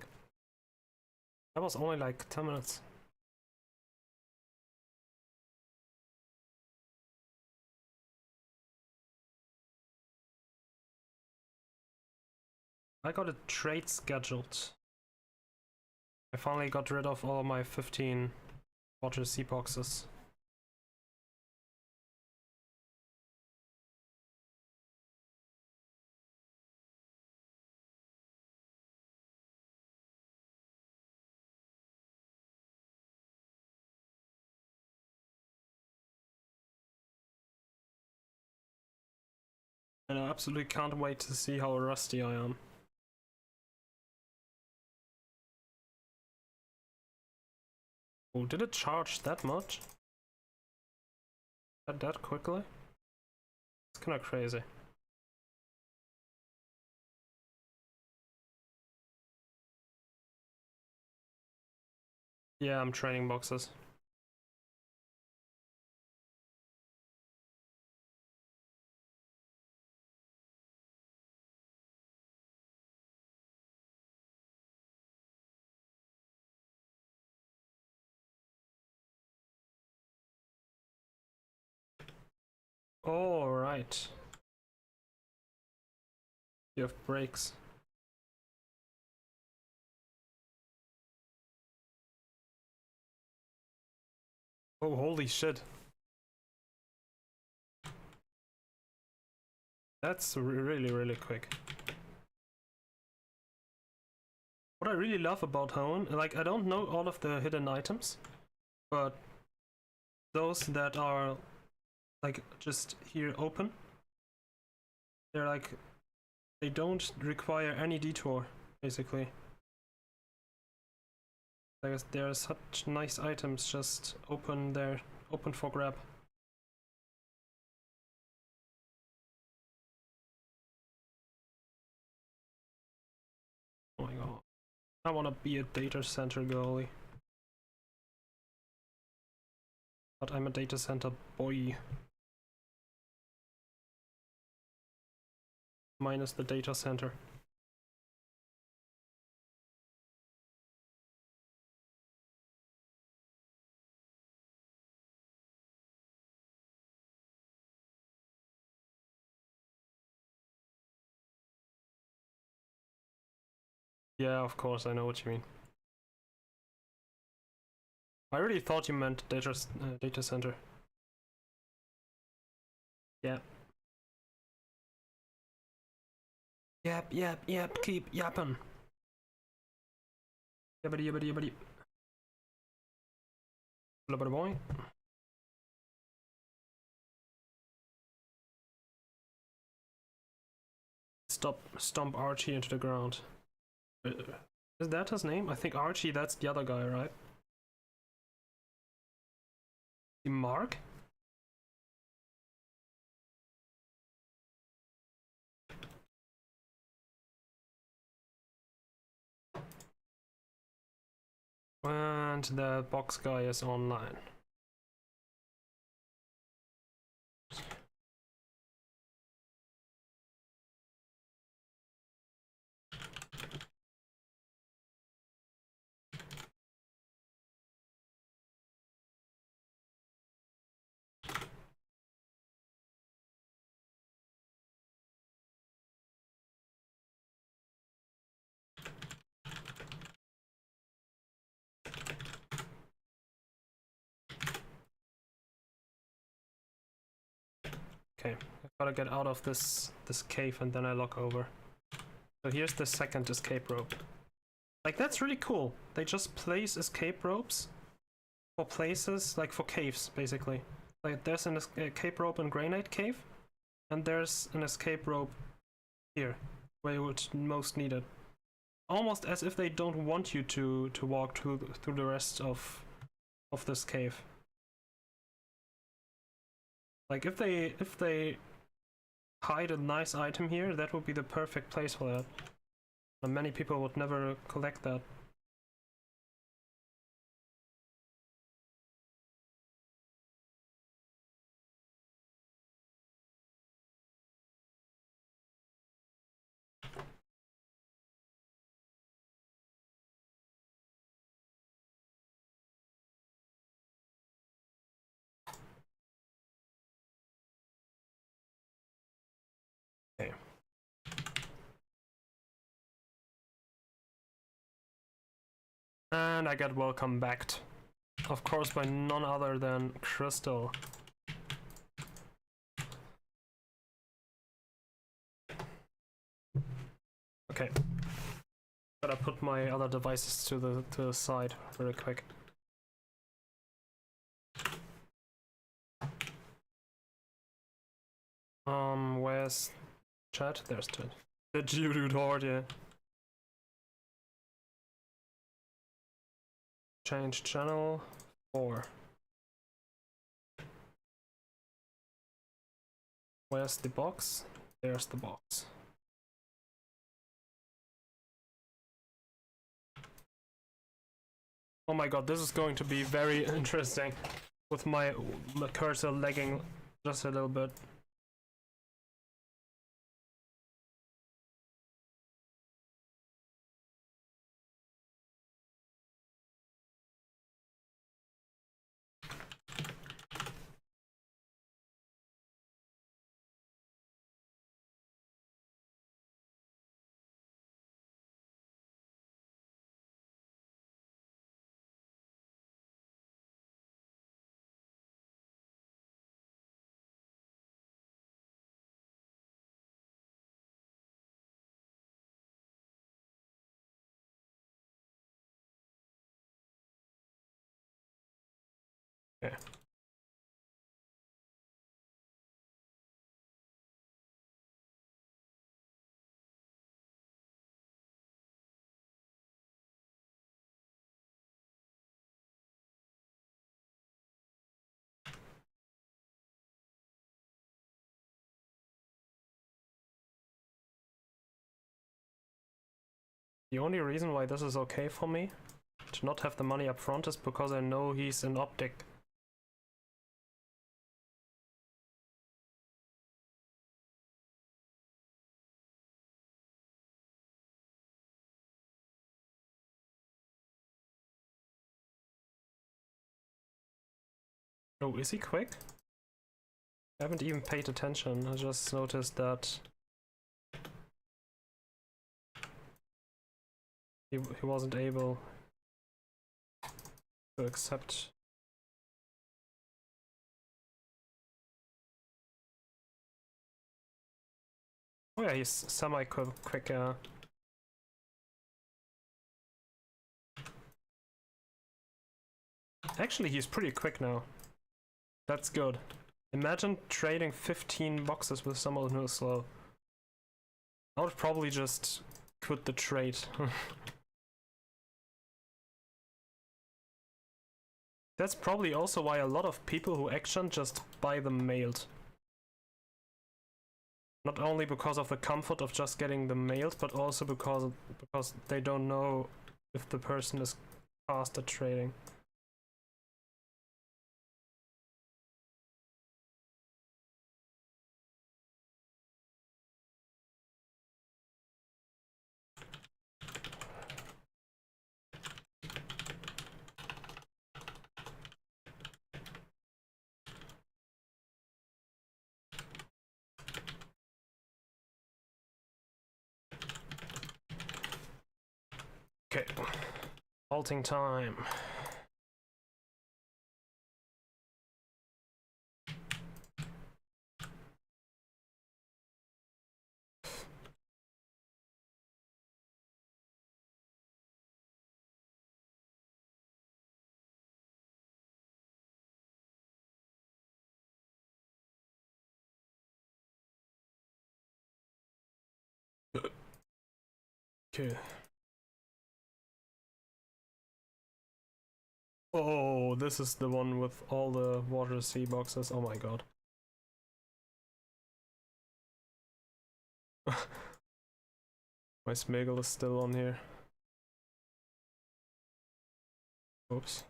That was only like 10 minutes. I got a trade scheduled. I finally got rid of all my 15 water sea boxes. And I absolutely can't wait to see how rusty I am. Oh, did it charge that much? That quickly? It's kinda crazy. Yeah, I'm training boxes. Alright. You have brakes. Oh, holy shit. That's really, really quick. What I really love about Hoenn, like, I don't know all of the hidden items, but those that are, like, just here open, they're like, they don't require any detour, basically. There are such nice items just open there, open for grab. Oh my god. I wanna be a data center goalie. But I'm a data center boy. Minus the data center. Yeah, of course, I know what you mean. I really thought you meant data center. Yeah. Yep, keep yapping. Yabbity yabbity yabbity. Blubber boy. Stomp Archie into the ground. Is that his name? I think Archie, that's the other guy, right? The Mark? And the box guy is online. Okay, I've gotta get out of this cave and then I lock over. So here's the second escape rope. Like, that's really cool. They just place escape ropes for places, like for caves, basically. Like, there's an escape rope in Granite Cave, and there's an escape rope here, where you would most need it. Almost as if they don't want you to walk through the rest of this cave. Like, if they hide a nice item here, that would be the perfect place for that. And many people would never collect that. And I get welcome backed. Of course by none other than Crystal. Okay. Gotta put my other devices to the side very quick. Where's chat? There's chat. The Geodude Horde, yeah. Change channel 4. Where's the box? There's the box. Oh my god, this is going to be very interesting with my cursor lagging just a little bit. Okay. The only reason why this is okay for me to not have the money up front is because I know he's an optic. Oh, is he quick? I haven't even paid attention, I just noticed that he wasn't able to accept. Oh yeah, he's semi-quick. Actually, he's pretty quick now. That's good. Imagine trading 15 boxes with someone who's slow. I would probably just quit the trade. That's probably also why a lot of people who action just buy them mailed. Not only because of the comfort of just getting them mailed, but also because they don't know if the person is fast at trading. Okay, halting time. Okay. Oh, this is the one with all the water sea boxes. Oh my god. My Smiggle is still on here. Oops.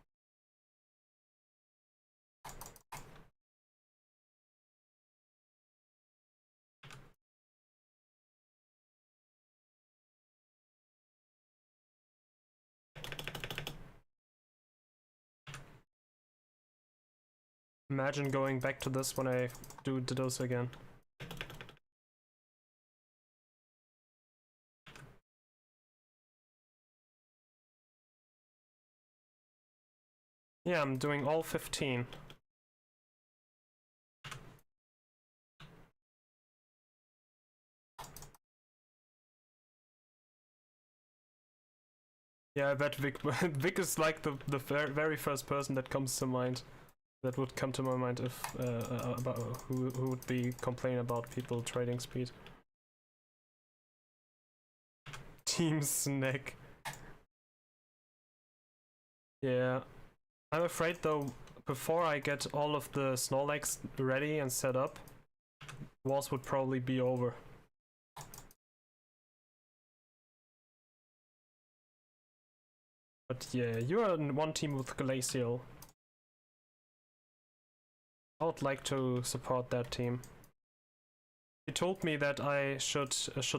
Imagine going back to this when I do those again. Yeah, I'm doing all 15. Yeah, I bet Vic Vic is like the very first person that comes to mind. That would come to my mind if about who would be complaining about people trading speed. Team Snack. Yeah, I'm afraid though. Before I get all of the Snorlax ready and set up, wars would probably be over. But yeah, you're in one team with Glacial. I would like to support that team. He told me that I should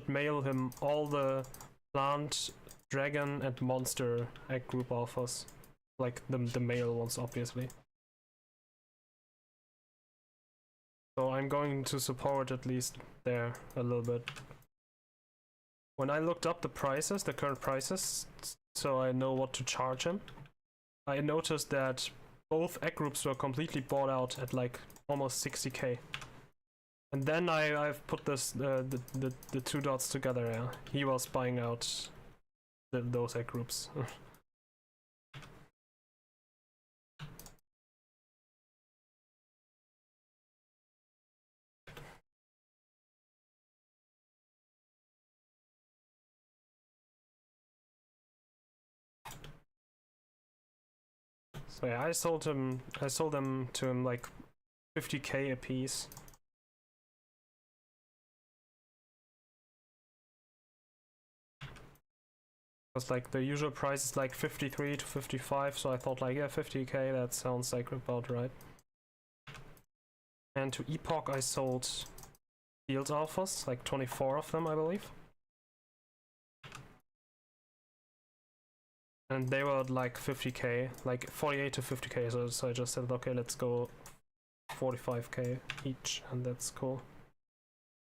mail him all the plant, dragon, and monster egg group offers, like the male ones, obviously. So I'm going to support at least there a little bit. When I looked up the prices, the current prices, so I know what to charge him, I noticed that both egg groups were completely bought out at like almost 60k. And then I've put this the two dots together. Yeah, he was buying out those egg groups. So yeah, I sold them to him like 50k a piece. Because like the usual price is like 53 to 55, so I thought like, yeah, 50k, that sounds like about right. And to Epoch I sold field alphas, like 24 of them I believe. And they were like 50k, like 48 to 50k, so I just said, okay, let's go 45k each, and that's cool.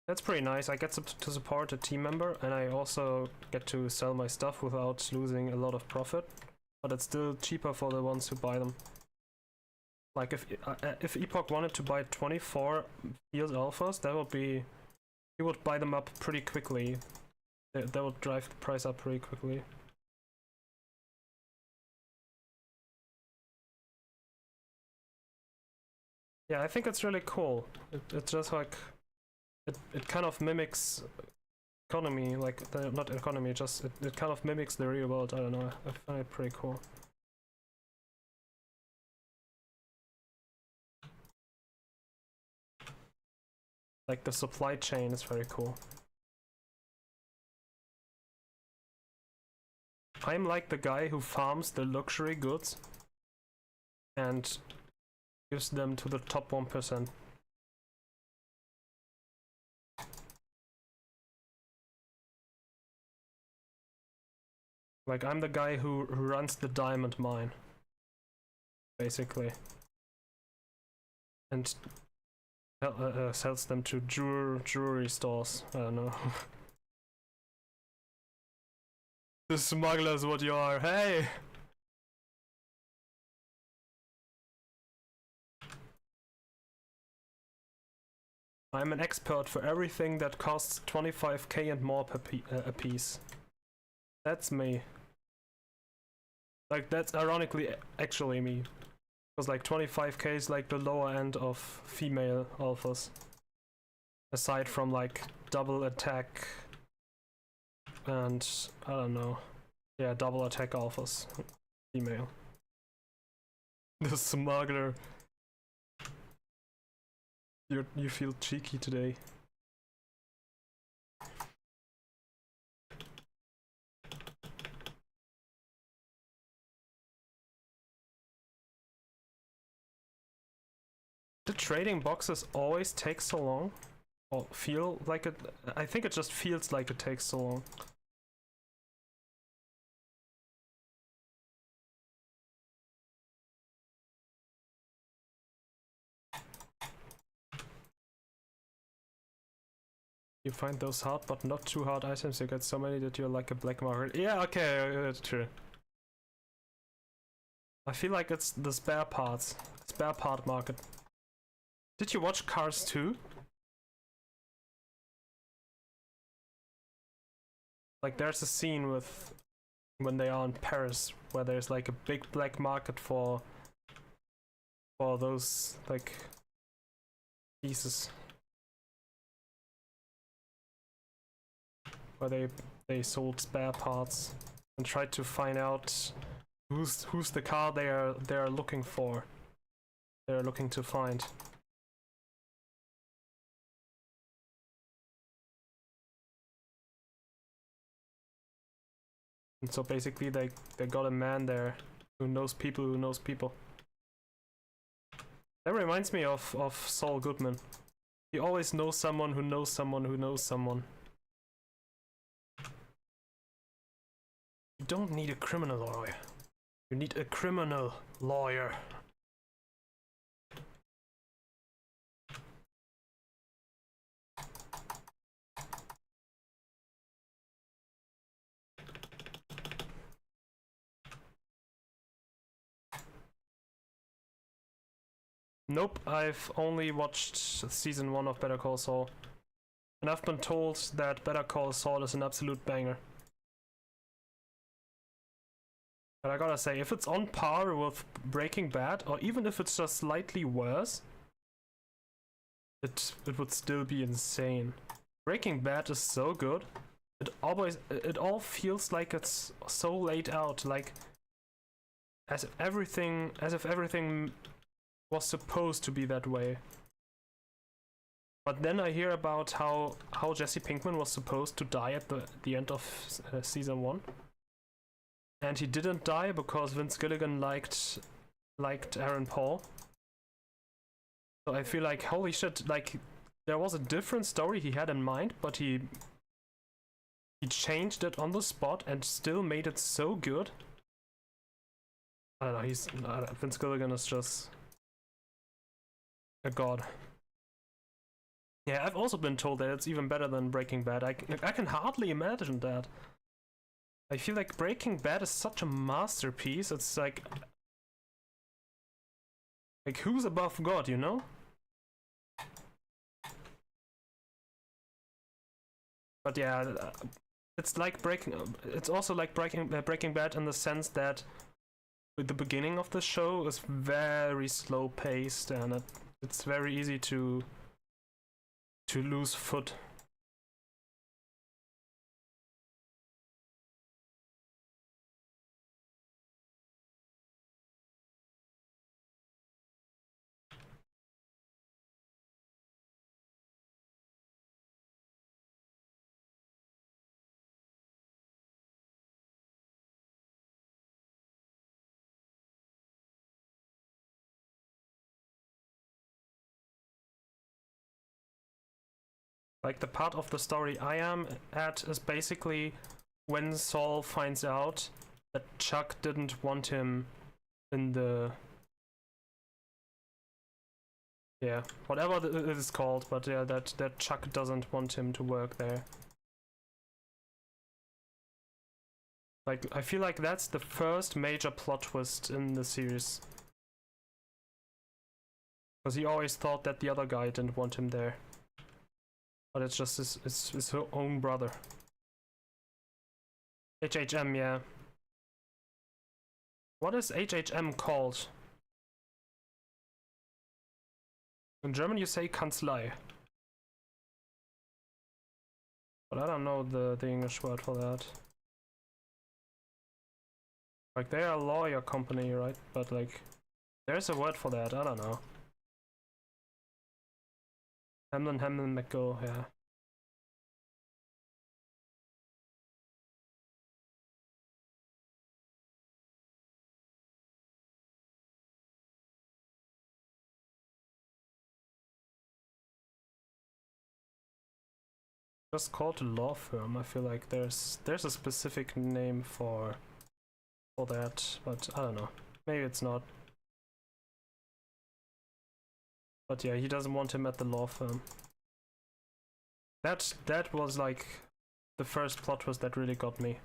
That's pretty nice. I get to support a team member, and I also get to sell my stuff without losing a lot of profit, but it's still cheaper for the ones who buy them. Like if Epoch wanted to buy 24 field alphas, that would be, he would buy them up pretty quickly. That would drive the price up pretty quickly. Yeah, I think it's really cool. It's just like it kind of mimics economy, like not economy, just it kind of mimics the real world. I don't know. I find it pretty cool. Like the supply chain is very cool. I'm like the guy who farms the luxury goods and gives them to the top 1%. Like I'm the guy who runs the diamond mine, basically, and sells them to jewelry stores. I don't know. The smuggler's what you are. Hey! I'm an expert for everything that costs 25k and more per a piece. That's me. Like, that's ironically actually me. Because like 25k is like the lower end of female alphas. Aside from like double attack and I don't know. Yeah, double attack alphas. Female. The smuggler. You feel cheeky today. The trading boxes always take so long? Or feel like it? I think it just feels like it takes so long. You find those hard but not too hard items, you get so many that you're like a black market. Yeah, okay, that's true. I feel like it's the spare part market. Did you watch Cars 2? Like there's a scene with when they are in Paris where there's like a big black market for those like pieces. Where they sold spare parts and tried to find out who's the car they are looking for. They're looking to find. And so basically they got a man there who knows people who knows people. That reminds me of Saul Goodman. He always knows someone who knows someone who knows someone. You don't need a criminal lawyer. You need a criminal lawyer. Nope, I've only watched season 1 of Better Call Saul. And I've been told that Better Call Saul is an absolute banger. But I gotta say, if it's on par with Breaking Bad, or even if it's just slightly worse, it would still be insane. Breaking Bad is so good. It all feels like it's so laid out, like as if everything was supposed to be that way. But then I hear about how Jesse Pinkman was supposed to die at the end of season 1. And he didn't die because Vince Gilligan liked Aaron Paul. So I feel like, holy shit, like there was a different story he had in mind, but he changed it on the spot and still made it so good. I don't know, Vince Gilligan is just a god. Yeah, I've also been told that it's even better than Breaking Bad. I can hardly imagine that. I feel like Breaking Bad is such a masterpiece. It's like who's above God, you know? But yeah, it's like it's also like Breaking Bad in the sense that with the beginning of the show is very slow paced and it's very easy to lose foot. Like the part of the story I am at is basically when Saul finds out that Chuck didn't want him in the... Yeah, whatever it is called, but yeah, that Chuck doesn't want him to work there. Like, I feel like that's the first major plot twist in the series. Because he always thought that the other guy didn't want him there. But it's just his own brother. HHM, yeah. What is HHM called? In German you say Kanzlei. But I don't know the English word for that. Like, they are a lawyer company, right? But like, there's a word for that, I don't know. Hamlin, McGill, yeah. Just called a law firm. I feel like there's a specific name for that, but I don't know. Maybe it's not. But yeah, he doesn't want him at the law firm. That was like the first plot twist that really got me.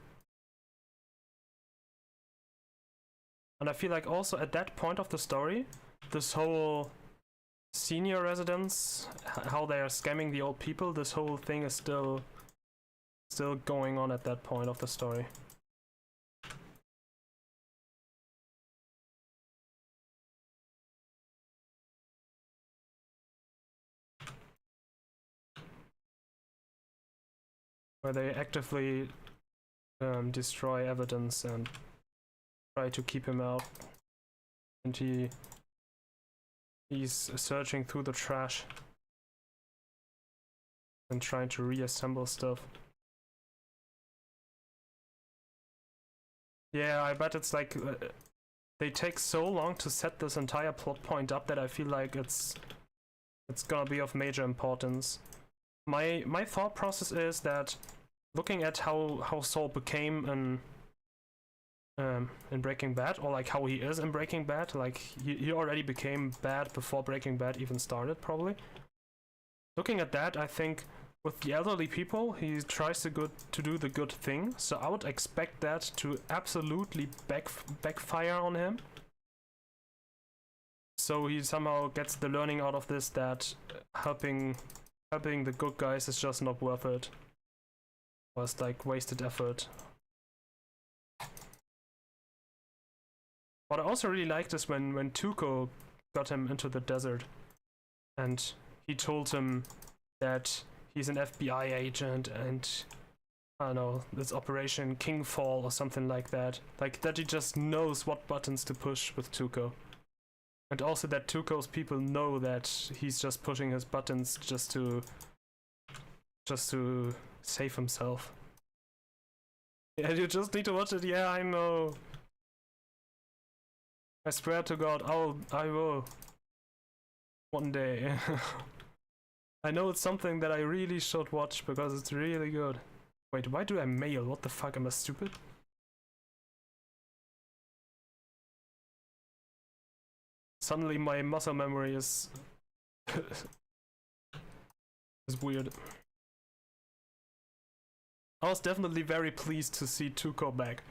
And I feel like also at that point of the story, this whole senior residence, how they are scamming the old people, this whole thing is still going on at that point of the story. Where they actively destroy evidence and try to keep him out. And he's searching through the trash and trying to reassemble stuff. Yeah, I bet it's like they take so long to set this entire plot point up that I feel like it's gonna be of major importance. My thought process is that looking at how Saul became in Breaking Bad, or like how he is in Breaking Bad, like he already became bad before Breaking Bad even started, probably. Looking at that, I think with the elderly people, he tries to do the good thing, so I would expect that to absolutely backfire on him. So he somehow gets the learning out of this that helping the good guys is just not worth it. Or it's like wasted effort. What I also really liked is when Tuco got him into the desert and he told him that he's an FBI agent and I don't know, this Operation Kingfall or something like that. Like that he just knows what buttons to push with Tuco. And also that Tuco's people know that he's just pushing his buttons just to save himself. Yeah, you just need to watch it. Yeah, I know. I swear to God, I will. One day. I know it's something that I really should watch because it's really good. Wait, why do I mail? What the fuck, am I stupid? Suddenly my muscle memory is is weird. I was definitely very pleased to see Tuco back.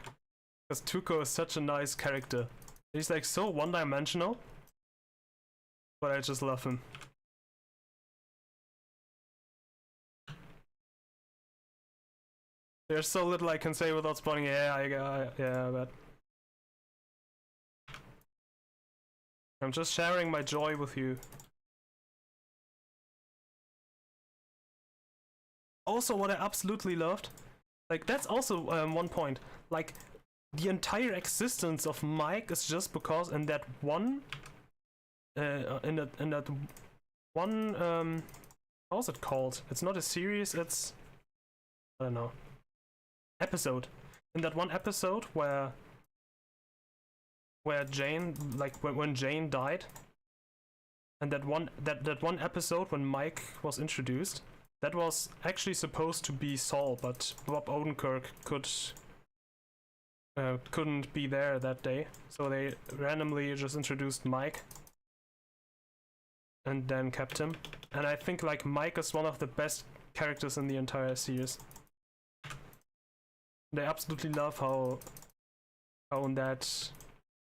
Because Tuco is such a nice character. He's like so one-dimensional. But I just love him. There's so little I can say without spoiling. Yeah, but I'm just sharing my joy with you. Also, what I absolutely loved, like that's also one point. Like the entire existence of Mike is just because in that one, how's it called? It's not a series. It's I don't know. Episode. In that one episode where Jane, like when Jane died, and that one episode when Mike was introduced, that was actually supposed to be Saul, but Bob Odenkirk couldn't be there that day, so they randomly just introduced Mike and then kept him. And I think like Mike is one of the best characters in the entire series. They absolutely love how in that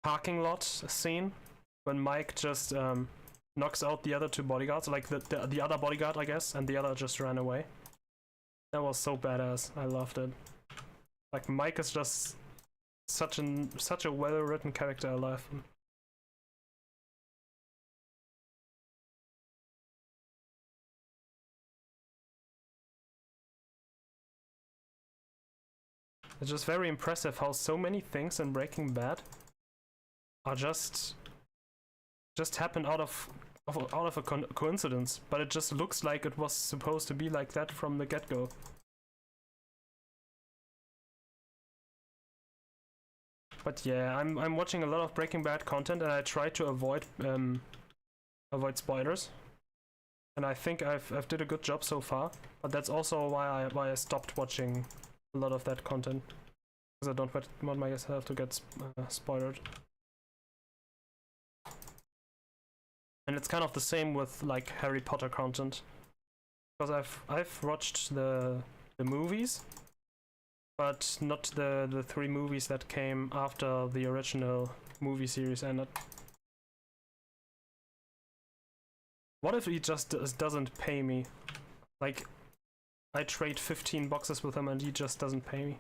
parking lot scene when Mike just knocks out the other two bodyguards, like the other bodyguard, I guess, and the other just ran away. That was so badass. I loved it. Like Mike is just such a well-written character. I love him. It's just very impressive how so many things in Breaking Bad are just happen out of a coincidence, but it just looks like it was supposed to be like that from the get-go. But yeah, I'm watching a lot of Breaking Bad content and I try to avoid spoilers. And I think I've did a good job so far, but that's also why I stopped watching a lot of that content, because I don't want myself to get spoiled. And it's kind of the same with like Harry Potter content, because I've watched the movies, but not the 3 movies that came after the original movie series ended. What if he just doesn't pay me? Like, I trade 15 boxes with him and he just doesn't pay me.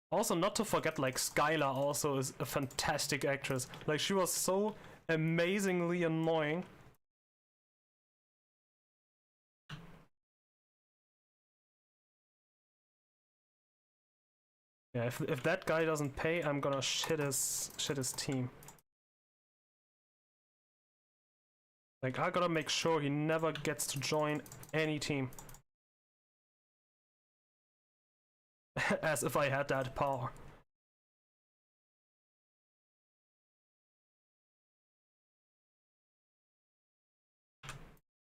Also, not to forget, like, Skylar also is a fantastic actress. Like, she was so amazingly annoying. Yeah, if that guy doesn't pay, I'm gonna shit his team. Like, I gotta make sure he never gets to join any team. As if I had that power.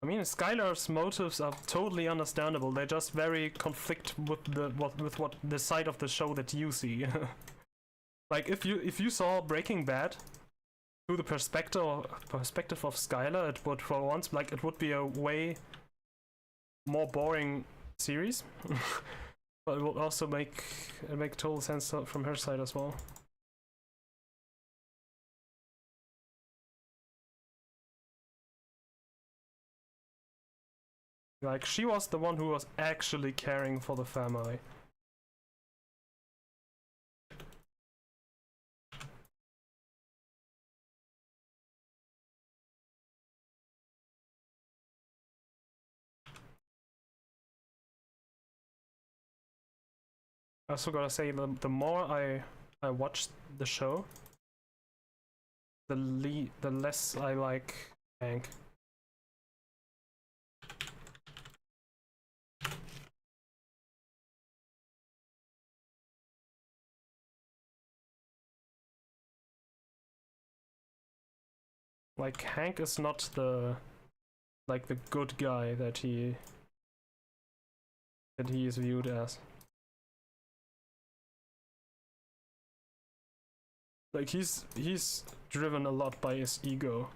I mean, Skylar's motives are totally understandable. They just very conflict with what the side of the show that you see. Like, if you saw Breaking Bad through the perspective of Skylar, it would, for once, like, it would be a way more boring series. But it will also make total sense from her side as well. Like, she was the one who was actually caring for the family. I also gotta say, the more I watch the show, the less I like Hank. Like, Hank is not the good guy that he is viewed as. Like, he's driven a lot by his ego.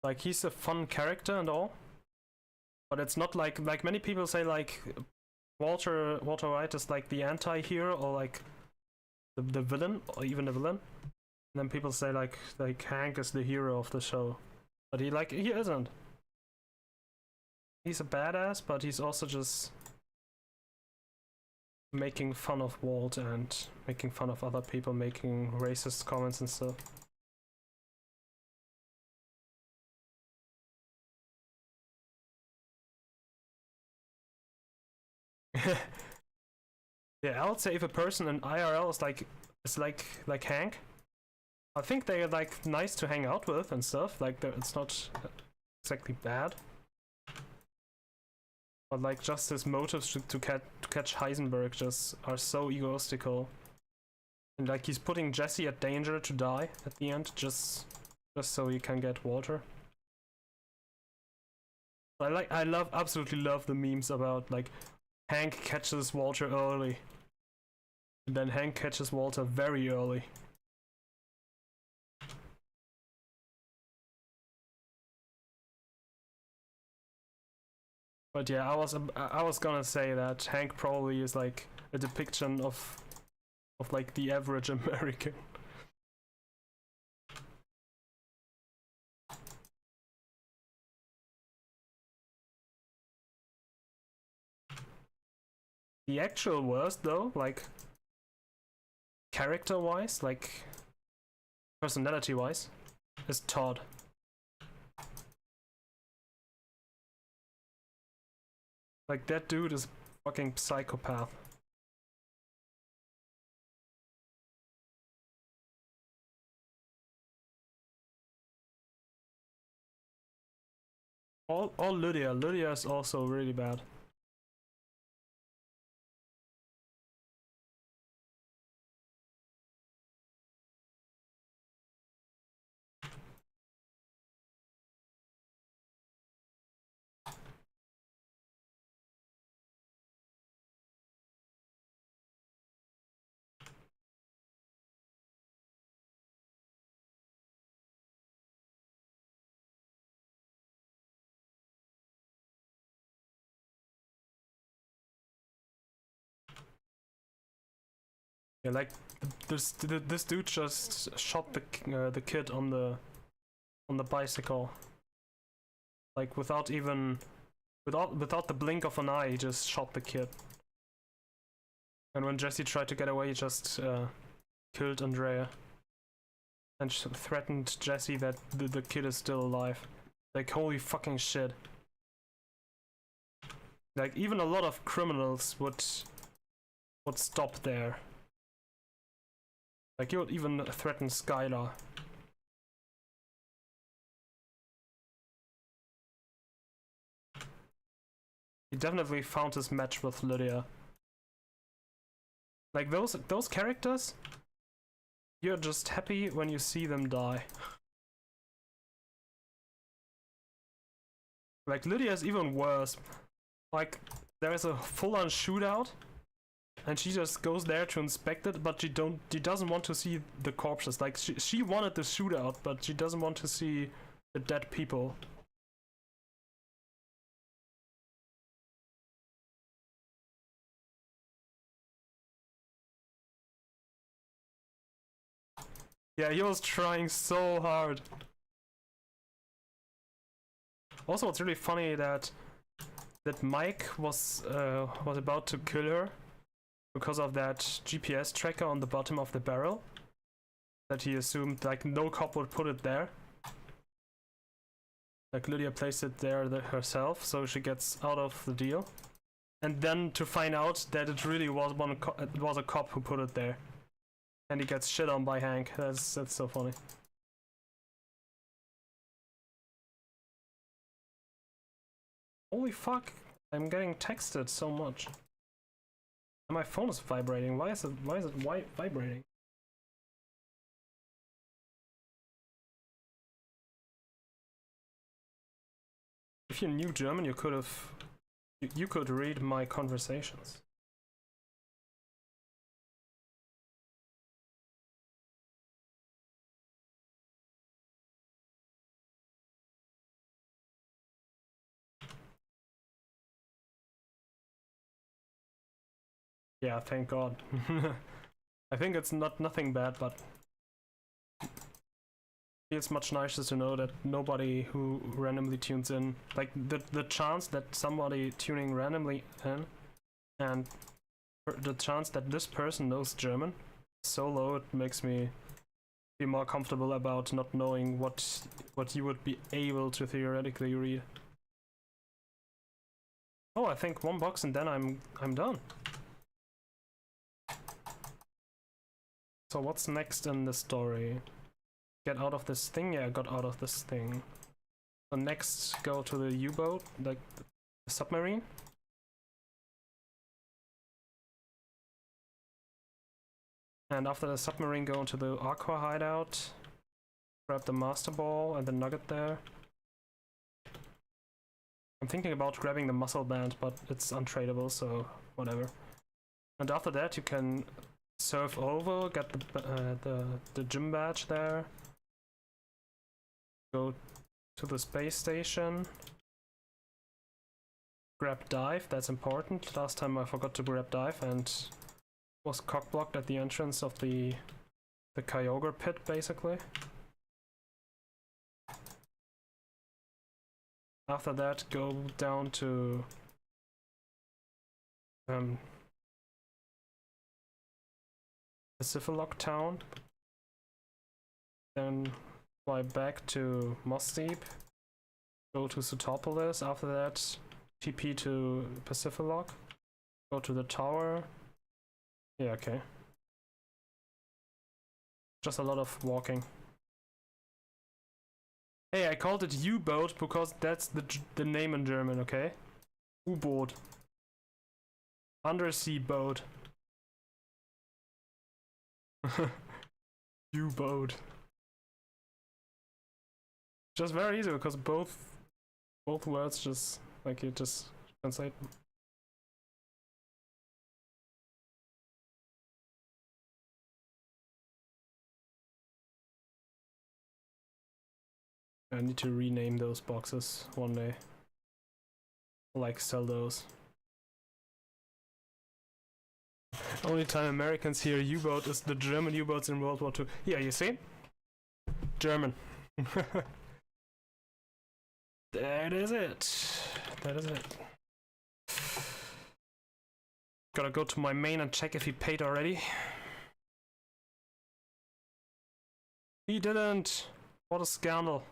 Like, he's a fun character and all, but it's not like many people say, like, Walter White is like the anti-hero, or like the villain, or even the villain. And then people say like Hank is the hero of the show, but he isn't. He's a badass, but he's also just making fun of Walt and making fun of other people, making racist comments and stuff. Yeah, I would say if a person in IRL is like Hank, I think they're like nice to hang out with and stuff. Like, it's not exactly bad, but like, just his motives to catch Heisenberg just are so egoistical, and like, he's putting Jesse at danger to die at the end just so he can get Walter. I absolutely love the memes about like Hank catches Walter early, and then Hank catches Walter very early. But yeah, I was gonna say that Hank probably is like a depiction of like the average American. The actual worst though, like character-wise, like personality-wise, is Todd. Like, that dude is a fucking psychopath. All Lydia is also really bad. Yeah, like this dude just shot the kid on the bicycle, like without the blink of an eye. He just shot the kid. And when Jesse tried to get away, he just killed Andrea and threatened Jesse that the kid is still alive. Like, holy fucking shit. Like, even a lot of criminals would stop there. Like, you would even threaten Skylar. He definitely found his match with Lydia. Like, those characters, you're just happy when you see them die. Like, Lydia is even worse. Like, there's a full-on shootout, and she just goes there to inspect it, but she doesn't want to see the corpses. Like, she wanted the shootout, but she doesn't want to see the dead people. Yeah, he was trying so hard. Also, it's really funny that Mike was about to kill her because of that GPS tracker on the bottom of the barrel. That he assumed like no cop would put it there. Like Lydia placed it there herself, so she gets out of the deal. And then to find out that it really was a cop who put it there. And he gets shit on by Hank. That's so funny. Holy fuck! I'm getting texted so much. And my phone is vibrating. Why is it vibrating? If you knew German, you could read my conversations. Yeah, thank God. I think it's nothing bad, but it's much nicer to know that nobody who randomly tunes in, like the chance that somebody tuning randomly in, and the chance that this person knows German is so low, it makes me feel more comfortable about not knowing what you would be able to theoretically read. Oh, I think one box and then I'm done. So what's next in the story? Get out of this thing? Yeah, I got out of this thing. So next, go to the U-boat, like the submarine. And after the submarine, go into the Aqua hideout. Grab the Master Ball and the Nugget there. I'm thinking about grabbing the Muscle Band, but it's untradeable, so whatever. And after that, you can surf over, get the gym badge there. Go to the space station. Grab Dive, that's important. Last time I forgot to grab Dive and was cock-blocked at the entrance of the Kyogre pit, basically. After that, go down to Pacifilock Town. Then fly back to Moss Deep. Go to Sutopolis. After that, TP to Pacifilock. Go to the tower. Yeah, okay. Just a lot of walking. Hey, I called it U-boat because that's the name in German, okay? U-boat. Undersea boat. U-boat. Just very easy because both words just like you just translate. I need to rename those boxes one day. Like sell those. Only time Americans hear U-boat is the German U-boats in World War II. Yeah, you see? German. That is it. That is it. Gotta go to my main and check if he paid already. He didn't. What a scandal.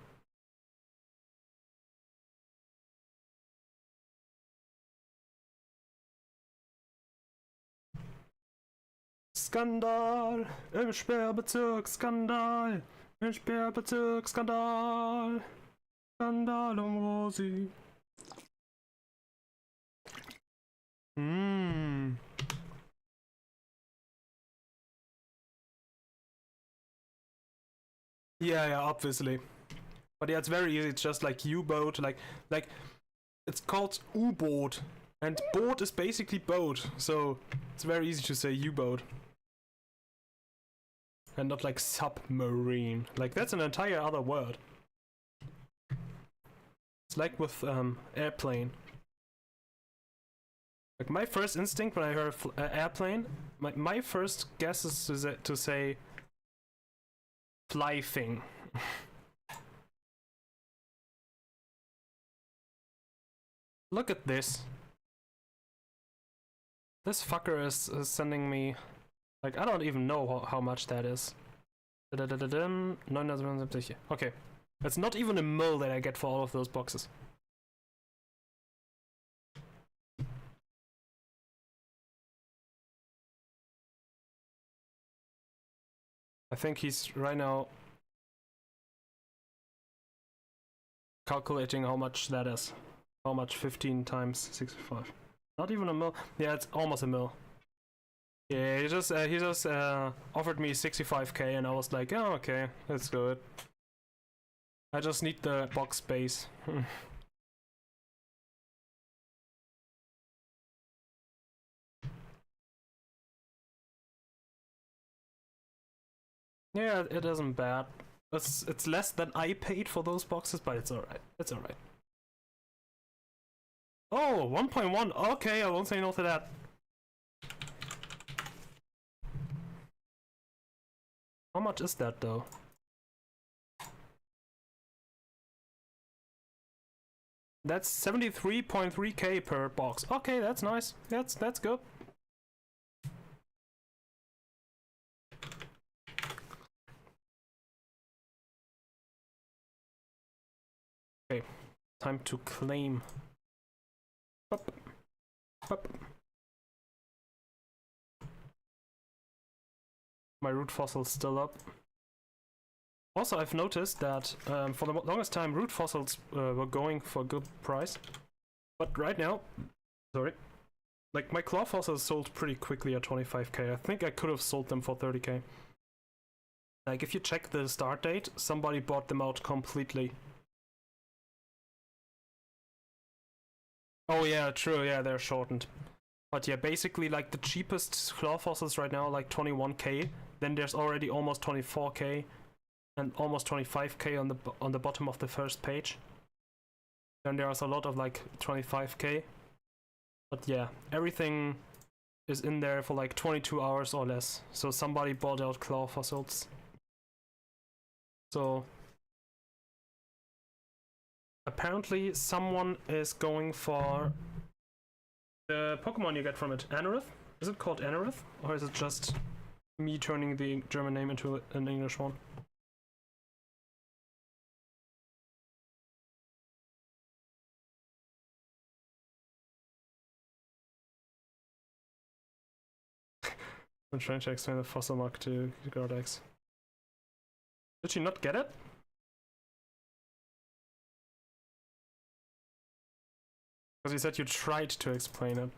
Skandal im Sperrbezirk, Skandal im Sperrbezirk, Skandal, Skandal Rosi. Yeah, obviously. But yeah, it's very easy. It's just like U-boat, like it's called U-boat, and boat is basically boat, so it's very easy to say U-boat. And not like submarine. Like that's an entire other word. It's like with airplane. Like my first instinct when I heard airplane, my first guess is to say fly thing. Look at this. This fucker is sending me, like, I don't even know how much that is. 970. Okay. That's not even a mil that I get for all of those boxes. I think he's right now calculating how much that is. How much 15 times 65? Not even a mil. Yeah, it's almost a mil. Yeah, he just offered me 65k, and I was like, oh, okay, that's good. I just need the box space. Yeah, it isn't bad. It's less than I paid for those boxes, but it's alright. It's alright. Oh, 1.1. Okay, I won't say no to that. How much is that though? That's 73.3k per box. Okay, that's nice. That's good. Okay, time to claim. Up. Up. My root fossil's still up. Also, I've noticed that for the longest time root fossils were going for a good price. But right now, sorry, like my claw fossils sold pretty quickly at 25k. I think I could have sold them for 30k. Like if you check the start date, somebody bought them out completely. Oh yeah, true, yeah, they're shortened. But yeah, basically like the cheapest claw fossils right now, like 21k. Then there's already almost 24k and almost 25k on the bottom of the first page. Then there's a lot of like 25k. But yeah, everything is in there for like 22 hours or less. So somebody bought out claw fossils. So apparently someone is going for the Pokemon you get from it. Anorith? Is it called Anorith? Or is it just me turning the German name into an English one? I'm trying to explain the fossil mark to Gordex. Did she not get it? Because you said you tried to explain it.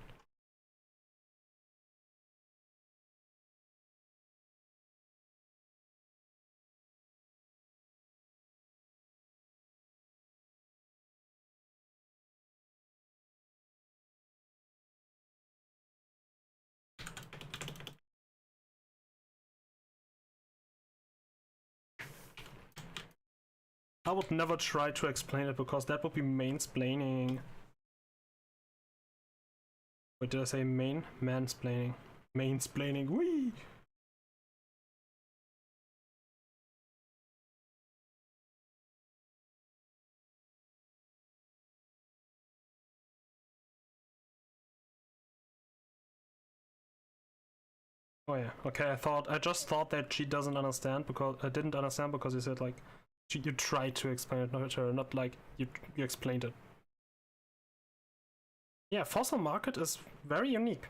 I would never try to explain it because that would be mansplaining. Wait, did I say mansplaining? Mansplaining, wee! Oh yeah, okay, I just thought that she doesn't understand because I didn't understand because you said like you tried to explain it, not like you explained it. Yeah, fossil market is very unique.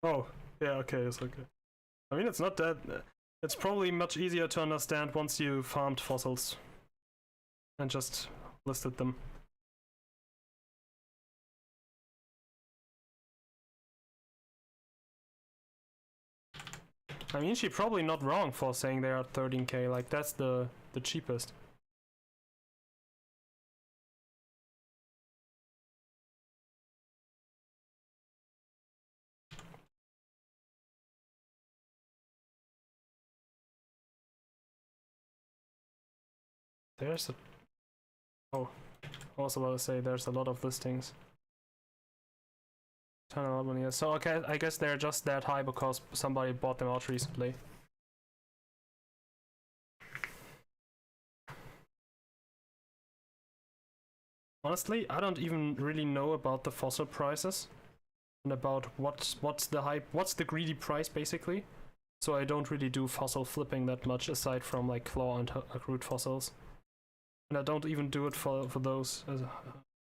Oh, yeah, okay, it's okay. I mean, it's not that. It's probably much easier to understand once you farmed fossils and just listed them. I mean, she's probably not wrong for saying they are 13k, like that's the cheapest. There's a... Oh, I was about to say there's a lot of listings. 10, 11 years. So okay, I guess they're just that high because somebody bought them out recently. Honestly, I don't even really know about the fossil prices and about what's the hype, what's the greedy price basically. So I don't really do fossil flipping that much aside from like claw and root fossils. And I don't even do it for those.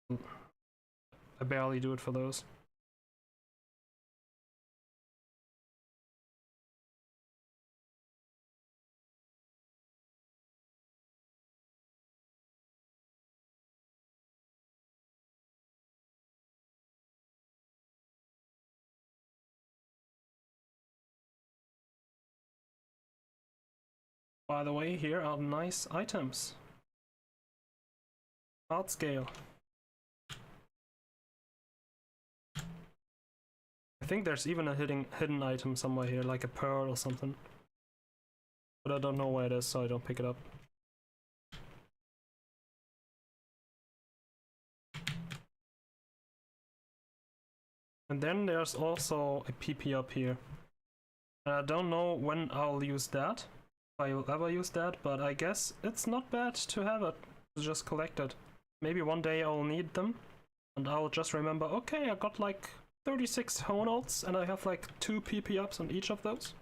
I barely do it for those. By the way, here are nice items. Art scale. I think there's even a hidden item somewhere here, like a pearl or something. But I don't know where it is, so I don't pick it up. And then there's also a PP up here. And I don't know when I'll use that. If I will ever use that, but I guess it's not bad to have it. To just collect it. Maybe one day I'll need them. And I'll just remember, okay, I got like 36 Hoenn and I have like 2 PP ups on each of those.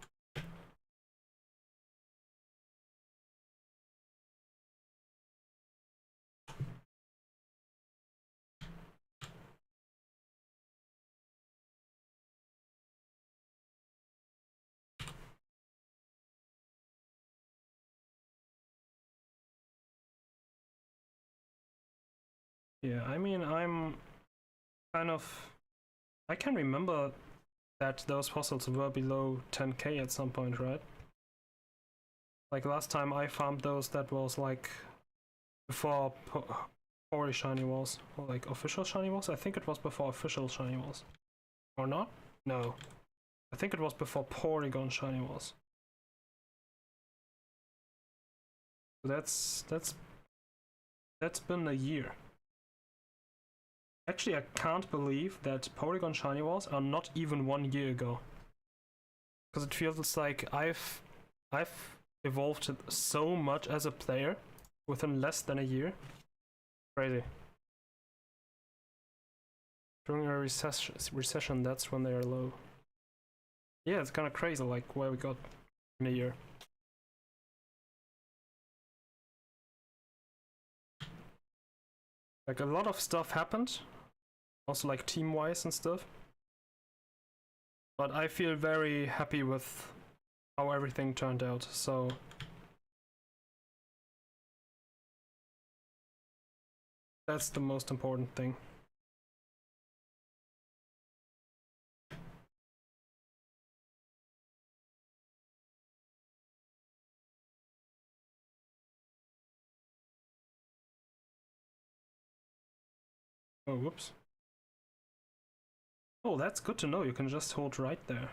Yeah, I mean, I'm kind of... I can remember that those fossils were below 10k at some point, right? Like last time I farmed those, that was like before Pori Shiny Walls, or like official Shiny Walls? I think it was before official Shiny Walls. Or not? No. I think it was before Porygon Shiny Walls. That's been a year. Actually, I can't believe that Porygon Shiny Walls are not even 1 year ago. Because it feels like I've evolved so much as a player within less than a year. Crazy. During a recession, that's when they are low. Yeah, it's kind of crazy, like where we got in a year. Like a lot of stuff happened, also like team-wise and stuff. But I feel very happy with how everything turned out, so... That's the most important thing. Oh, whoops. Oh, that's good to know. You can just hold right there.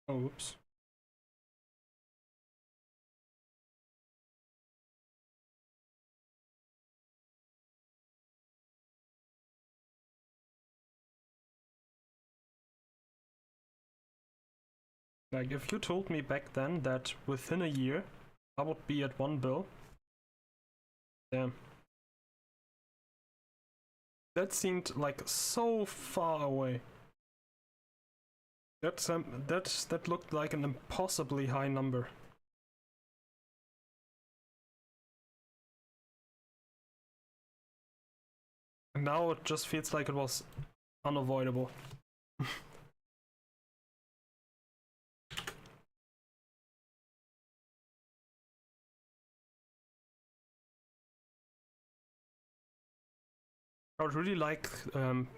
Oh, oops. Like, if you told me back then that within a year I would be at 1 bill, damn. That seemed like so far away. That looked like an impossibly high number. And now it just feels like it was unavoidable. I would really like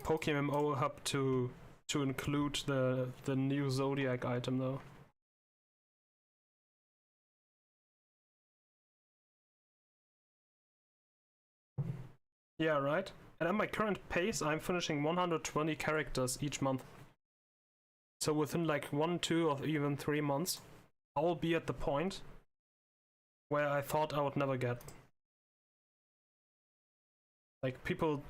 PokeMMO Hub to include the new Zodiac item though. Yeah, right? And at my current pace, I'm finishing 120 characters each month. So within like 1, 2, or even 3 months, I will be at the point where I thought I would never get. Like, people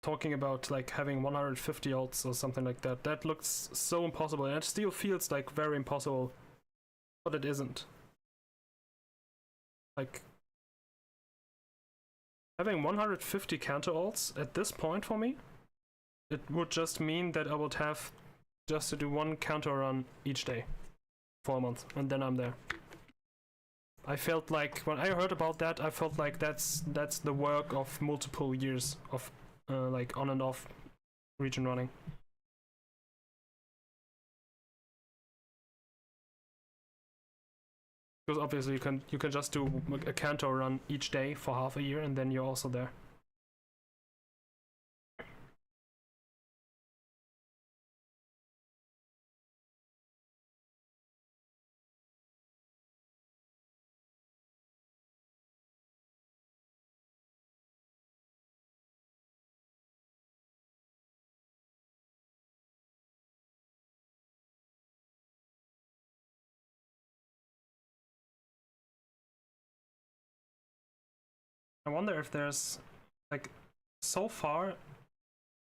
talking about like having 150 ults or something like that. That looks so impossible, and it still feels like very impossible, but it isn't. Like, having 150 counter ults at this point for me, it would just mean that I would have just to do 1 counter run each day for a month, and then I'm there. I felt like when I heard about that, I felt like that's the work of multiple years of like on and off region running. Because obviously you can just do a counter run each day for half a year, and then you're also there. I wonder if there's like, so far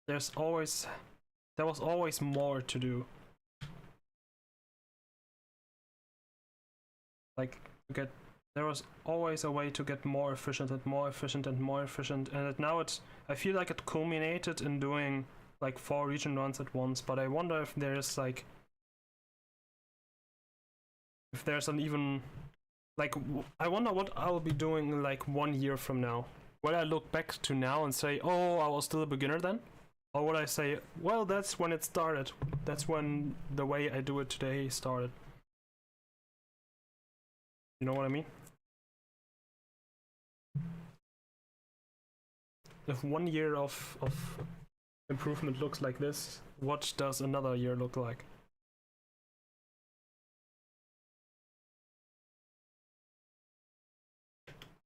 there was always more to do. Like, there was always a way to get more efficient and more efficient and more efficient, and now I feel like it culminated in doing like 4 region runs at once. But I wonder if there's like, if there's an even like, I wonder what I'll be doing like 1 year from now. Will I look back to now and say, oh, I was still a beginner then? Or would I say, well, that's when it started. That's when the way I do it today started. You know what I mean? If 1 year of improvement looks like this, what does another year look like?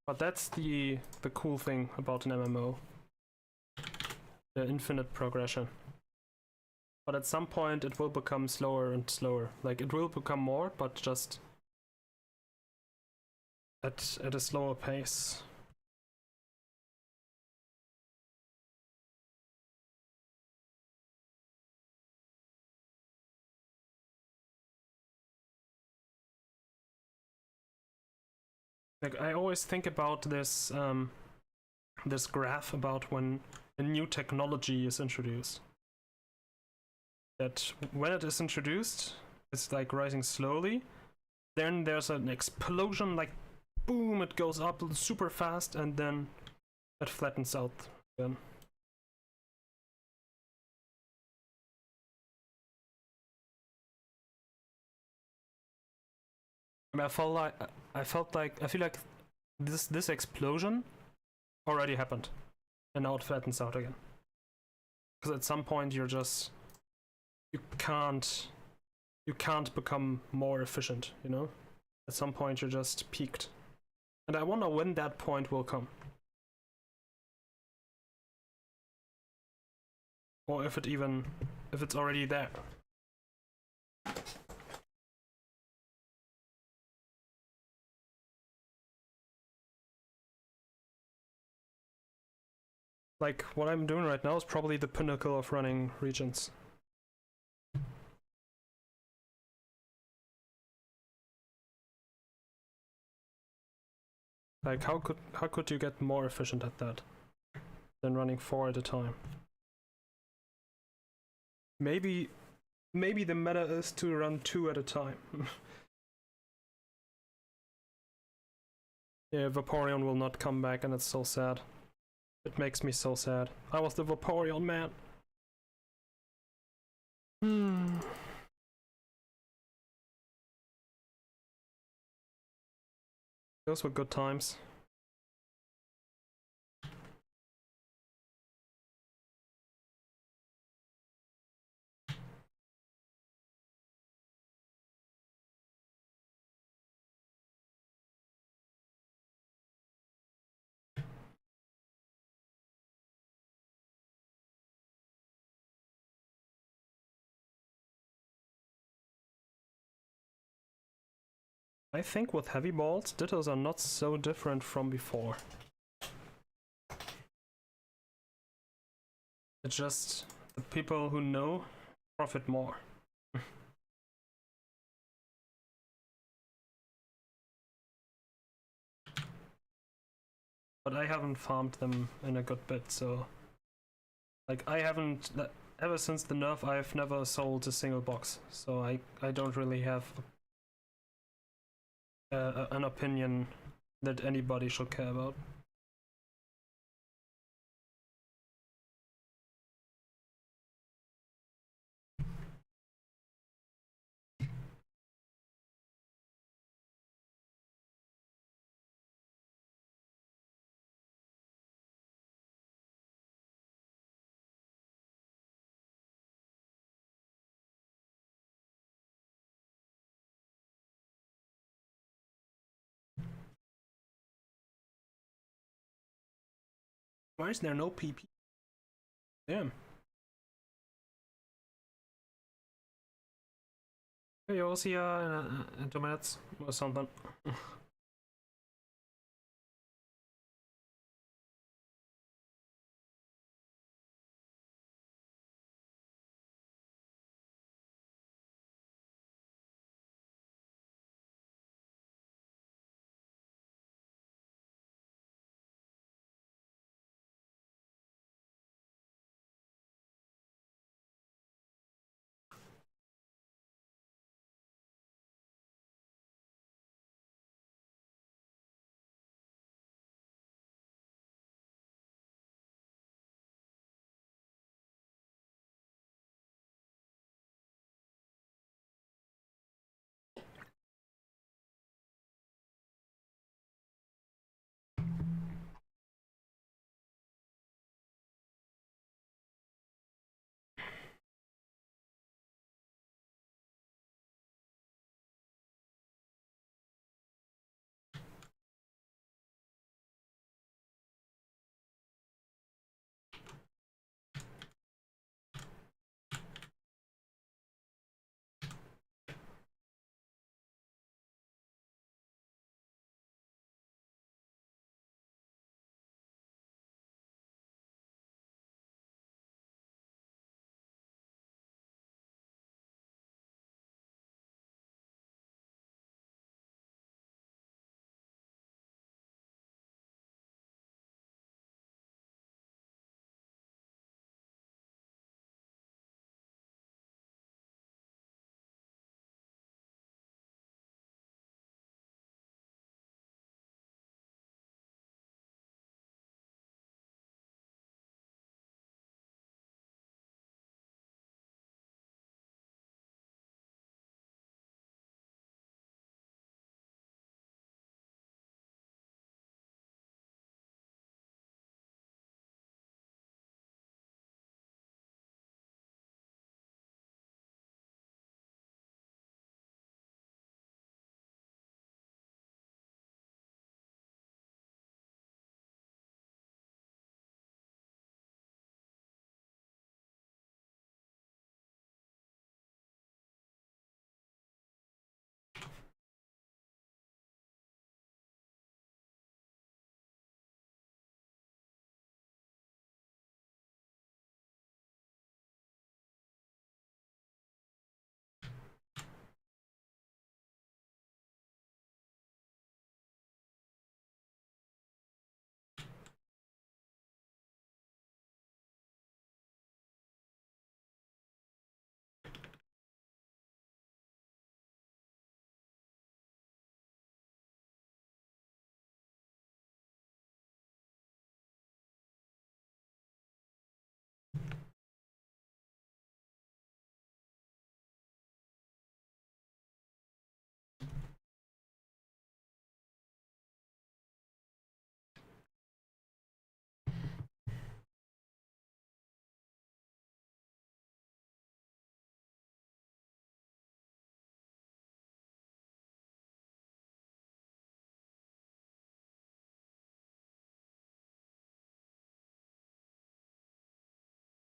But that's the cool thing about an MMO. The infinite progression. But at some point it will become slower and slower. Like, it will become more, but just at a slower pace. Like, I always think about this this graph about when a new technology is introduced. That when it is introduced, it's like rising slowly. Then there's an explosion, like boom, it goes up super fast, and then it flattens out again. I mean, I feel like this explosion already happened, and now it flattens out again. Because at some point you can't become more efficient, you know? At some point you're just peaked. And I wonder when that point will come. Or if it's already there. Like, what I'm doing right now is probably the pinnacle of running regions. Like, how could you get more efficient at that than running 4 at a time? Maybe the meta is to run 2 at a time. Yeah, Vaporeon will not come back, and it's so sad. It makes me so sad. I was the Vaporeon man. Those were good times. I think with heavy balls, Dittos are not so different from before. It's just the people who know profit more. But I haven't farmed them in a good bit, so... Like, I haven't... Ever since the nerf, I've never sold a single box, so I don't really have an opinion that anybody should care about. Why is there no PP? Damn. Jag see in 2 minutes or something.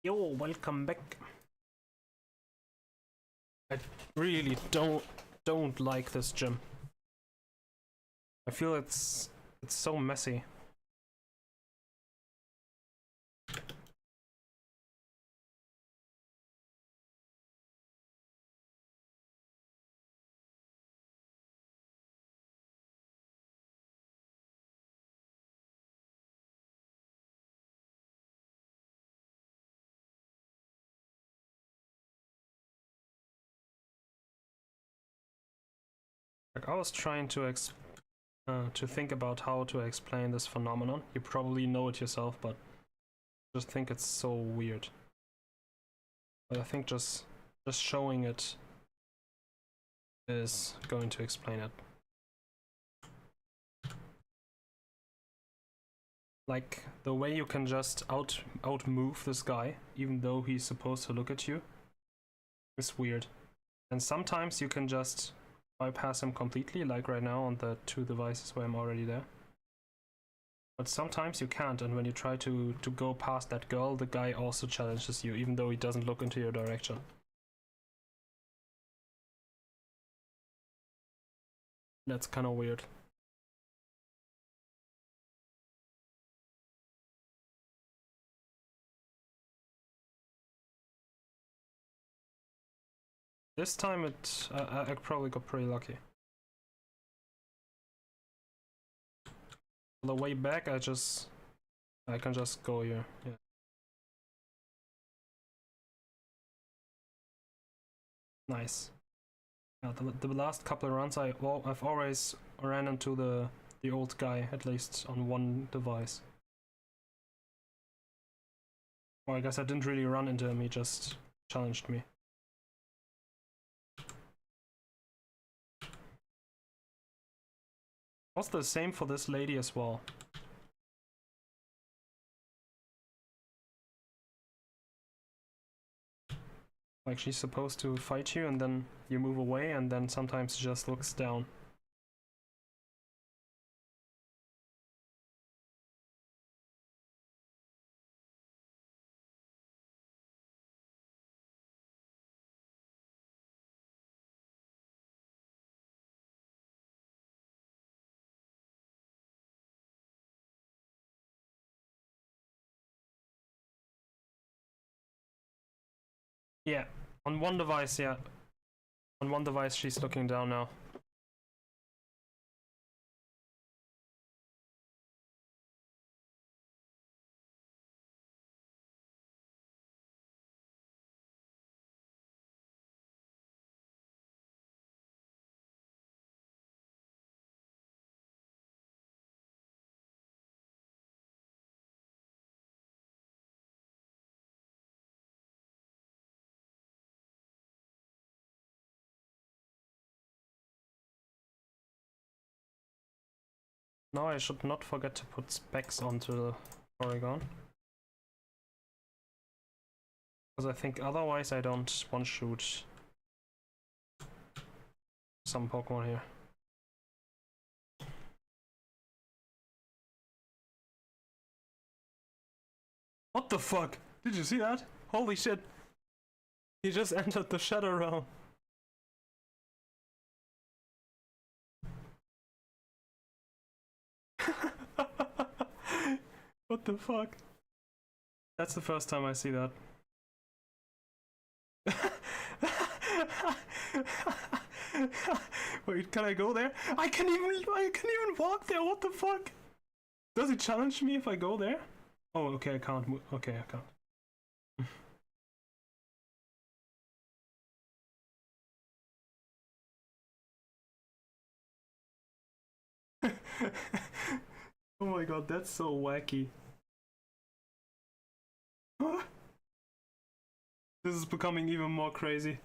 Yo, welcome back. I really don't like this gym. I feel it's so messy. Like I was trying to think about how to explain this phenomenon. You probably know it yourself, but I just think it's so weird. But I think just showing it is going to explain it. Like the way you can just outmove this guy, even though he's supposed to look at you, is weird. And sometimes you can just bypass him completely, like right now on the 2 devices where I'm already there. But sometimes you can't, and when you try to go past that girl, the guy also challenges you, even though he doesn't look into your direction. That's kind of weird. This time I probably got pretty lucky. On the way back I can just go here. Yeah. Nice. Yeah, the last couple of runs I've always ran into the old guy, at least on one device. Well, I guess I didn't really run into him, he just challenged me. What's the same for this lady as well? Like she's supposed to fight you and then you move away and then sometimes she just looks down. Yeah, on one device, yeah. On one device she's looking down now. Now I should not forget to put specs onto the Porygon. Because I think otherwise I don't one-shoot some Pokemon here. What the fuck? Did you see that? Holy shit! He just entered the Shadow Realm. What the fuck? That's the first time I see that. Wait, can I go there? I can even walk there. What the fuck? Does it challenge me if I go there? Oh, okay, I can't move. Okay, I can't. Oh my god, that's so wacky. This is becoming even more crazy.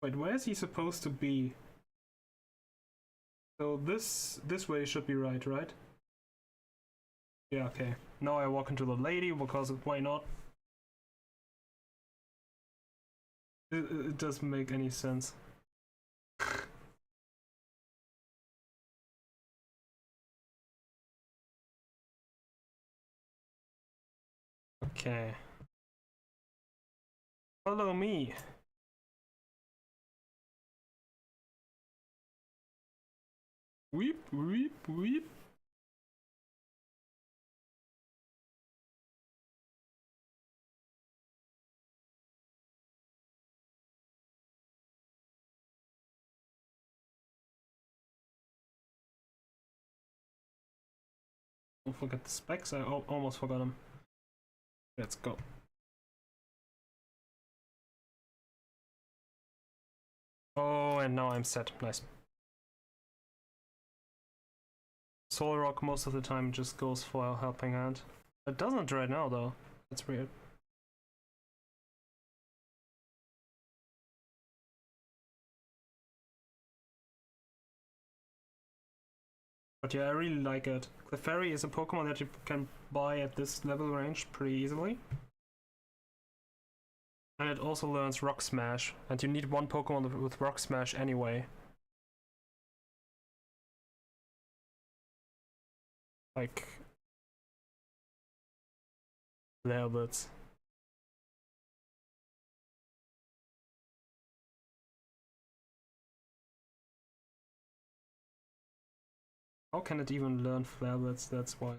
Wait, where is he supposed to be? So this way should be right? Yeah, okay. Now I walk into the lady because why not? It doesn't make any sense. Okay. Follow me. Weep, weep, weep. Don't forget the specs, I almost forgot them. Let's go. Oh, and now I'm set. Nice. Soul Rock most of the time just goes for a helping hand. It doesn't right now though. That's weird. But yeah, I really like it. Clefairy is a Pokemon that you can buy at this level range pretty easily. And it also learns Rock Smash, and you need one Pokemon with Rock Smash anyway. Like... Lerbits. How can it even learn Flareblitz? That's wild.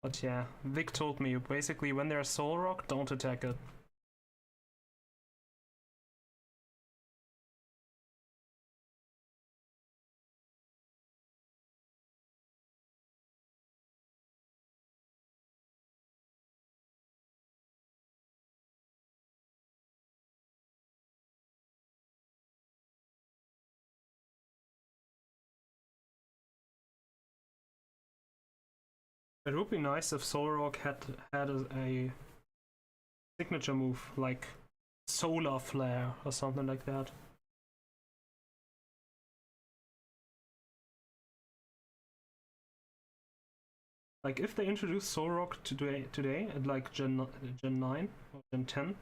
But yeah, Vic told me, basically when there's Soul Rock, don't attack it. It would be nice if Solrock had a signature move like Solar Flare or something like that. Like if they introduce Solrock today at like Gen 9 or Gen 10,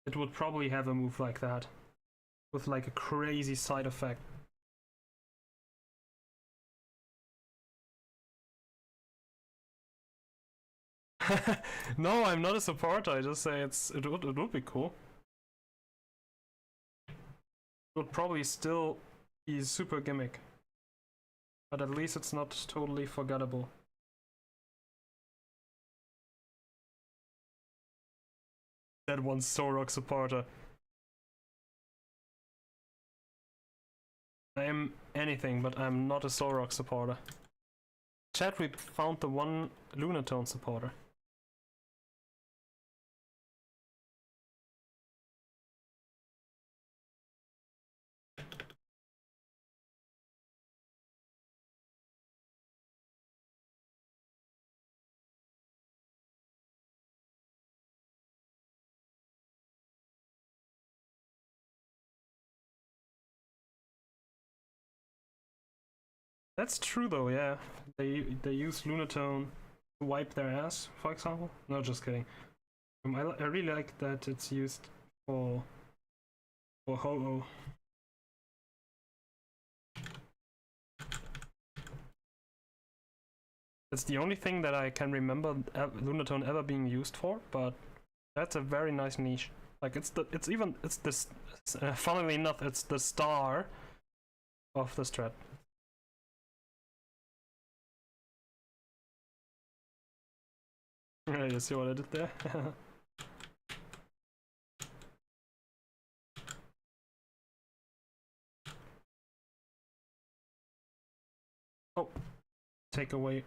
it would probably have a move like that with like a crazy side effect. No, I'm not a supporter. I just say it would be cool. It would probably still be super gimmick, but at least it's not totally forgettable. That one Solrock supporter. I am anything, but I'm not a Solrock supporter. Chat, we found the one Lunatone supporter. That's true though, yeah. They use Lunatone to wipe their ass, for example. No, just kidding. I really like that it's used for Ho-Oh. It's the only thing that I can remember Lunatone ever being used for, but that's a very nice niche. Like it's this. Funnily enough, it's the star of the strat. You see what I did there? Oh, take away.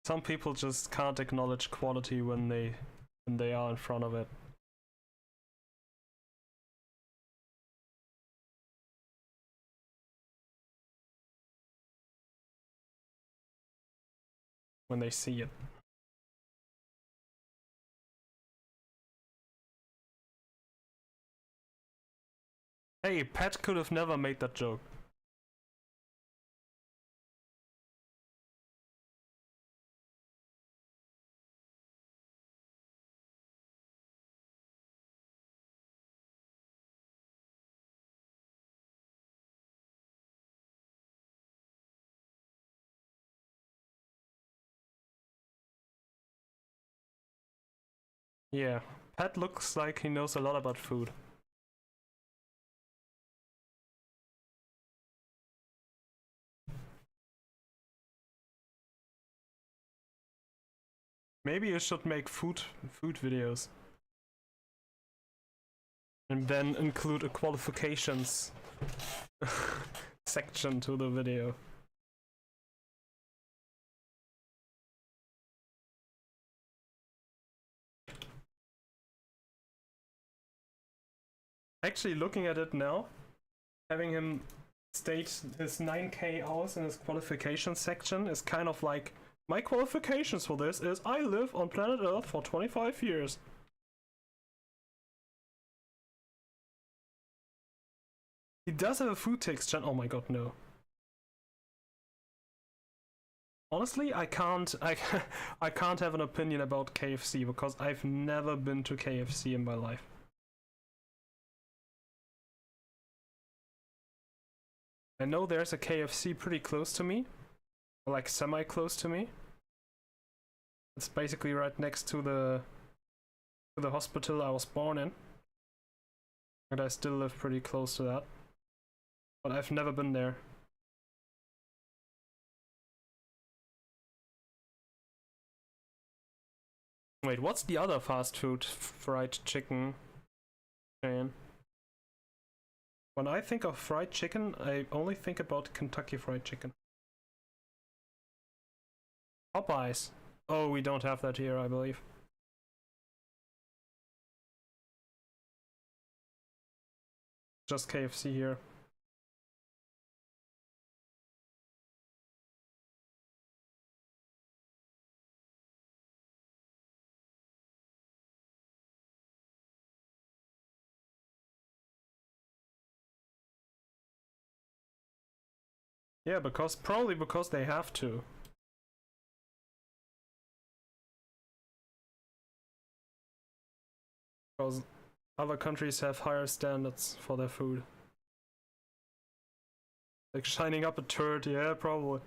Some people just can't acknowledge quality when they are in front of it. when they see it. Hey, Pat could have never made that joke. Yeah, Pat looks like he knows a lot about food. Maybe you should make food videos. And then include a qualifications section to the video. Actually, looking at it now, having him state his 9k hours in his qualifications section is kind of like, my qualifications for this is I live on planet Earth for 25 years. He does have a food texture. Oh my god, no. Honestly, I can't have an opinion about KFC because I've never been to KFC in my life. I know there's a KFC pretty close to me, like semi-close to me. It's basically right next to the hospital I was born in. And I still live pretty close to that. But I've never been there. Wait, what's the other fast food fried chicken chain? When I think of fried chicken, I only think about Kentucky Fried Chicken. Popeyes. Oh, we don't have that here, I believe. Just KFC here. Yeah, probably because they have to. Because other countries have higher standards for their food. Like shining up a turd, yeah, probably.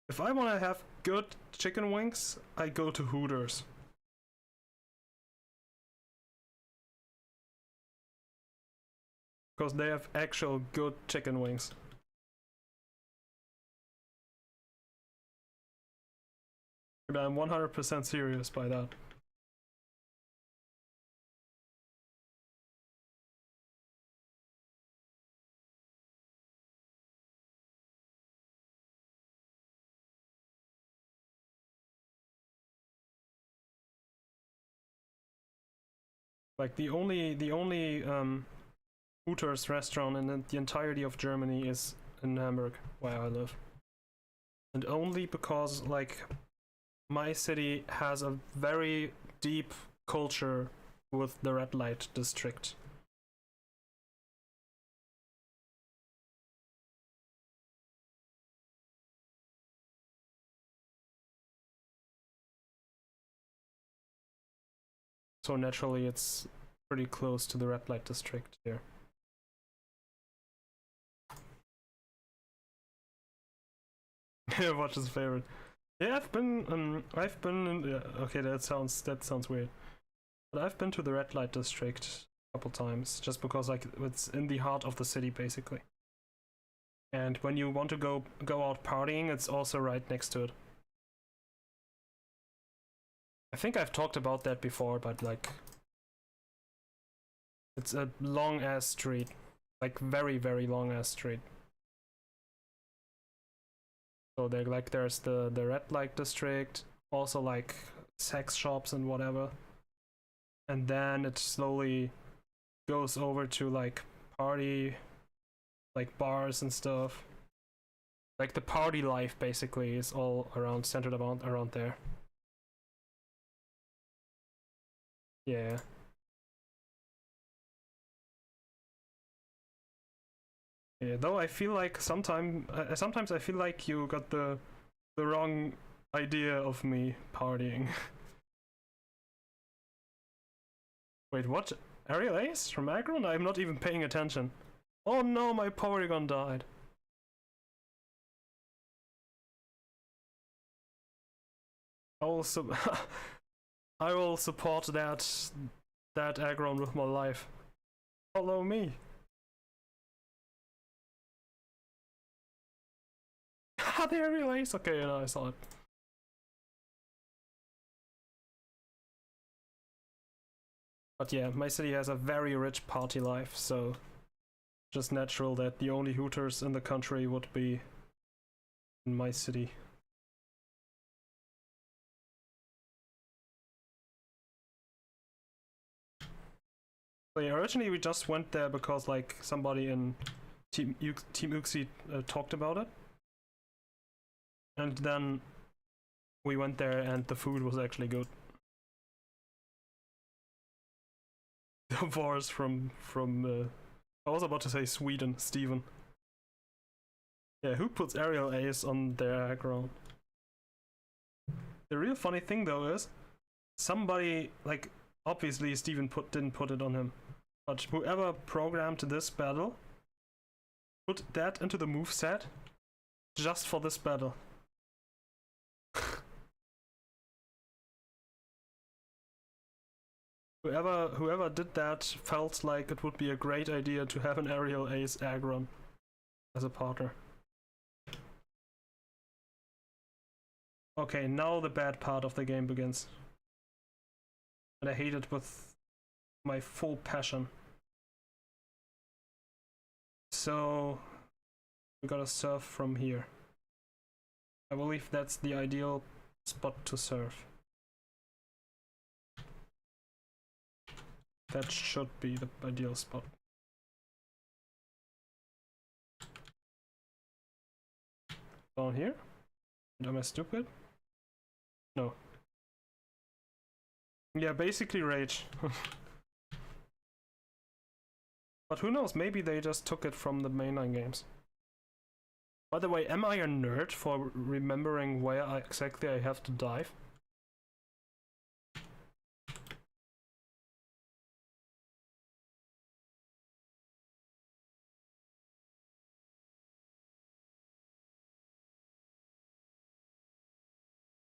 If I want to have good chicken wings, I go to Hooters. Because they have actual good chicken wings. And I'm 100% serious by that. Like the only Hooters restaurant in the entirety of Germany is in Hamburg, where I live. And only because, like, my city has a very deep culture with the red light district. So naturally it's pretty close to the red light district here. Watch his favorite. Yeah, I've been in, okay, that sounds weird. But I've been to the red light district a couple times, just because like it's in the heart of the city basically. And when you want to go out partying, it's also right next to it. I think I've talked about that before, but like it's a long ass street, like very long ass street. So there's the red light district, also like sex shops and whatever, and then it slowly goes over to like party, like bars and stuff. Like the party life basically is all centered around there. Yeah. Yeah, though I feel like sometimes I feel like you got the wrong idea of me partying. Wait, what? Aerial Ace from Agron? I'm not even paying attention. Oh no, my Porygon died. Also, I will support that Agron with my life. Follow me. Ah, the Aerial Ace. Okay, no, I saw it. But yeah, my city has a very rich party life, so just natural that the only Hooters in the country would be in my city. So yeah, originally we just went there because like somebody in Team Uxie talked about it. And then we went there and the food was actually good. Divorce from I was about to say Sweden, Steven. Yeah, who puts Aerial Ace on their aggro? The real funny thing though is somebody, like, obviously Steven didn't put it on him, but whoever programmed this battle put that into the moveset just for this battle. Whoever did that felt like it would be a great idea to have an Aerial Ace Aggron as a partner. Okay, now the bad part of the game begins. And I hate it with my full passion. So we gotta serve from here. I believe that's the ideal spot to serve. That should be the ideal spot. Down here? Am I stupid? No. Yeah, basically rage. But who knows, maybe they just took it from the mainline games. By the way, am I a nerd for remembering where exactly I have to dive?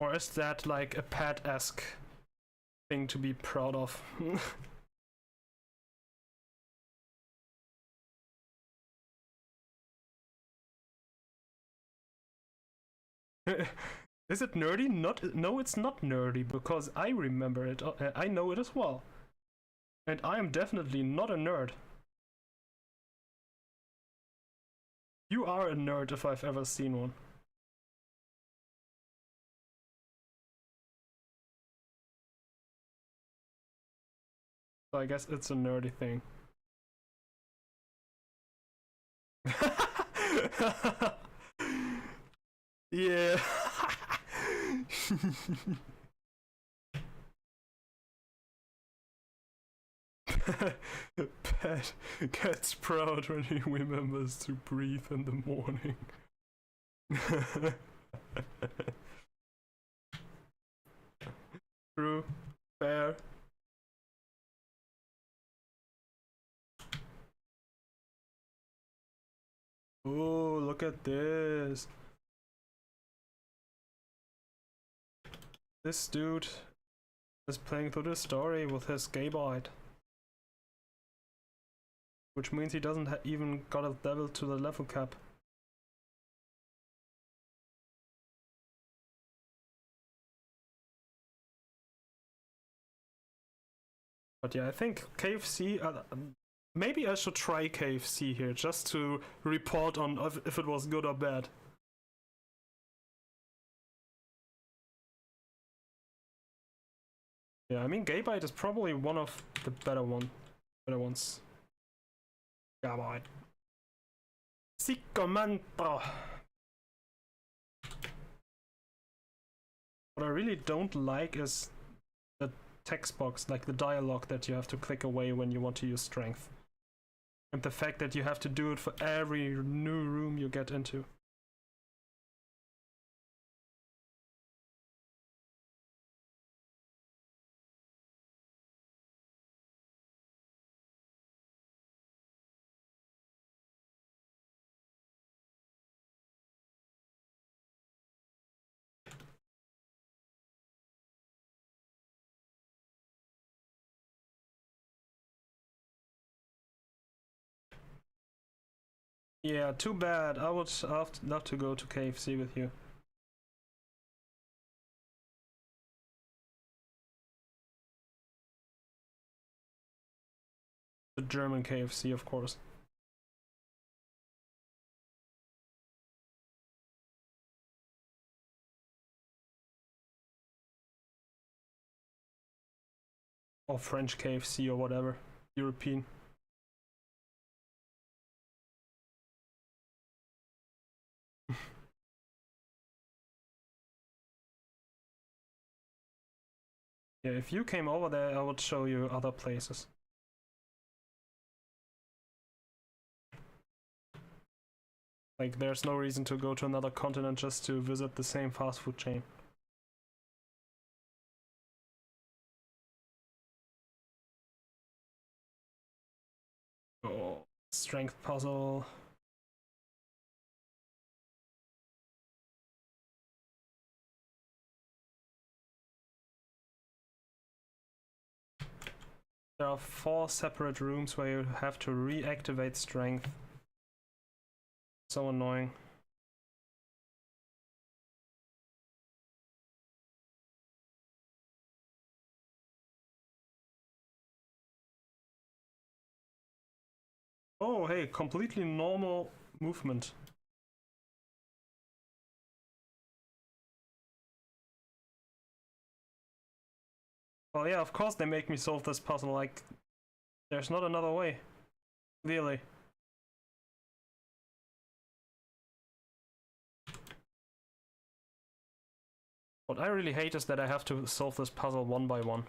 Or is that like a pet-esque thing to be proud of? Is it nerdy? No, it's not nerdy, because I remember it. I know it as well. And I am definitely not a nerd. You are a nerd if I've ever seen one. So I guess it's a nerdy thing. Yeah. Pet gets proud when he remembers to breathe in the morning. True. Fair. Oh, look at this. This dude is playing through the story with his gay bite. Which means he doesn't even got a level to the level cap. But yeah, I think KFC... maybe I should try KFC here, just to report on if it was good or bad. Yeah, I mean, Gaybite is probably one of the better ones. Gaybite. Sicomento. What I really don't like is the text box, like the dialogue that you have to click away when you want to use strength. And the fact that you have to do it for every new room you get into. Yeah, too bad. I would love to go to KFC with you. The German KFC, of course. Or French KFC or whatever. European. Yeah, if you came over there, I would show you other places. Like, there's no reason to go to another continent just to visit the same fast food chain. Oh, strength puzzle. There are 4 separate rooms where you have to reactivate strength. So annoying. Oh, hey, completely normal movement. Well, yeah, of course they make me solve this puzzle, like, there's not another way. Really. What I really hate is that I have to solve this puzzle one by one.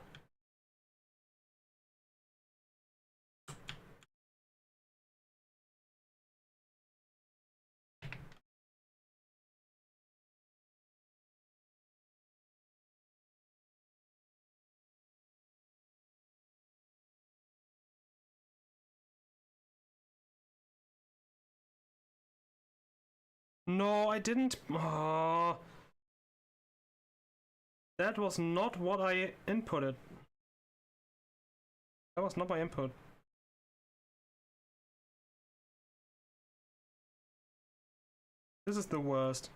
No, I didn't. Oh, that was not what I inputted. That was not my input. This is the worst.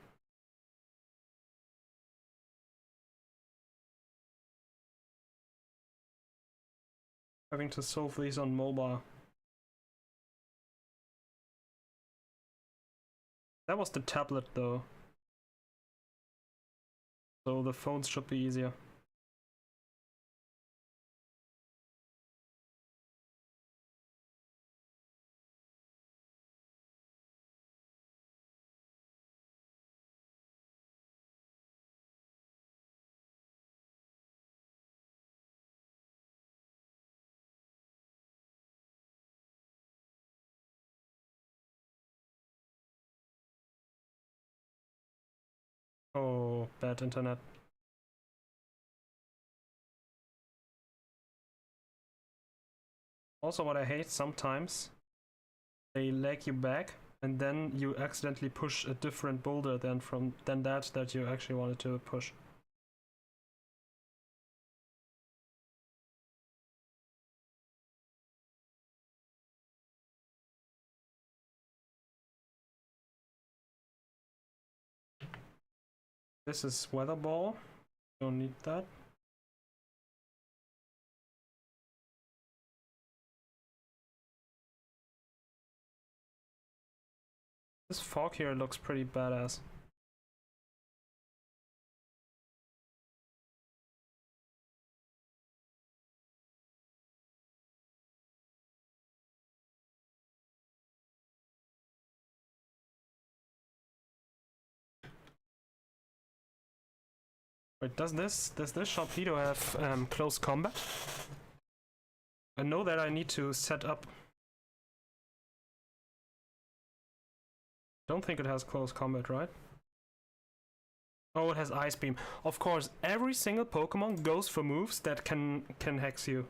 Having to solve these on mobile. That was the tablet though. So the phones should be easier. Oh, bad internet. Also, what I hate sometimes, they lag you back, and then you accidentally push a different boulder than that you actually wanted to push. This is weather ball. Don't need that. This fog here looks pretty badass. Wait, does this Sharpedo have close combat? I know that I need to set up. Don't think it has close combat, right? Oh, it has Ice Beam. Of course, every single Pokemon goes for moves that can hex you.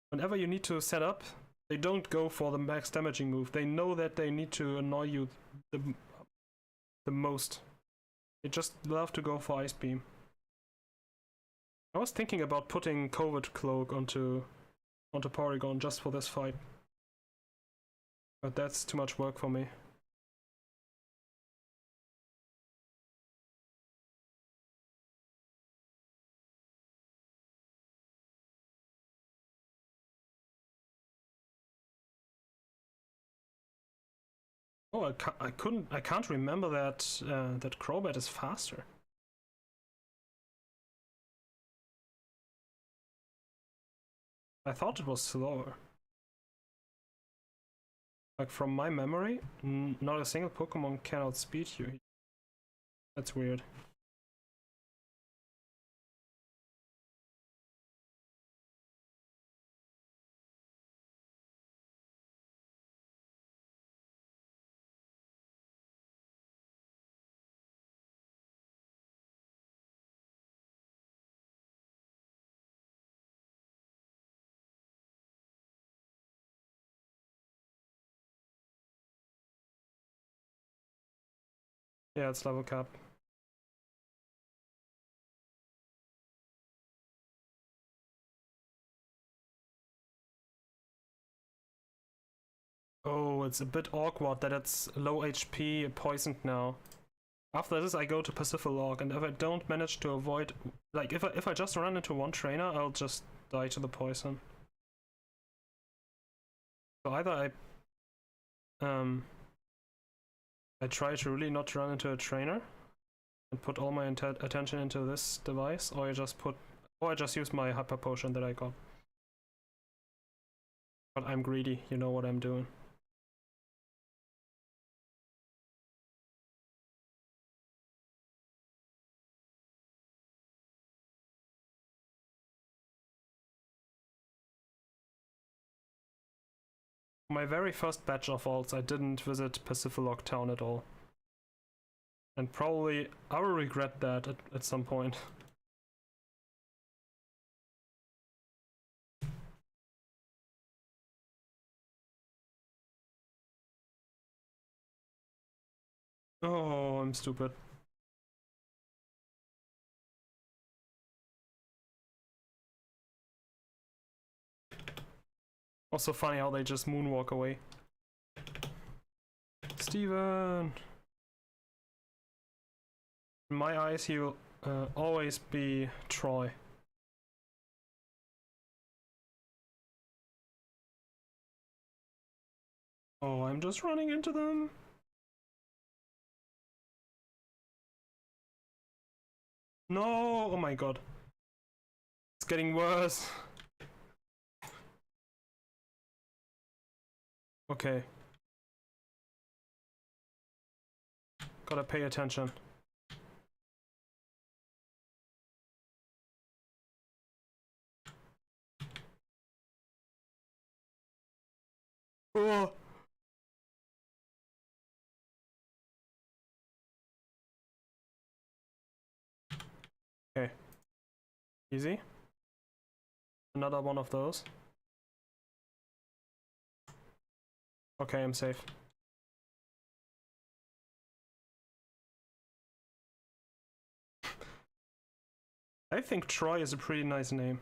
Whenever you need to set up, they don't go for the max damaging move. They know that they need to annoy you the most. They just love to go for Ice Beam. I was thinking about putting COVID Cloak onto Porygon just for this fight. But that's too much work for me. Oh, I can't remember that that Crobat is faster. I thought it was slower. Like from my memory, not a single Pokemon can outspeed you. That's weird. Yeah, it's level cap. Oh, it's a bit awkward that it's low HP poisoned now. After this I go to Pacifilog, and if I don't manage to avoid, like if I just run into one trainer, I'll just die to the poison. So either I try to really not run into a trainer and put all my attention into this device, or I just use my hyper potion that I got. But I'm greedy, you know what I'm doing. My very first batch of alts, I didn't visit Pacifilog Town at all. And probably I will regret that at some point. Oh, I'm stupid. Also funny how they just moonwalk away. Steven! In my eyes, he will always be Troy. Oh, I'm just running into them. No! Oh my god. It's getting worse. Okay. Gotta pay attention. Oh! Okay. Easy. Another one of those. Okay, I'm safe. I think Troy is a pretty nice name.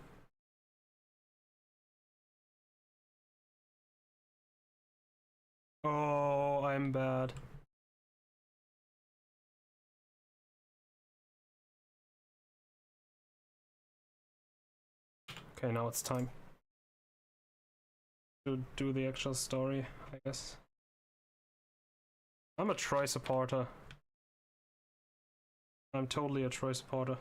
Oh, I'm bad. Okay, now it's time to do the actual story, I guess. I'm a Troy supporter. I'm totally a Troy supporter.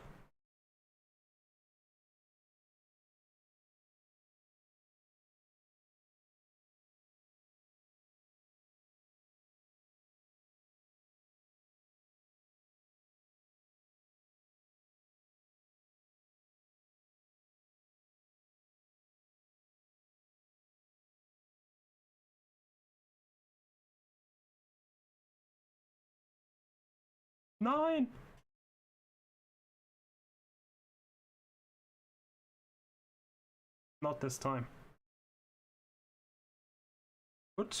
9! Not this time. Good.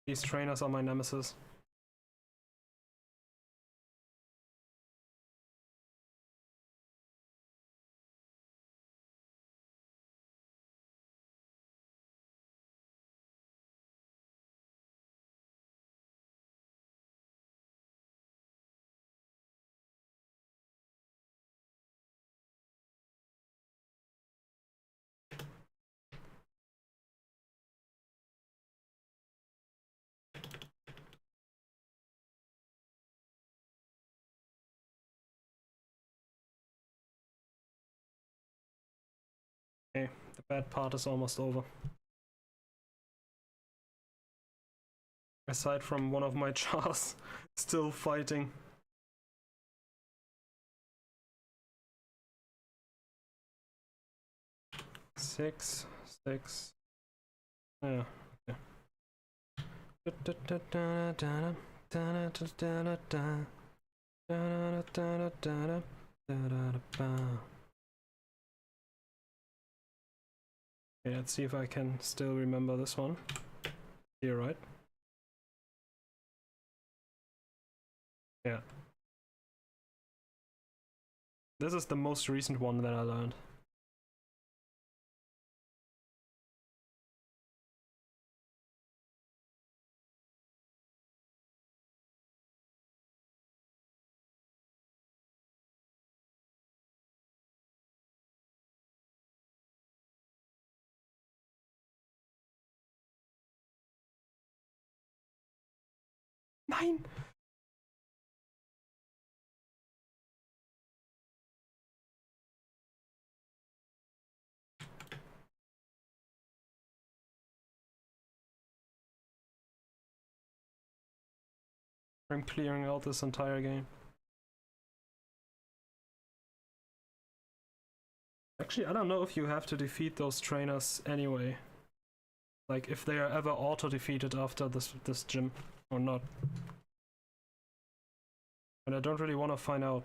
These trainers are my nemesis. Okay, the bad part is almost over. Aside from one of my chars still fighting. Six. Yeah, okay. Okay, let's see if I can still remember this one. Here, right? Yeah. This is the most recent one that I learned. Nein! I'm clearing out this entire game. Actually, I don't know if you have to defeat those trainers anyway. Like, if they are ever auto-defeated after this gym, or not. And I don't really want to find out.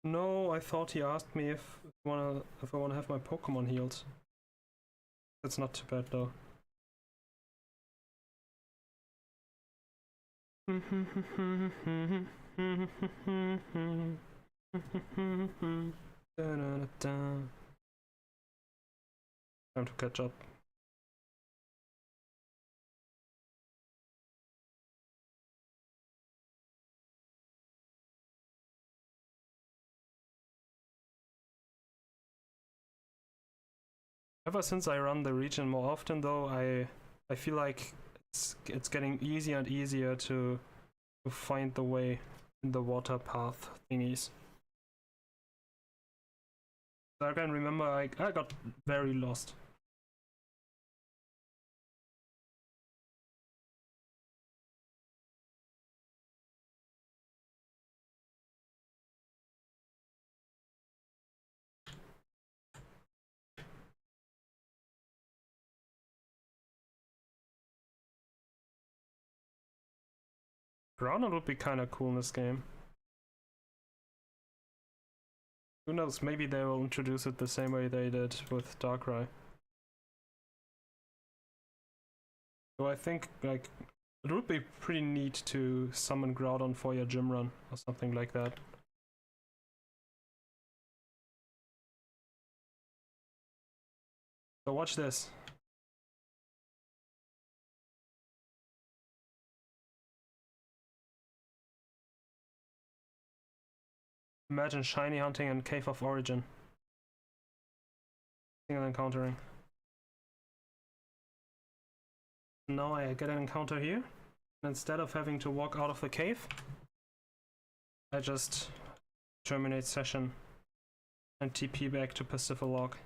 No, I thought he asked me if I wanna have my Pokemon healed. That's not too bad though. Time to catch up. Ever since I run the region more often though, I feel like it's getting easier and easier to find the way in the water path thingies. I can remember I got very lost. Grounded would be kinda cool in this game. Who knows, maybe they will introduce it the same way they did with Darkrai. So I think, like, it would be pretty neat to summon Groudon for your gym run, or something like that. So watch this. Imagine shiny hunting and Cave of Origin. Single encountering. Now I get an encounter here. And instead of having to walk out of the cave, I just terminate session and TP back to Pacific.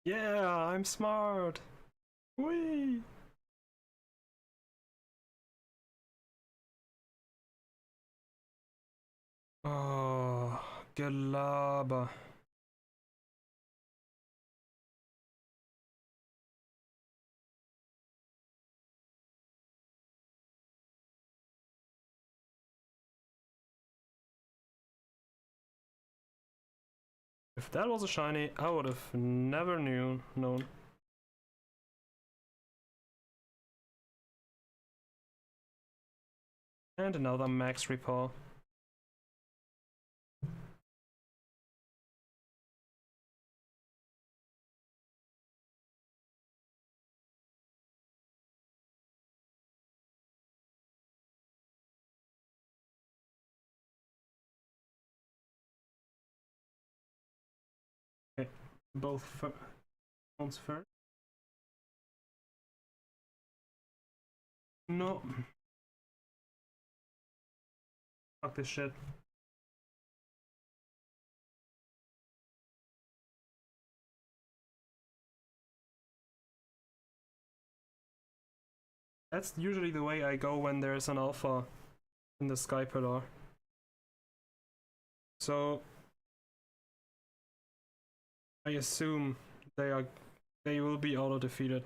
Yeah, I'm smart. Whee! Oh, Gelaber. If that was a shiny, I would have never known. And another max repair. Okay, both phones first. No. Fuck this shit. That's usually the way I go when there's an alpha in the Sky Pillar. So I assume they will be auto defeated.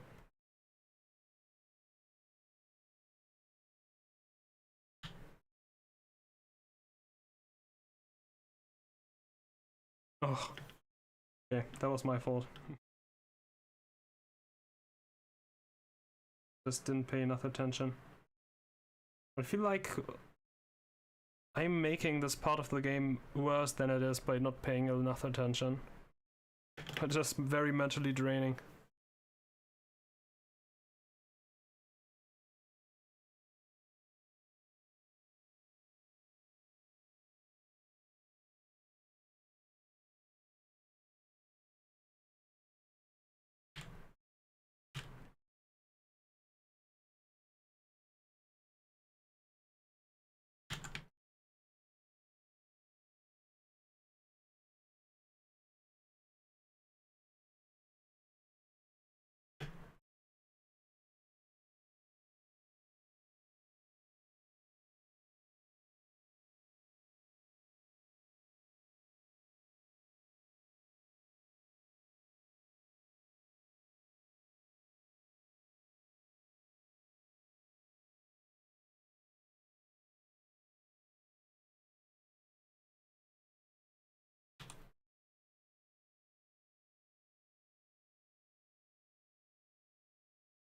Oh, okay, that was my fault. Just didn't pay enough attention. I feel like I'm making this part of the game worse than it is by not paying enough attention. But just very mentally draining.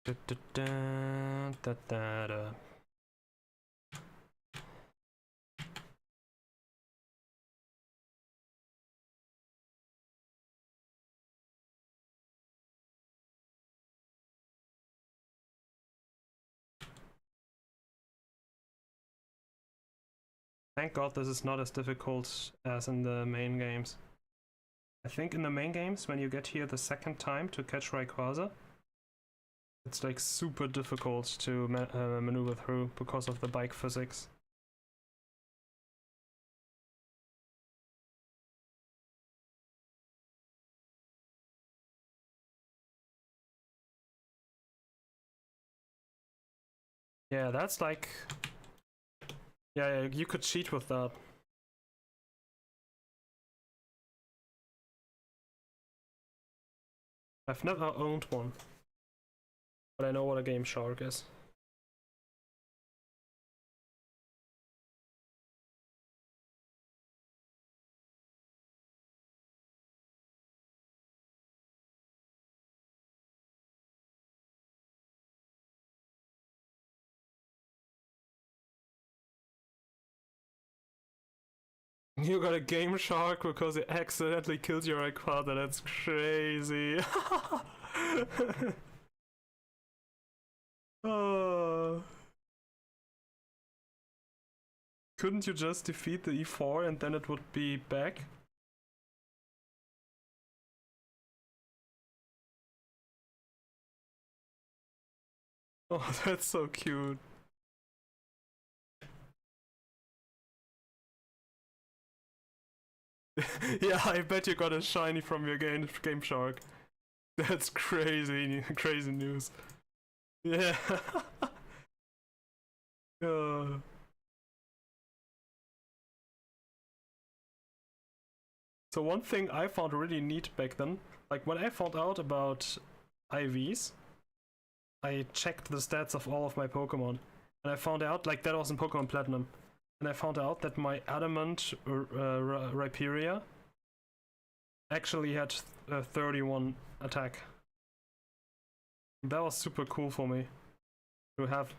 Da, da, da, da, da, da. Thank God this is not as difficult as in the main games. I think in the main games, when you get here the second time to catch Rayquaza, it's like super difficult to maneuver through because of the bike physics. Yeah, that's like... Yeah, you could cheat with that. I've never owned one, but I know what a Game Shark is. You got a Game Shark because it accidentally killed your Rayquaza. That's crazy. Oh. Couldn't you just defeat the E4 and then it would be back? Oh, that's so cute. Yeah, I bet you got a shiny from your Game Shark. That's crazy, crazy news. Yeah. Uh, so one thing I found really neat back then, like when I found out about IVs, I checked the stats of all of my Pokemon, and I found out, like that was in Pokemon Platinum, and I found out that my Adamant Rhyperior actually had 31 attack. That was super cool for me to have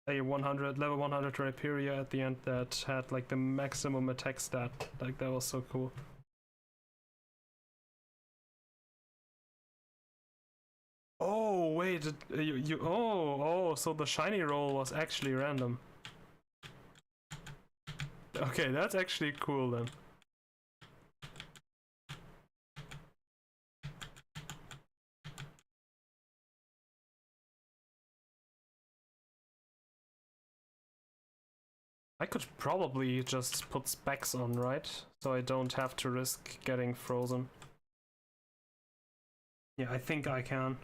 a level 100 Rhyperior at the end that had like the maximum attack stat. Like that was so cool. Oh wait, so the shiny roll was actually random. Okay, that's actually cool then. I could probably just put specs on, right? So I don't have to risk getting frozen. Yeah, I think I can.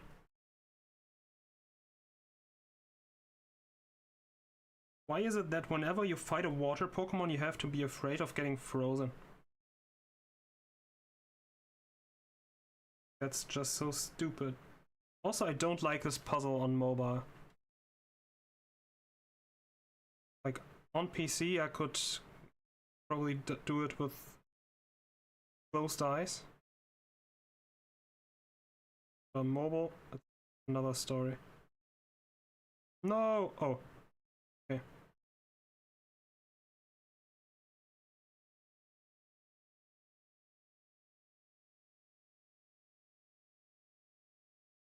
Why is it that whenever you fight a water Pokemon, you have to be afraid of getting frozen? That's just so stupid. Also, I don't like this puzzle on mobile. Like, on PC, I could probably do it with closed eyes. On mobile, another story. No! Oh. Okay.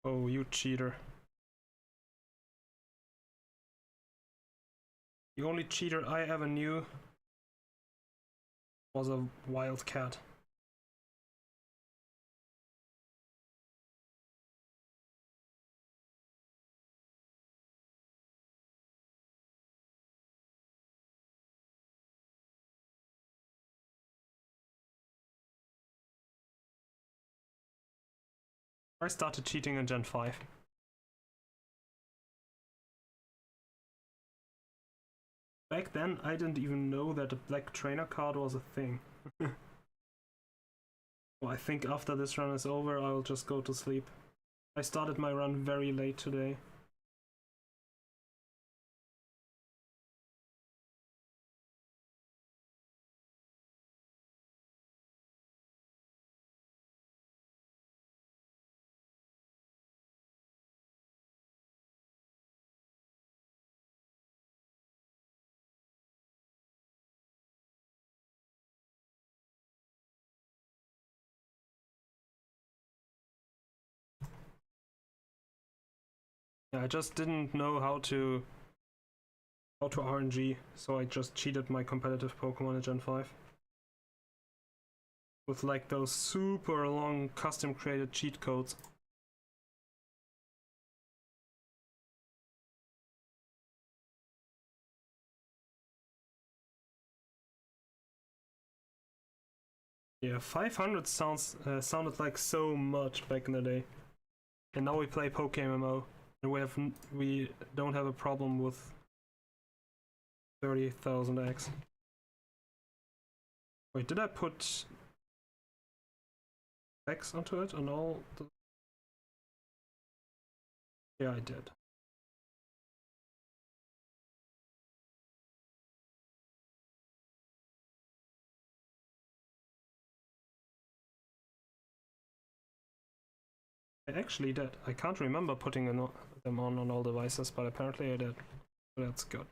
Oh, you cheater. The only cheater I ever knew was a wildcat. I started cheating in Gen 5. Back then, I didn't even know that a black trainer card was a thing. Well, I think after this run is over, I'll just go to sleep. I started my run very late today. Yeah, I just didn't know how to RNG, so I just cheated my competitive Pokemon in Gen 5. With like those super long custom created cheat codes. Yeah, 500 sounded like so much back in the day. And now we play PokeMMO, and we don't have a problem with 30,000 X. Wait, did I put X onto it on all the... Yeah, I did. I actually did. I can't remember putting them on all devices, but apparently I did. So that's good.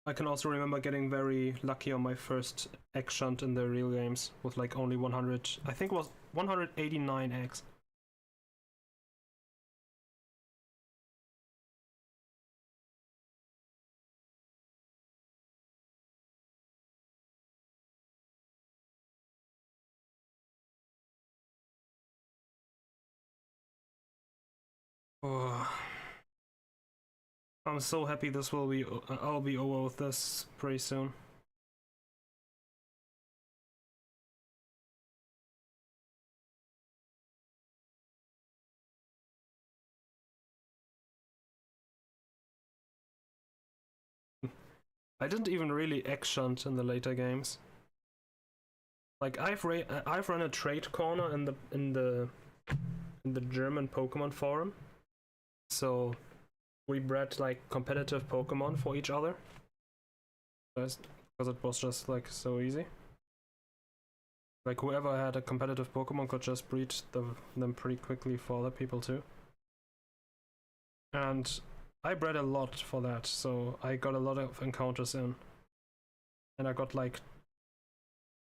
I can also remember getting very lucky on my first egg shunt in the real games with like only 100, I think it was 189 eggs. Oh, I'm so happy this will be. I'll be over with this pretty soon. I didn't even really egg shunt in the later games. Like I've run a trade corner in the German Pokemon forum, so we bred like competitive Pokemon for each other. Because it was just like so easy. Like whoever had a competitive Pokemon could just breed them pretty quickly for other people too. And I bred a lot for that, so I got a lot of encounters in. And I got like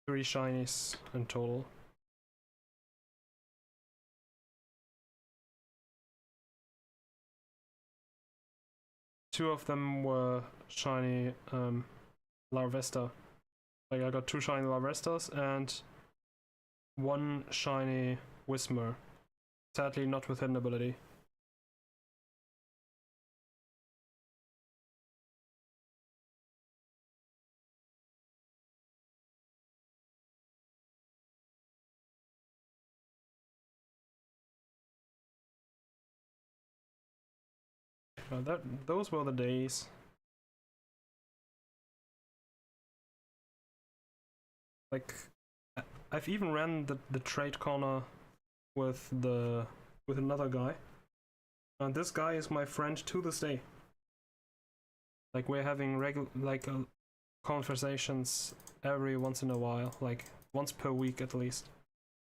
3 shinies in total. Two of them were shiny Larvesta. Like I got 2 shiny Larvestas and 1 shiny Whismur. Sadly not with hidden ability. Those were the days. Like I've even ran the trade corner with another guy. And this guy is my friend to this day. Like we're having conversations every once in a while, like once per week at least,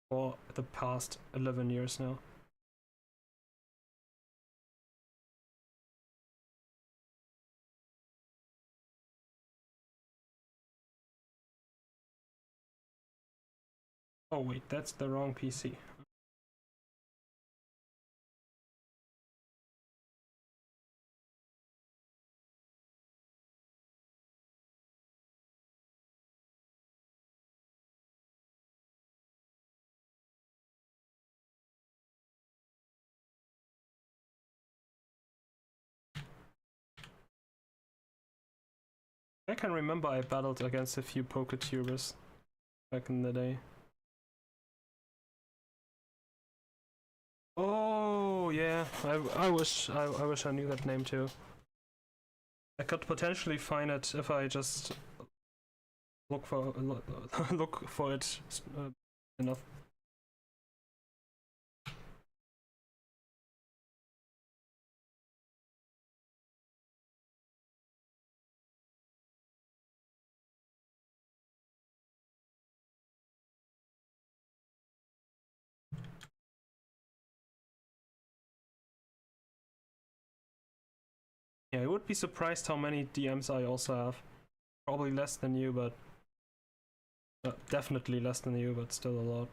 for the past 11 years now. Oh wait, that's the wrong PC. I can remember I battled against a few PokeTubers back in the day. Oh yeah, I wish I knew that name too. I could potentially find it if I just look for it enough. Yeah, I would be surprised how many DMs I also have. Probably less than you, but definitely less than you, but still a lot.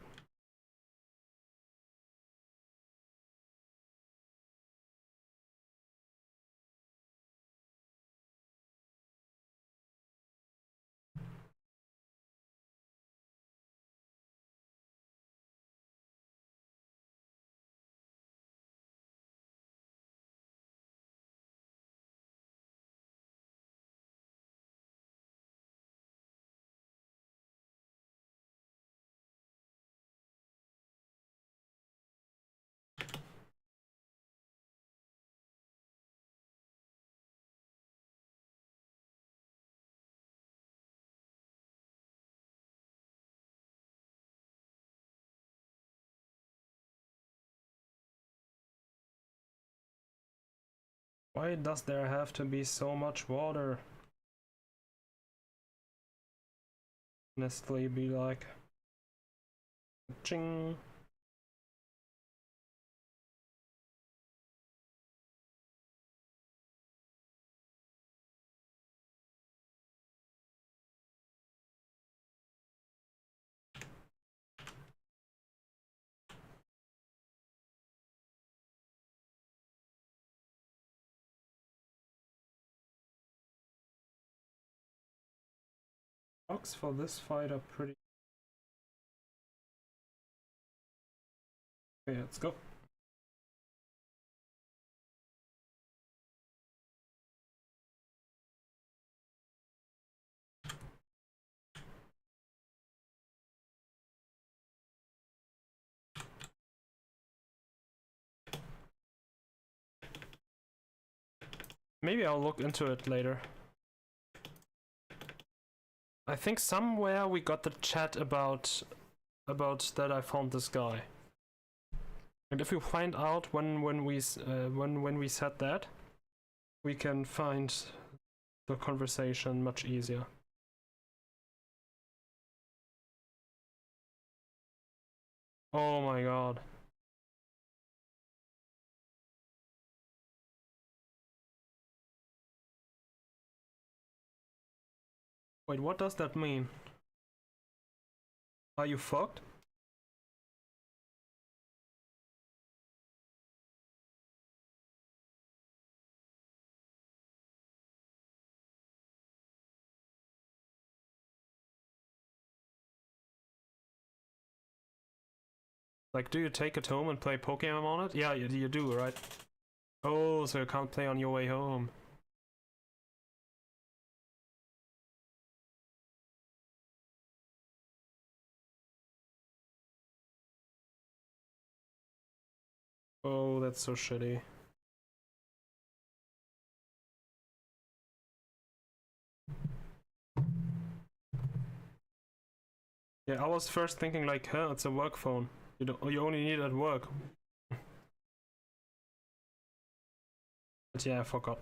Why does there have to be so much water? Honestly, be like, ching. Dogs for this fight are pretty... Okay, let's go. Maybe I'll look into it later. I think somewhere we got the chat about that I found this guy. And if we find out when we said that, we can find the conversation much easier. Oh my god. Wait, what does that mean? Are you fucked? Like, do you take it home and play PokeMMO on it? Yeah, you do, right? Oh, so you can't play on your way home. Oh, that's so shitty. Yeah, I was first thinking like, huh, it's a work phone. You only need it at work. But yeah, I forgot.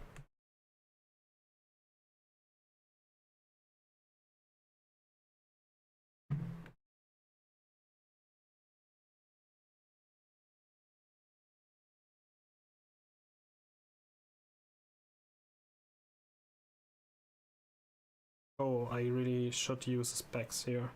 Oh, I really should use specs here.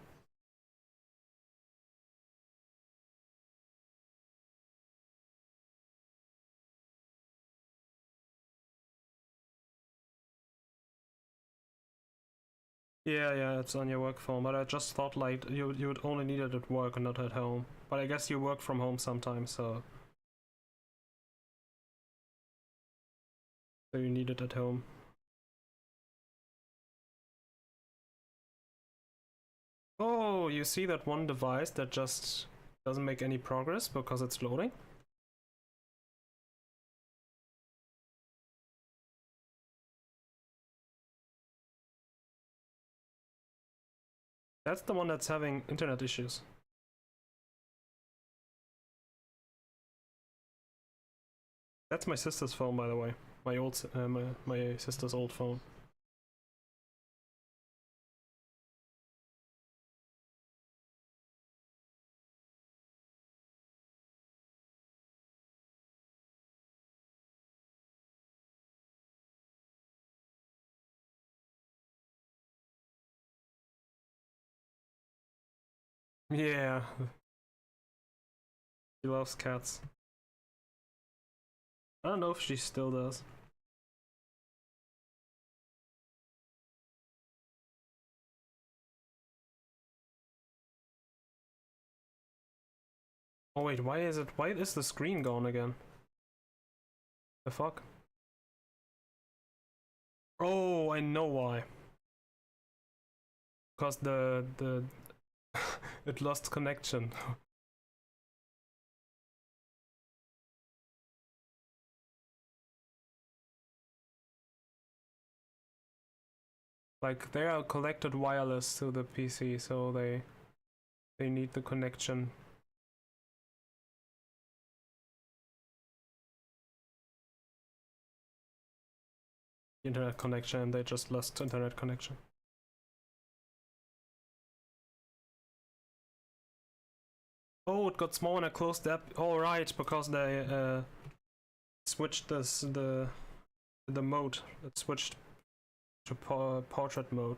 Yeah, it's on your work phone, but I just thought like you would only need it at work and not at home. But I guess you work from home sometimes, so you need it at home. Oh, you see that one device that just doesn't make any progress because it's loading? That's the one that's having internet issues. That's my sister's phone, by the way. My old, my sister's old phone. Yeah, she loves cats. I don't know if she still does. Oh wait, why is the screen gone again? The fuck? Oh, I know why. Because the it lost connection. Like they are connected wireless to the PC, so they need the connection. Internet connection, and they just lost internet connection. Oh, it got small and I closed the app. All right, because they switched the mode. It switched to portrait mode.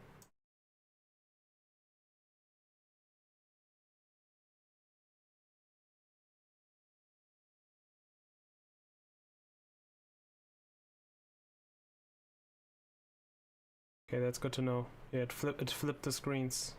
Okay, that's good to know. Yeah, it flipped the screens.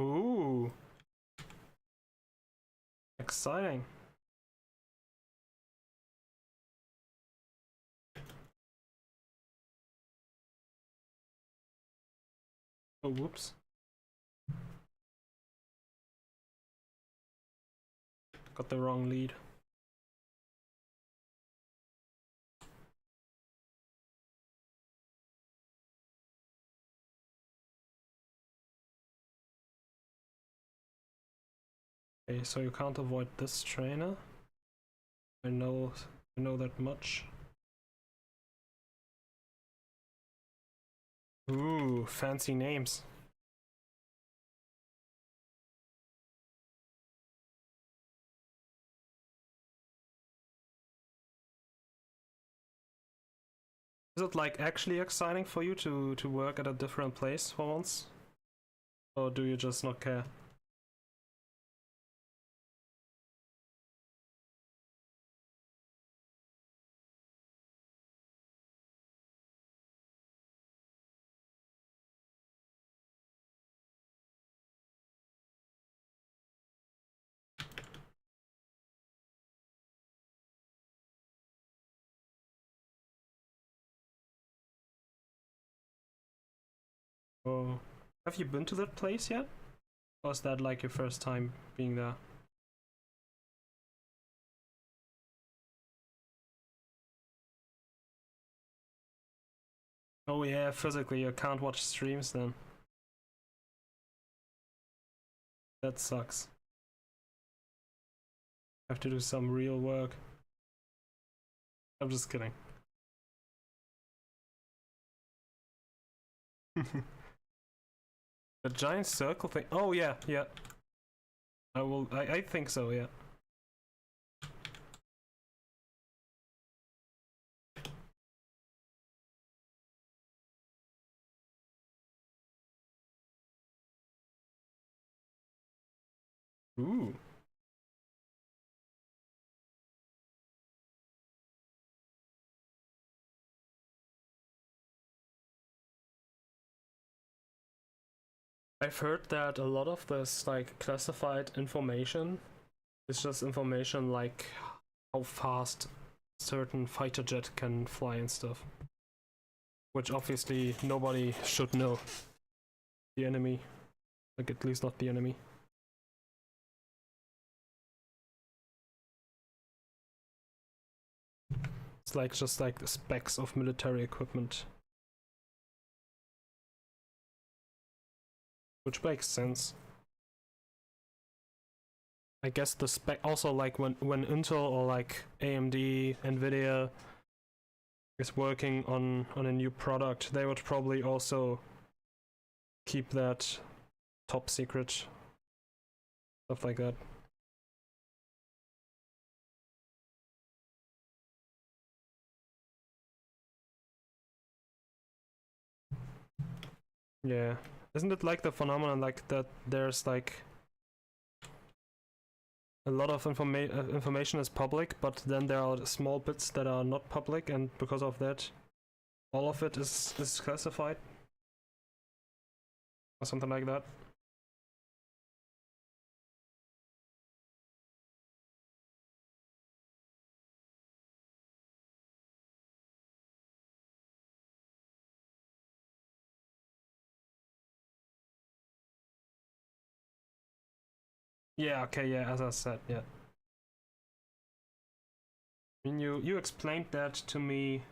Ooh. Exciting. Oh, whoops. Got the wrong lead. Okay, so you can't avoid this trainer. I know that much. Ooh, fancy names. Is it like actually exciting for you to work at a different place for once? Or do you just not care? Oh, have you been to that place yet? Or is that like your first time being there? Oh yeah, physically you can't watch streams then. That sucks. Have to do some real work. I'm just kidding. The giant circle thing. Oh yeah, yeah. I think so, yeah. Ooh. I've heard that a lot of this like classified information is just information like how fast certain fighter jet can fly and stuff. Which obviously nobody should know. The enemy. Like at least not the enemy. It's like just like the specs of military equipment. Which makes sense. I guess the spec also like when Intel or like AMD, Nvidia is working on a new product, they would probably also keep that top secret. Stuff like that. Yeah. Isn't it like the phenomenon like that there's like a lot of information is public, but then there are small bits that are not public, and because of that, all of it is classified? Or something like that? Yeah, okay, yeah, as I said, yeah. I mean, you explained that to me,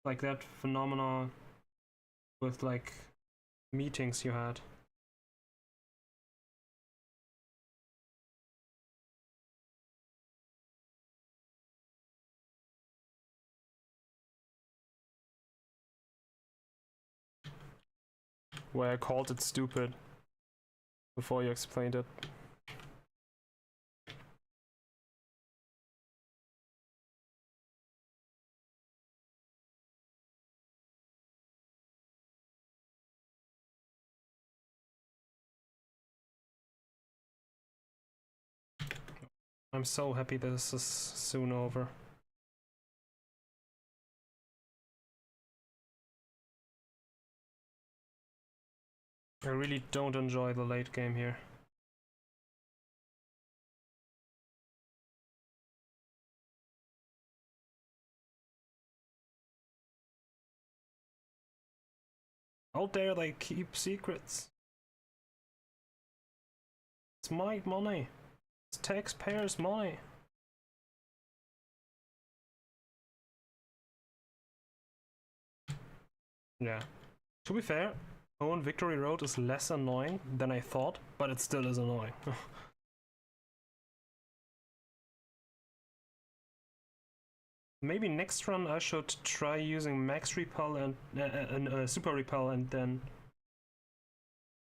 like that phenomena with like meetings you had. Where I called it stupid before you explained it. I'm so happy this is soon over. I really don't enjoy the late game here. How dare they keep secrets? It's my money. It's taxpayers' money. Yeah. To be fair, Hoenn Victory Road is less annoying than I thought, but it still is annoying. Maybe next run I should try using Max Repel and Super Repel and then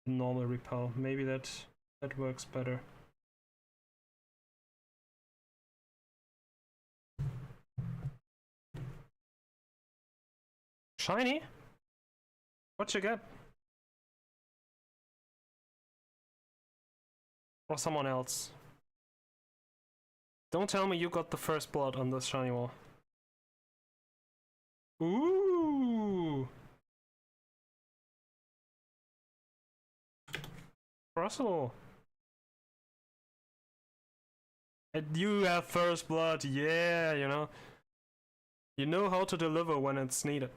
normal Repel. Maybe that works better. Shiny? What you get? Or someone else? Don't tell me you got the first blood on this shiny wall. Ooh! Russell! And you have first blood, yeah, you know. You know how to deliver when it's needed.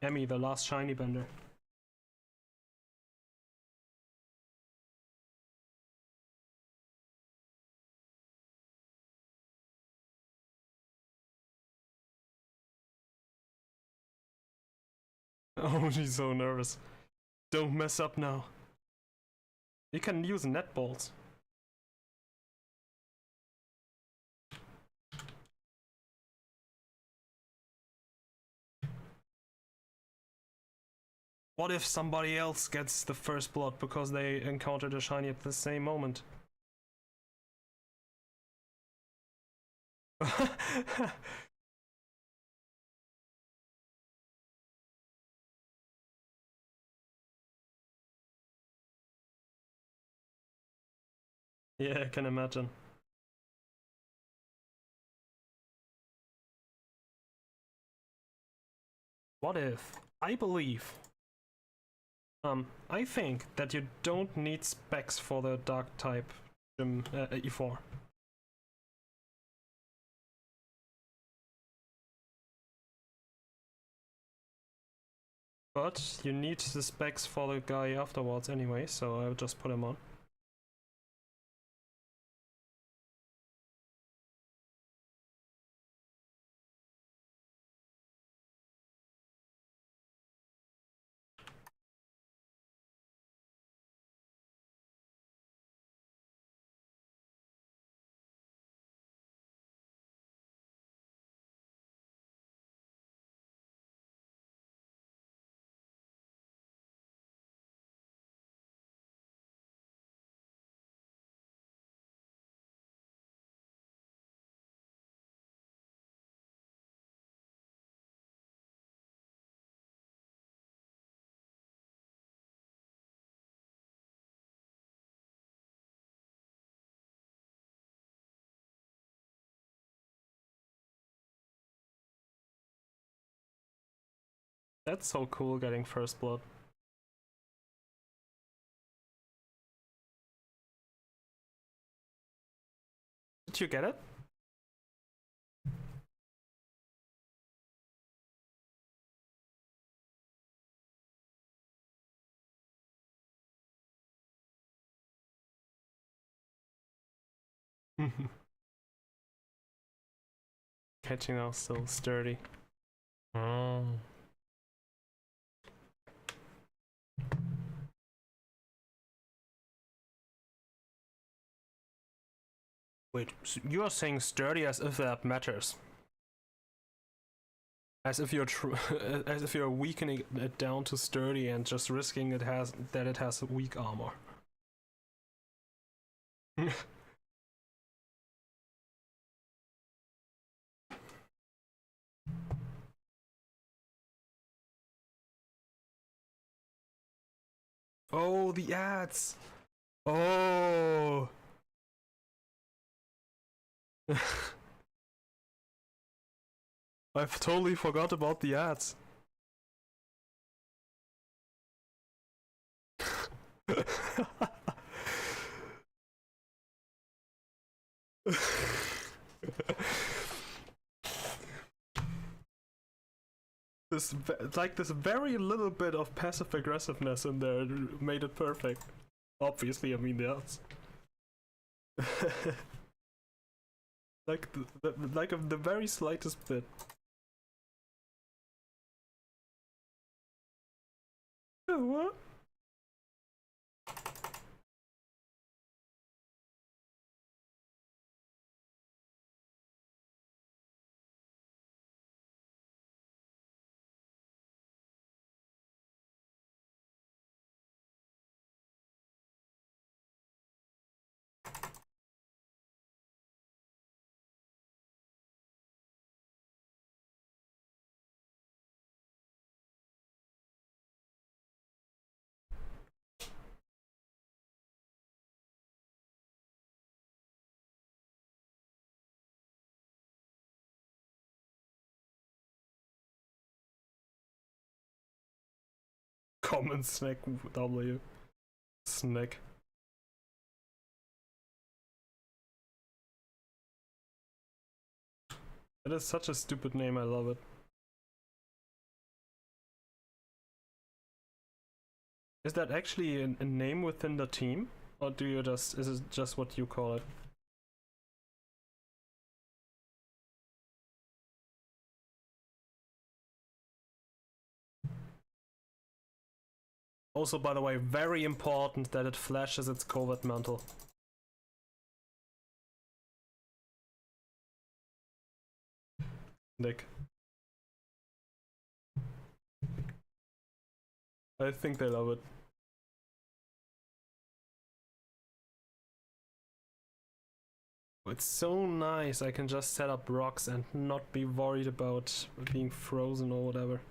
Emmy, the last shiny bender. Oh, she's so nervous. Don't mess up now. You can use net balls. What if somebody else gets the first blood because they encountered a shiny at the same moment? Yeah, I can imagine. What if? I think that you don't need specs for the dark type E4. But you need the specs for the guy afterwards anyway, so I'll just put him on. That's so cool getting first blood. Did you get it? catching now, still sturdy. Oh. Wait, so you are saying sturdy as if that matters? As if you're as if you're weakening it down to sturdy and just risking it has weak armor. Oh, the ads! Oh! I've totally forgot about the ads. This very little bit of passive aggressiveness in there made it perfect. Obviously, I mean the ads. The very slightest bit. What? Common snack W. Snack. That is such a stupid name, I love it. Is that actually a name within the team? Or do you is it just what you call it? Also, by the way, very important that it flashes its covert mantle. Nick. I think they love it. It's so nice, I can just set up rocks and not be worried about being frozen or whatever.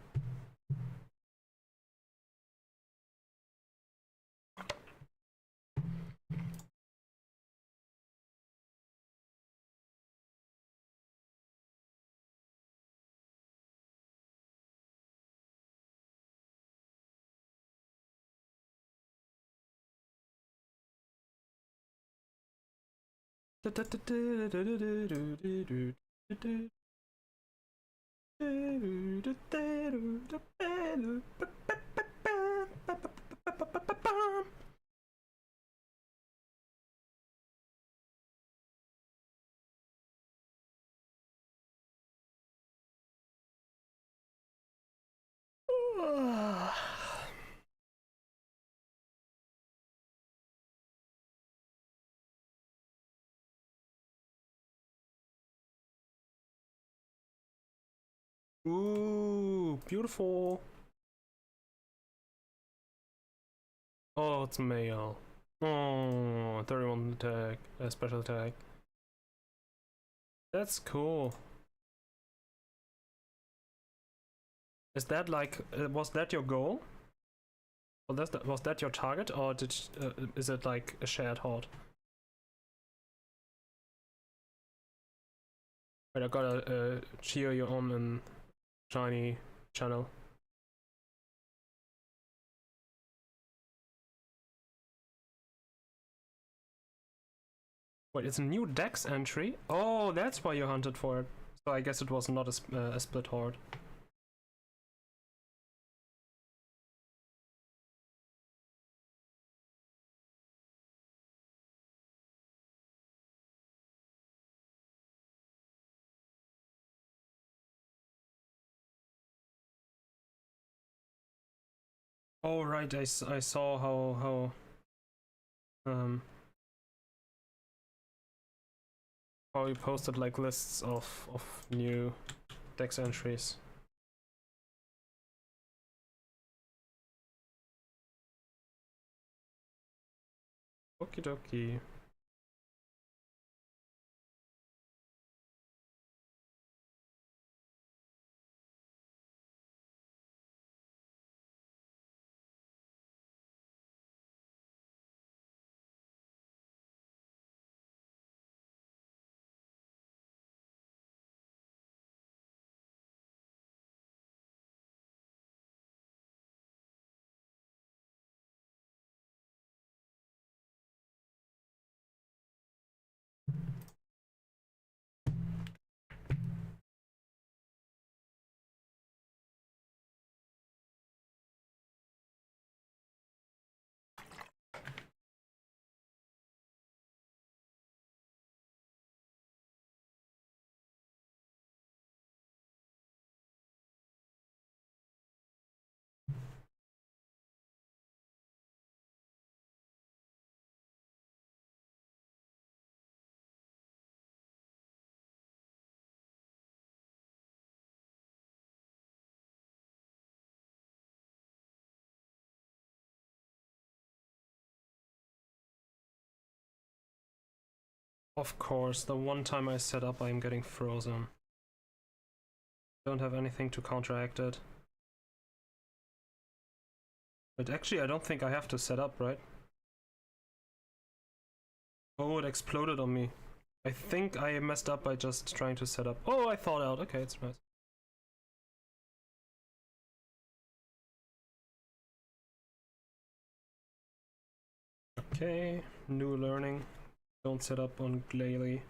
Ooh, beautiful. Oh, it's male. Oh, 31 attack, special attack. That's cool. Is that like, was that your goal? Was that your target, or is it like a shared horde? Wait, I gotta cheer you on in shiny channel. Wait, it's a new Dex entry? Oh, that's why you hunted for it. So I guess it was not a split horde. Oh right, I saw how he posted like lists of new dex entries. Okie dokie. Of course, the one time I set up, I'm getting frozen. Don't have anything to counteract it. But actually, I don't think I have to set up, right? Oh, it exploded on me. I think I messed up by just trying to set up. Oh, I thought out. Okay, it's nice. Okay, new learning. Don't set up on Glalie.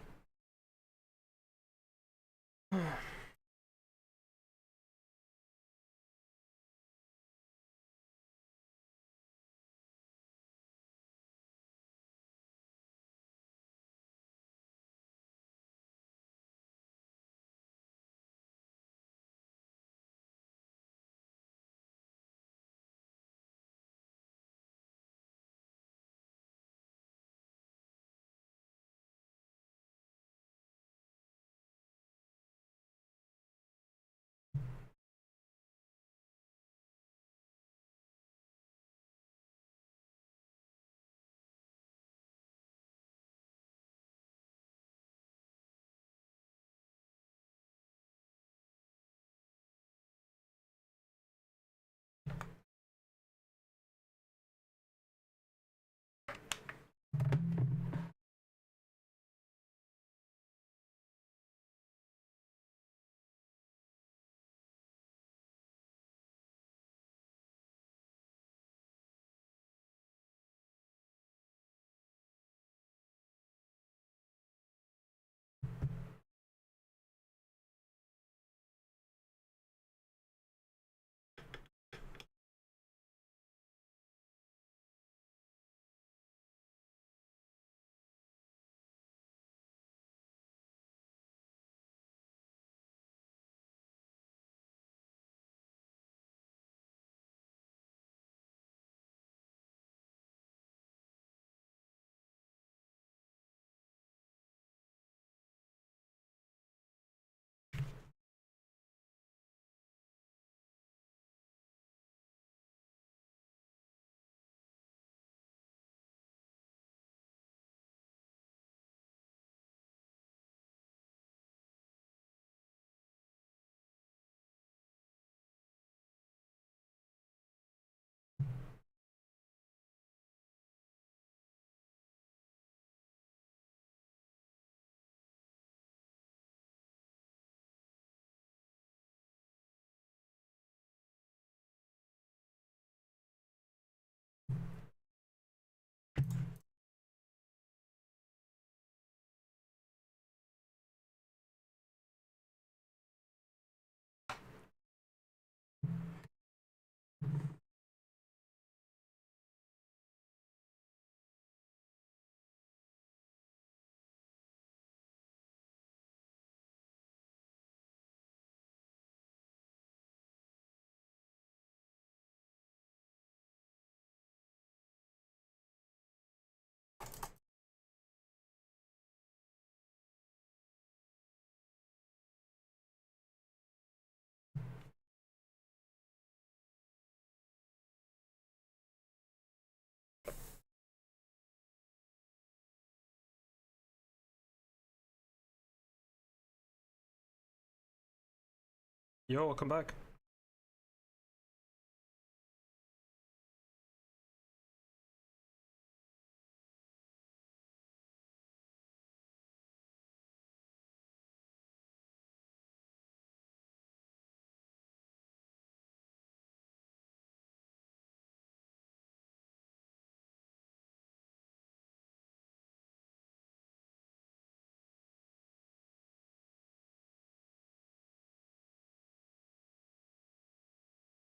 Yo, welcome back.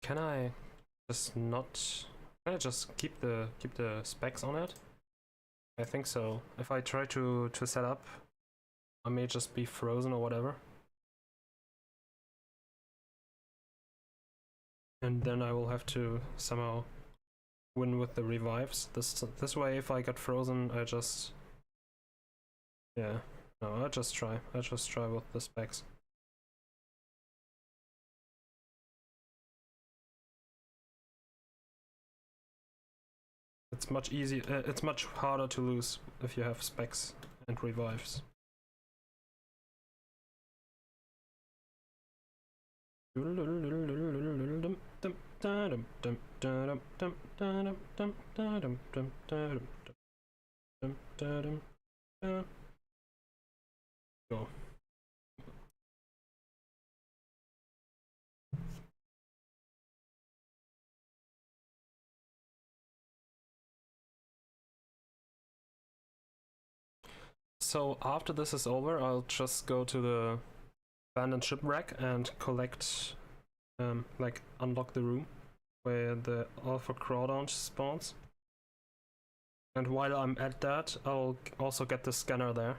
Can I just not? Can I just keep the specs on it? I think so. If I try to set up, I may just be frozen or whatever. And then I will have to somehow win with the revives. This way, if I get frozen, I just... Yeah. No, I'll just try. I'll just try with the specs. It's much easier. It's much harder to lose if you have specs and revives. Go. So after this is over, I'll just go to the abandoned shipwreck and collect, like unlock the room where the Alpha Crawdaunt spawns. And while I'm at that, I'll also get the scanner there,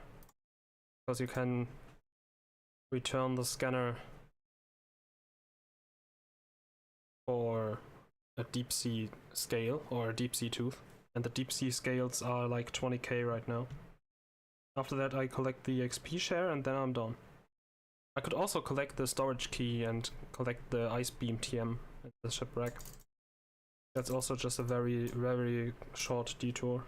because you can return the scanner for a deep sea scale or a deep sea tooth, and the deep sea scales are like 20k right now. After that I collect the XP share and then I'm done. I could also collect the storage key and collect the ice beam TM at the shipwreck. That's also just a very, very short detour.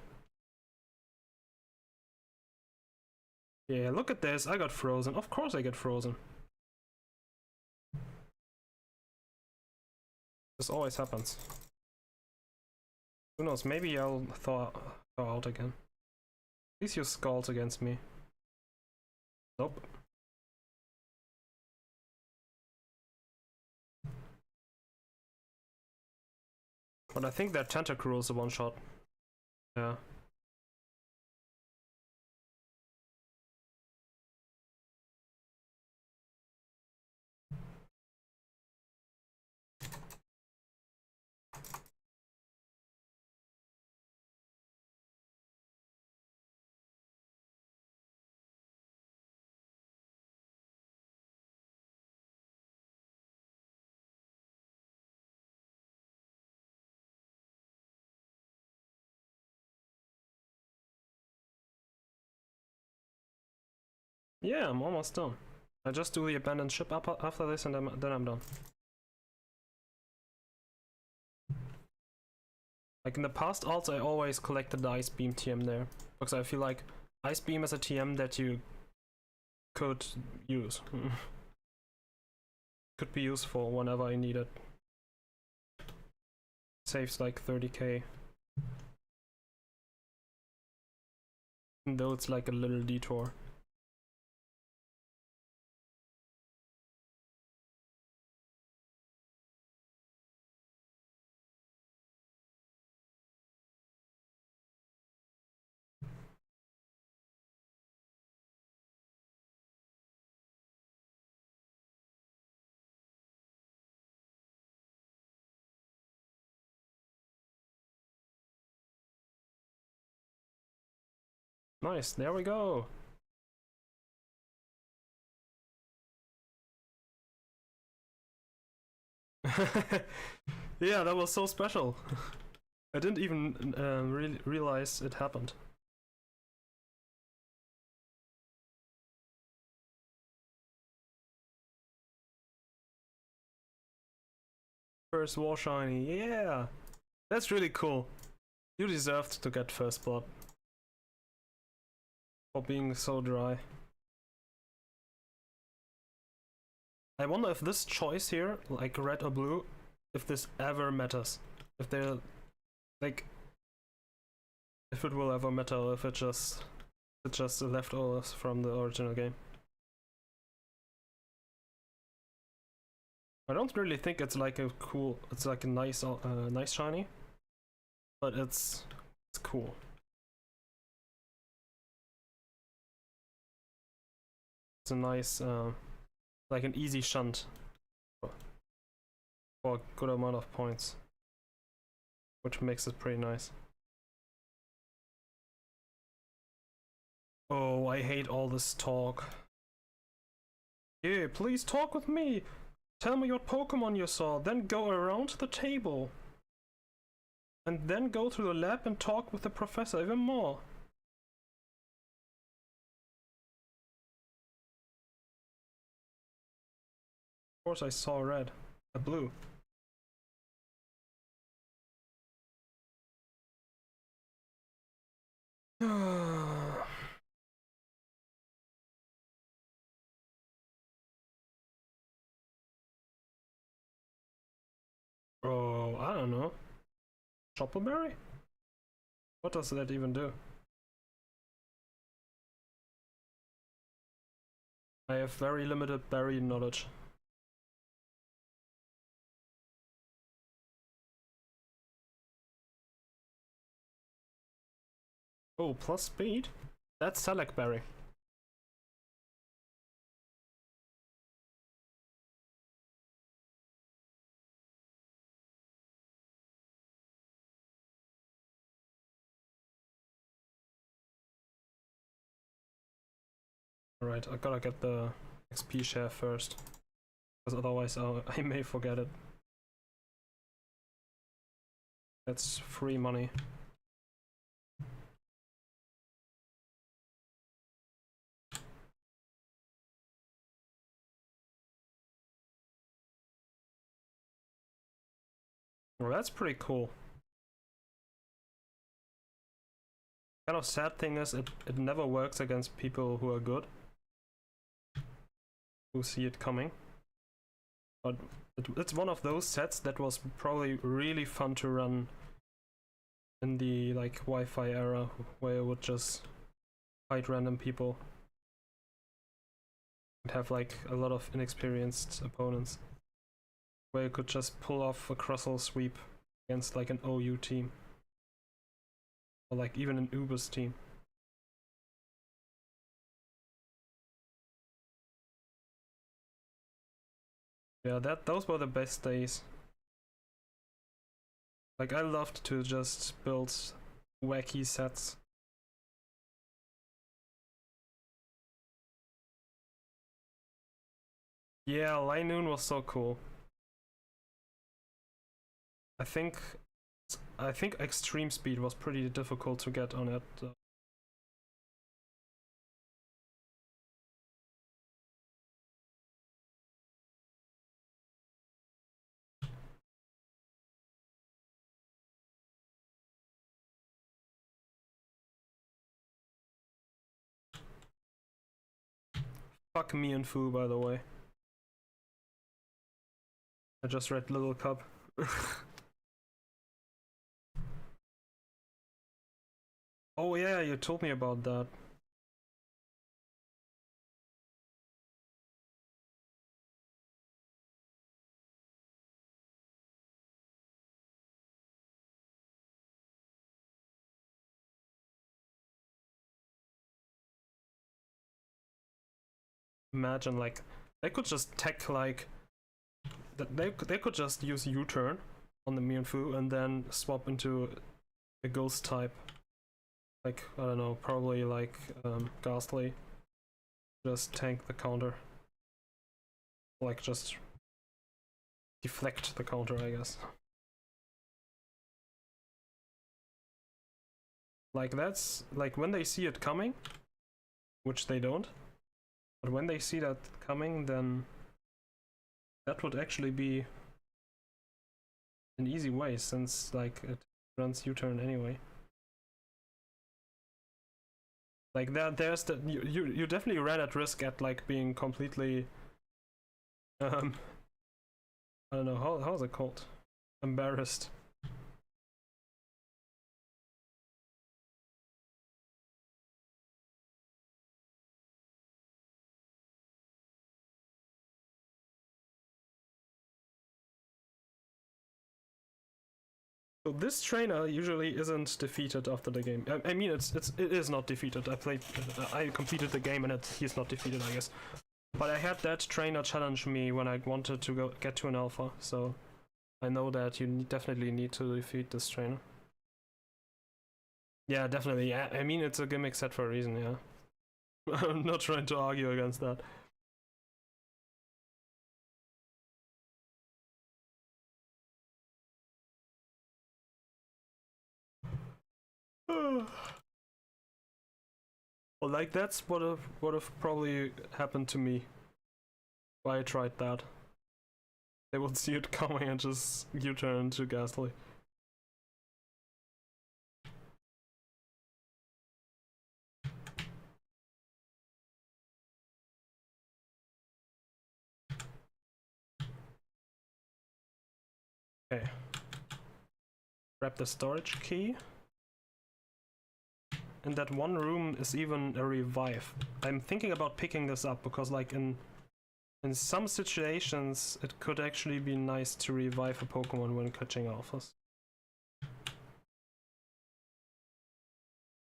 Yeah, look at this, I got frozen. Of course I get frozen. This always happens. Who knows, maybe I'll thaw out again. Please use skulls against me. Nope. But I think that Tentacruel is a one shot. Yeah. Yeah, I'm almost done. I just do the abandoned ship up after this and then I'm done. Like in the past also I always collected the Ice Beam TM there, because I feel like Ice Beam is a TM that you could use. Could be useful whenever I need it. Saves like 30k. Even though it's like a little detour. Nice, there we go. Yeah, that was so special. I didn't even realize it happened. First war shiny, yeah! That's really cool. You deserved to get first blood. For being so dry. I wonder if this choice here, like red or blue, if this ever matters. If they're like, if it will ever matter, or if it's just the leftovers from the original game. I don't really think it's like a cool, it's like a nice nice shiny, but it's cool. It's a nice like an easy shunt for a good amount of points, which makes it pretty nice. Oh, I hate all this talk. Yeah, please talk with me. Tell me what Pokemon you saw, then go around the table. And then go to the lab and talk with the professor even more. Of course I saw red. A blue. Oh, I don't know. Choppleberry? What does that even do? I have very limited berry knowledge. Oh, plus speed? That's Select Berry. Alright, I gotta get the XP share first, because otherwise I may forget it. That's free money. Well, that's pretty cool. Kind of sad thing is it never works against people who are good, who see it coming. But it's one of those sets that was probably really fun to run in the like Wi-Fi era, where you would just fight random people and have like a lot of inexperienced opponents, where you could just pull off a Crossel sweep against like an OU team, or like even an Ubers team. Yeah, those were the best days. Like, I loved to just build wacky sets. Yeah, Linoon was so cool. I think extreme speed was pretty difficult to get on it. Fuck me and Fu, by the way. I just read Little Cup. Oh yeah, you told me about that. Imagine like they could just tech like they could just use U-turn on the Mienfoo and then swap into a ghost type. Like, I don't know, probably like Ghastly. Just tank the counter. Like, just deflect the counter, I guess. Like, that's like when they see it coming, which they don't, but when they see that coming, then that would actually be an easy way, since like it runs U-turn anyway. Like there's the you definitely ran at risk at like being completely I don't know, how's it called? Embarrassed. So this trainer usually isn't defeated after the game. I mean, it is not defeated. I completed the game and he's not defeated, I guess. But I had that trainer challenge me when I wanted to get to an alpha, so I know that you definitely need to defeat this trainer. Yeah, definitely. I mean, it's a gimmick set for a reason, yeah. I'm not trying to argue against that. Well, like that's what have probably happened to me. Why I tried that. They would see it coming and just U-turn to Ghastly. Okay. Grab the storage key. And that one room is even a revive. I'm thinking about picking this up because like in some situations it could actually be nice to revive a Pokemon when catching alphas.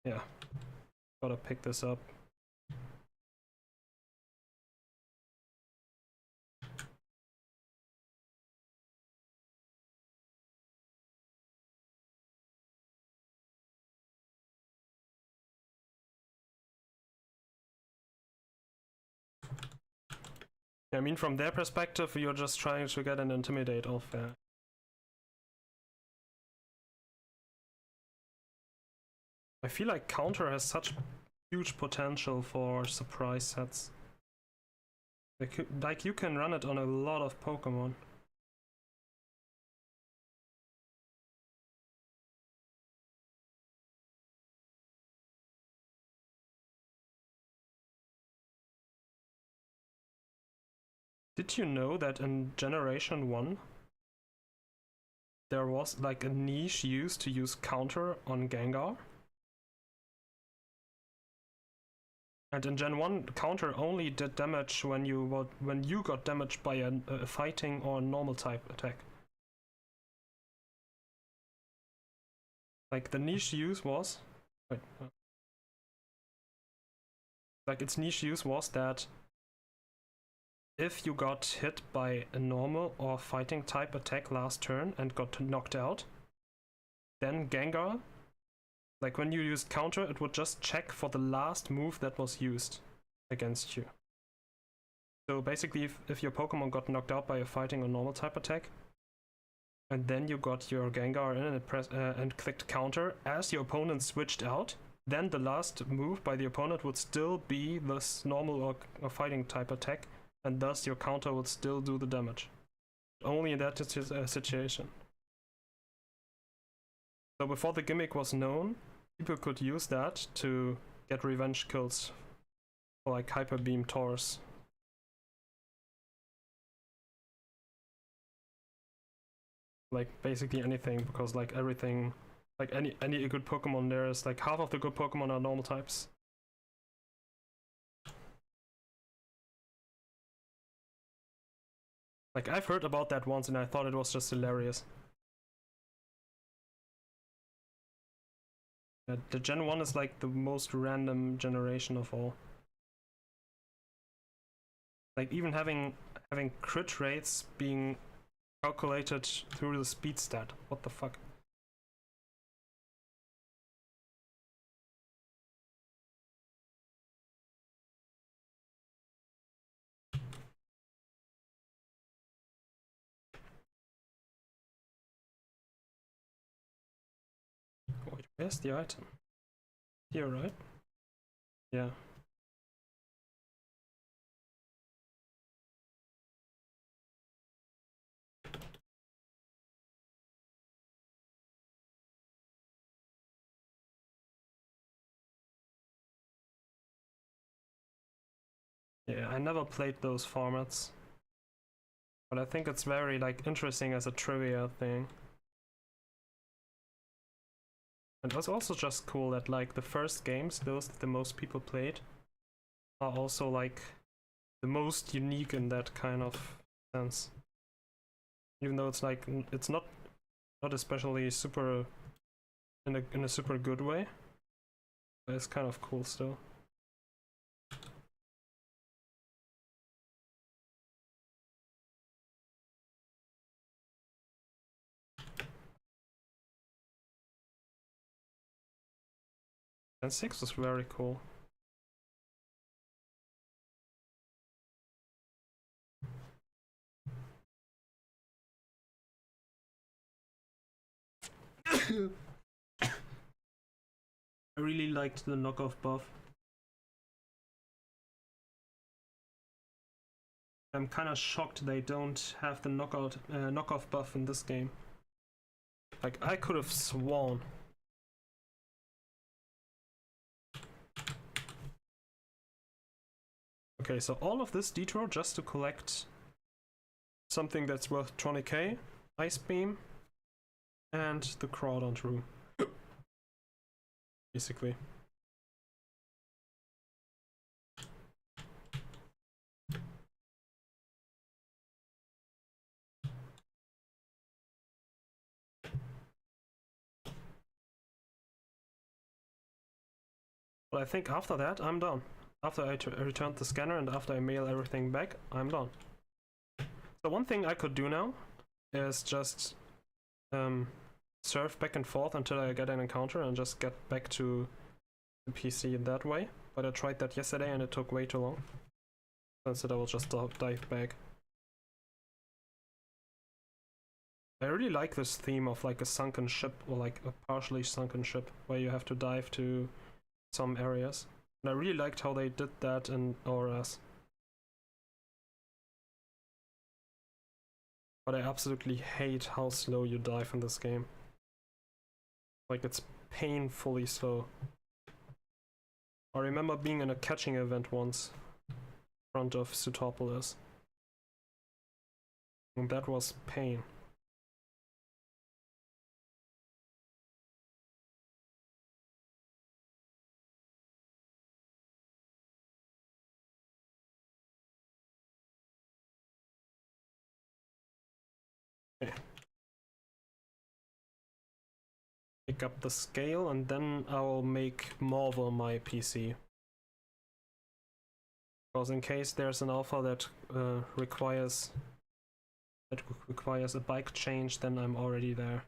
Yeah. Gotta pick this up. I mean, from their perspective, you're just trying to get an Intimidate off there. I feel like Counter has such huge potential for surprise sets. Like you can run it on a lot of Pokemon. Did you know that in Generation 1 there was like a niche used to use Counter on Gengar? And in Gen 1, Counter only did damage when you got damaged by a fighting or normal type attack. Like the niche use was... Wait, like its niche use was that if you got hit by a normal or fighting type attack last turn and got knocked out, then Gengar, like when you used Counter, it would just check for the last move that was used against you. So basically, if your Pokemon got knocked out by a fighting or normal type attack, and then you got your Gengar in and clicked Counter as your opponent switched out, then the last move by the opponent would still be this normal or fighting type attack, and thus your Counter would still do the damage. Only in that situation. So before the gimmick was known, people could use that to get revenge kills for like Hyper Beam Taurus. Like basically anything, because like everything, like any good Pokemon there is like half of the good Pokemon are normal types. Like I've heard about that once and I thought it was just hilarious. The Gen 1 is like the most random generation of all. Like even having crit rates being calculated through the speed stat. What the fuck? Wait, where's the item? Here, right? Yeah. Yeah, I never played those formats. But I think it's very like interesting as a trivia thing. And it was also just cool that like the first games, those that the most people played, are also like the most unique in that kind of sense. Even though it's like it's not especially super in a super good way, but it's kind of cool still. And 6 was very cool. I really liked the knockoff buff. I'm kind of shocked they don't have the knockoff buff in this game. Like, I could have sworn. Okay, so all of this detour just to collect something that's worth 20k, Ice Beam, and the Crawdont room. Basically. But I think after that, I'm done. After I returned the scanner and after I mail everything back, I'm done. So one thing I could do now is just surf back and forth until I get an encounter and just get back to the PC that way. But I tried that yesterday and it took way too long. So instead I will just dive back. I really like this theme of like a sunken ship or like a partially sunken ship where you have to dive to some areas. And I really liked how they did that in ORS. But I absolutely hate how slow you dive in this game. Like, it's painfully slow. I remember being in a catching event once in front of Sutopolis. And that was pain. Okay. Pick up the scale and then I'll make Marvel my PC. Because in case there's an alpha that requires a bike change, then I'm already there.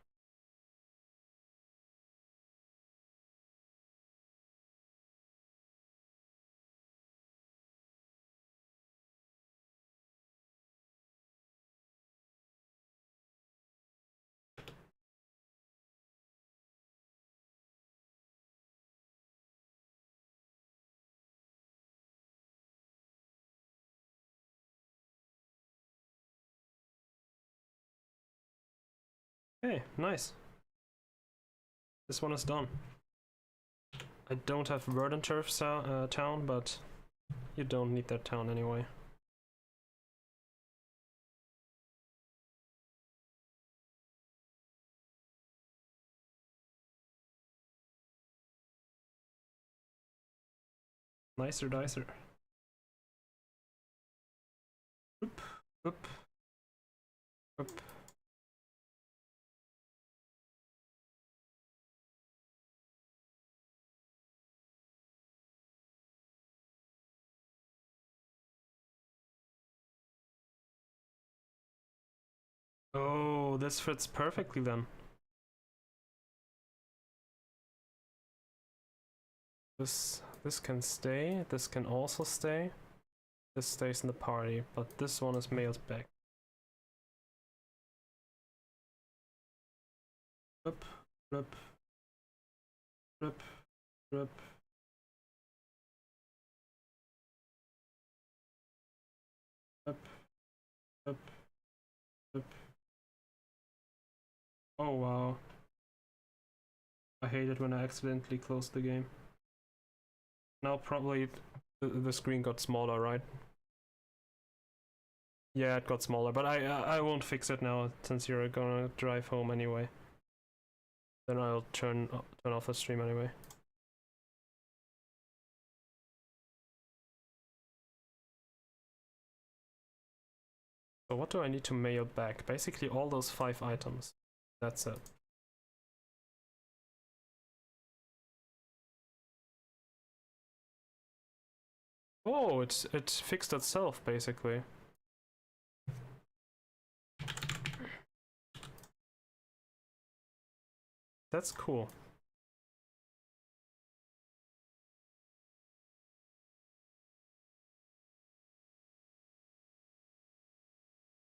Hey, nice. This one is done. I don't have Verdant Turf town, but you don't need that town anyway. Nicer dicer. Oop, oop, oop. Oh, this fits perfectly then. This can stay, this can also stay. This stays in the party, but this one is mailed back. Flip, flip, flip, flip. Flip, flip, flip. Oh wow. I hate it when I accidentally close the game. Now probably the screen got smaller, right? Yeah, it got smaller, but I won't fix it now since you're gonna drive home anyway. Then I'll turn off the stream anyway. So what do I need to mail back? Basically all those 5 items. That's it. Oh, it fixed itself basically. That's cool.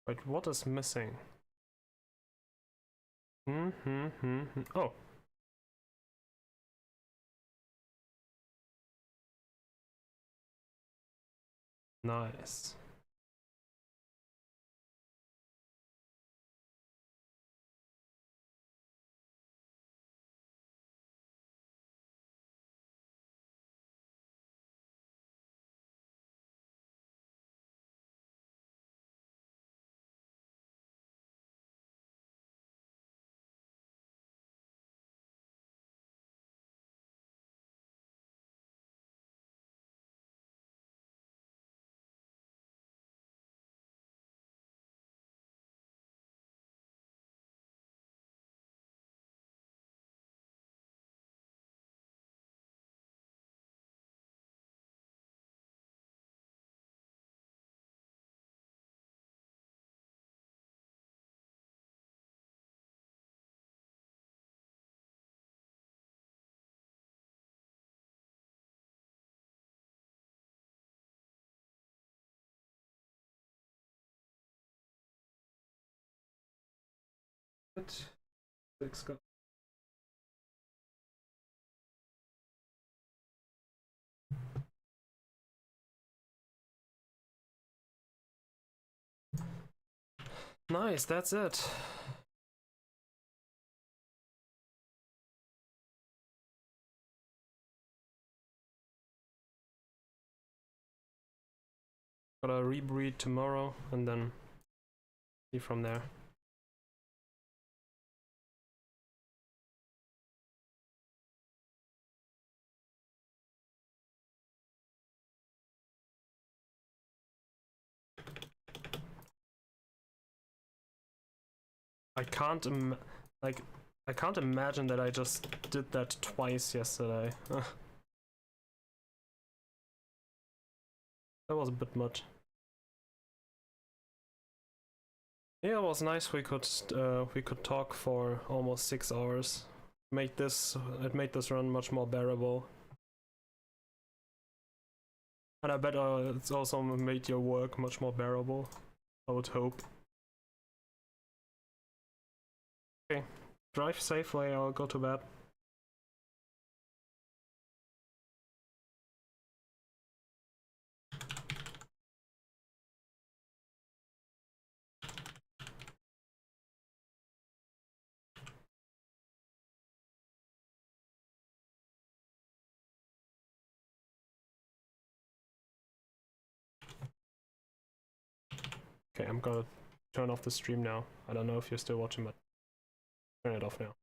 Wait, what is missing? Oh. Nice. Nice, that's it. Gotta rebreed tomorrow and then see from there. I can't I can't imagine that I just did that twice yesterday. That was a bit much. Yeah, it was nice. We could talk for almost 6 hours. It made this run much more bearable. And I bet it's also made your work much more bearable. I would hope. Okay, drive safely. I'll go to bed. Okay, I'm gonna turn off the stream now. I don't know if you're still watching, but turn it off now.